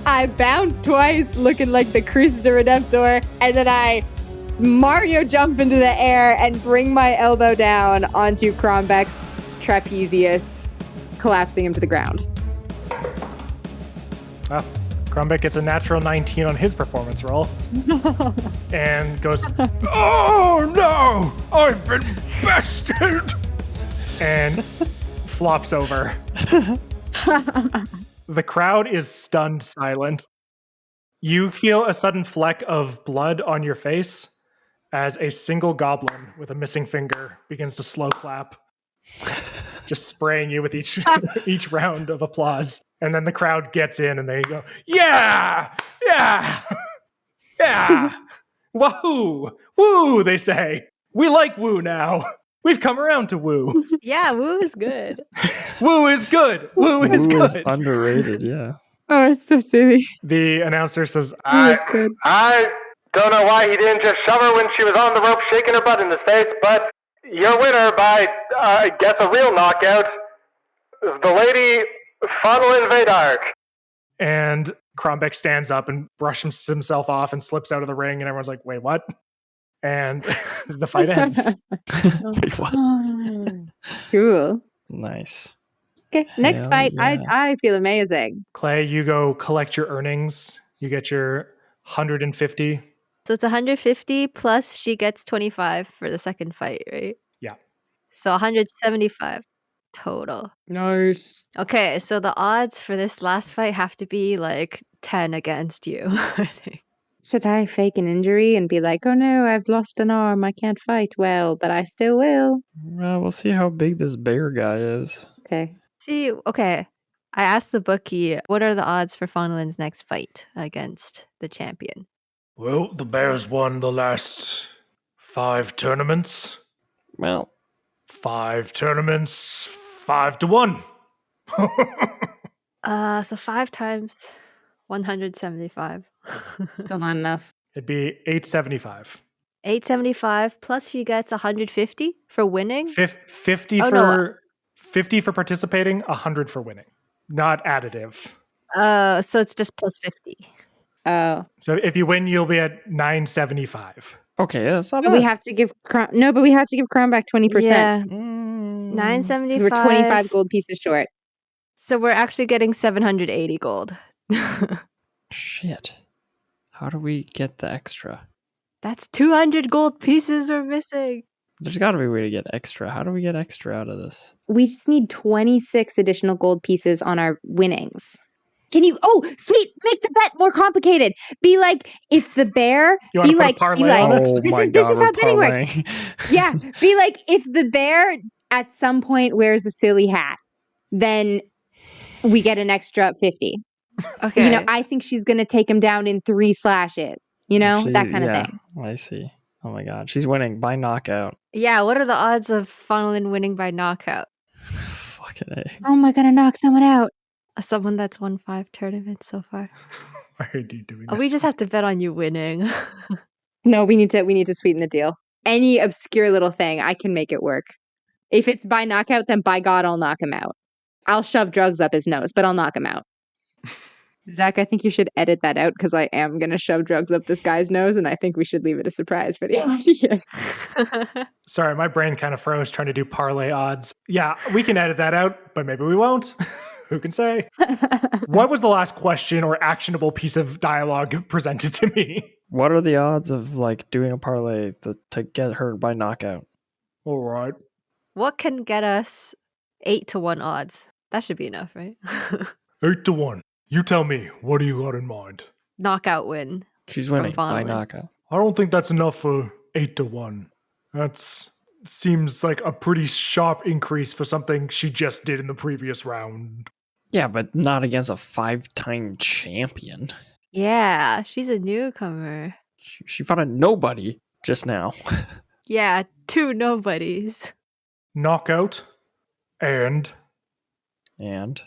I bounce twice, looking like the Christ the Redemptor, and then I Mario jump into the air and bring my elbow down onto Crombeck's trapezius, collapsing him to the ground. Well, Crombeck gets a natural 19 on his performance roll. And goes, oh no! I've been bested! And flops over. The crowd is stunned silent. You feel a sudden fleck of blood on your face as a single goblin with a missing finger begins to slow clap, just spraying you with each round of applause. And then the crowd gets in and they go, yeah, yeah, yeah, wahoo, woo, they say. We like woo now. We've come around to woo. Yeah, woo is good. Woo is good. Woo is Woo is good. underrated, yeah. Oh, it's so silly. The announcer says, That's good. I don't know why he didn't just shove her when she was on the rope shaking her butt in his face, but your winner by, I guess, a real knockout, the lady Faunalyn Vaydark. and Crombeck stands up and brushes himself off and slips out of the ring, and everyone's like, wait, what? And the fight ends. Wait, what? Cool. Nice. Okay, next Hell fight. yeah. I feel amazing. Clay, you go collect your earnings. You get your 150. So it's 150 plus she gets 25 for the second fight, right? Yeah. So 175 total. Nice. Okay, so the odds for this last fight have to be like 10 against you, I think. Should I fake an injury and be like, oh no, I've lost an arm, I can't fight well, but I still will? Well, we'll see how big this bear guy is. Okay. See, okay. I asked the bookie, what are the odds for Faunalyn's next fight against the champion? Well, the Bears won the last 5 tournaments. Well, 5 tournaments, 5-1. So 5 times 175. Still not enough. It'd be 875. 875 plus she gets 150 for winning. 50 Oh, for no. 50 for participating, 100 for winning. Not additive. So it's just plus 50. Oh. So if you win, you'll be at 975. okay, that's not But bad. we have to give Crownback 20%. Yeah, Mm, 975. Because we're 25 gold pieces short. So we're actually getting 780 gold. Shit. How do we get the extra? That's 200 gold pieces we're missing. There's got to be a way to get extra. How do we get extra out of this? We just need 26 additional gold pieces on our winnings. Can you? Oh, sweet. Make the bet more complicated. Be like, if the bear. You want Be to put like, a parlay be like. on it? Oh This my is god, how betting works. parlaying. Yeah. Be like, if the bear at some point wears a silly hat, then we get an extra 50. Okay. You know, I think she's gonna take him down in 3 slashes. You know, that kind of thing. I see. Oh my god, she's winning by knockout. Yeah, what are the odds of Faunalyn winning by knockout? Fucking A. Oh, am I gonna knock someone out? Someone that's won 5 tournaments so far. Why are you doing Oh, this? we just have to bet on you winning. No, we need to sweeten the deal. Any obscure little thing, I can make it work. If it's by knockout, then by God, I'll knock him out. I'll shove drugs up his nose, but I'll knock him out. Zach, I think you should edit that out because I am going to shove drugs up this guy's nose, and I think we should leave it a surprise for the audience. Sorry, my brain kind of froze trying to do parlay odds. Yeah, we can edit that out, but maybe we won't. Who can say? What was the last question or actionable piece of dialogue presented to me? What are the odds of like doing a parlay to get her by knockout? All right. What can get us 8-1 odds? That should be enough, right? 8-1. You tell me, what do you got in mind? Knockout win. She's winning by Faunalyn. knockout. I don't think that's enough for 8-1. That seems like a pretty sharp increase for something she just did in the previous round. Yeah, but not against a 5-time champion. Yeah, she's a newcomer. She fought a nobody just now. Yeah, 2 nobodies. Knockout, and And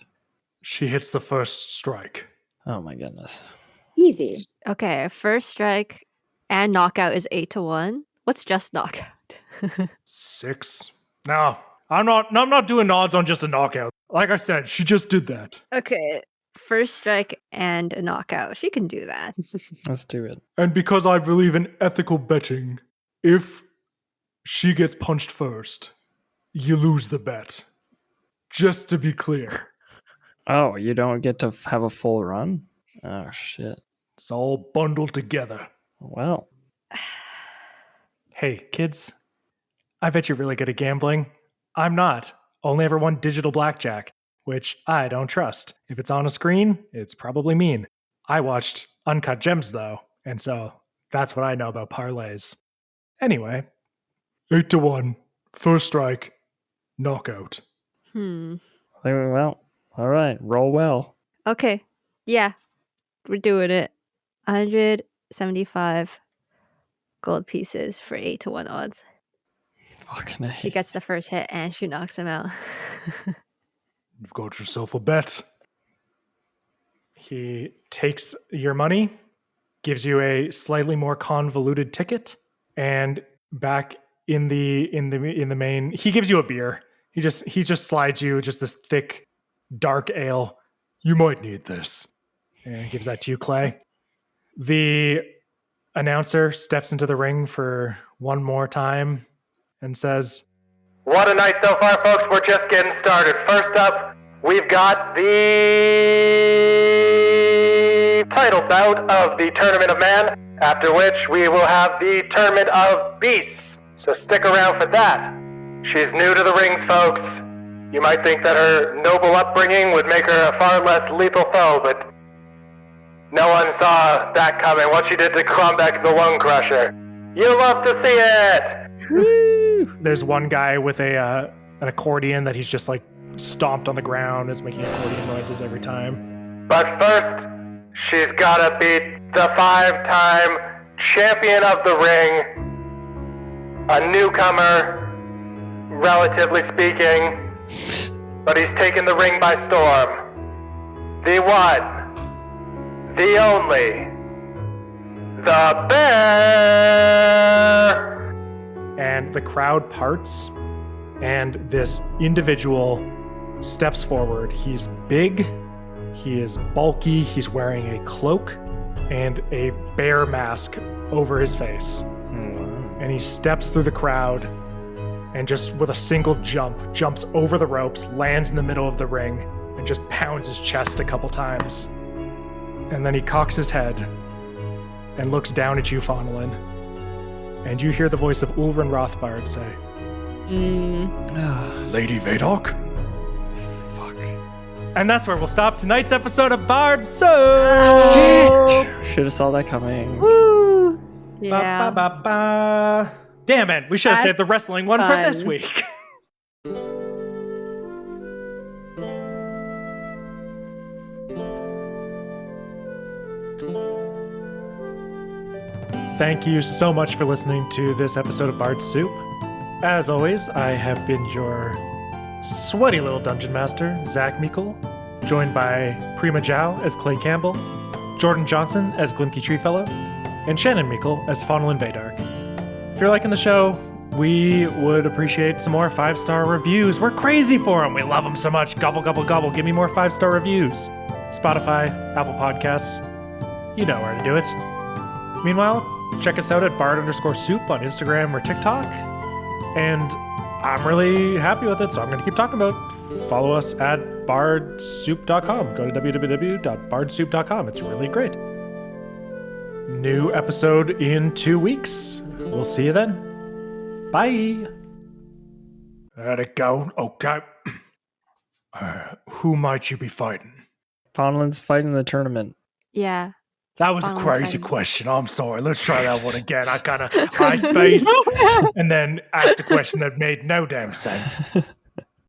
she hits the first strike. oh my goodness. Easy. Okay, first strike and knockout is 8-1. What's just knockout? 6. No, I'm not doing odds on just a knockout. Like I said, she just did that. Okay, first strike and a knockout. She can do that. Let's do it. And because I believe in ethical betting, if she gets punched first, you lose the bet. Just to be clear. Oh, you don't get to have a full run? Oh, shit. It's all bundled together. Well, Hey, kids, I bet you're really good at gambling. I'm not. Only ever won digital blackjack, which I don't trust. If it's on a screen, it's probably mean. I watched Uncut Gems, though, and so that's what I know about parlays. Anyway, 8-1, first strike, knockout. well, all right. Roll well. Okay, yeah, we're doing it. 175 gold pieces for 8-1 odds. Fucking A. She gets the first hit and she knocks him out. You've got yourself a bet. He takes your money, gives you a slightly more convoluted ticket, and back in the main, he gives you a beer. He just slides you just this thick, dark ale. You might need this. And he gives that to you, Clay. The announcer steps into the ring for one more time and says, "What a night so far, folks. We're just getting started. First up, we've got the title bout of the Tournament of Man, after which we will have the Tournament of Beasts. So stick around for that. She's new to the rings, folks. You might think that her noble upbringing would make her a far less lethal foe, but no one saw that coming. What she did to Crombeck the Lung Crusher. You love to see it!" There's one guy with an accordion that he's just like stomped on the ground. It's making accordion noises every time. But first, she's gotta beat the 5-time champion of the ring, a newcomer, relatively speaking, but he's taken the ring by storm. The one, the only, the Bear! And the crowd parts, and this individual steps forward. He's big, he is bulky, he's wearing a cloak and a bear mask over his face. And he steps through the crowd and just with a single jump, jumps over the ropes, lands in the middle of the ring, and just pounds his chest a couple times. And then he cocks his head and looks down at you, Faunalyn. And you hear the voice of Ulrun Rothbard say, Lady Vaydark? Fuck. And that's where we'll stop tonight's episode of Bard Soap. Should have saw that coming. Woo! Yeah. Ba, ba, ba, ba. Damn it, we should have That's saved the wrestling one for this fun. week. Thank you so much for listening to this episode of Bard Soup. As always, I have been your sweaty little dungeon master, Zach Meikle, joined by Prima Zhao as Clay Campbell, Jordan Johnsen as Glimki Treefellow, and Shannon Meikle as Faunalyn Vaydark. If you're liking the show, we would appreciate some more 5-star reviews. We're crazy for them. We love them so much. Gobble, gobble, gobble. Give me more 5-star reviews. Spotify, Apple Podcasts. You know where to do it. Meanwhile, check us out at bard_soup on Instagram or TikTok. And I'm really happy with it, so I'm going to keep talking about it. Follow us at bardsoup.com. Go to www.bardsoup.com. It's really great. New episode in 2 weeks. We'll see you then. Bye. Let it go. Okay. Who might you be fighting? Faunalyn's fighting the tournament. Yeah. That was a Faunalyn's crazy fighting. question. I'm sorry. Let's try that one again. I kind of high spaced and then asked a question that made no damn sense.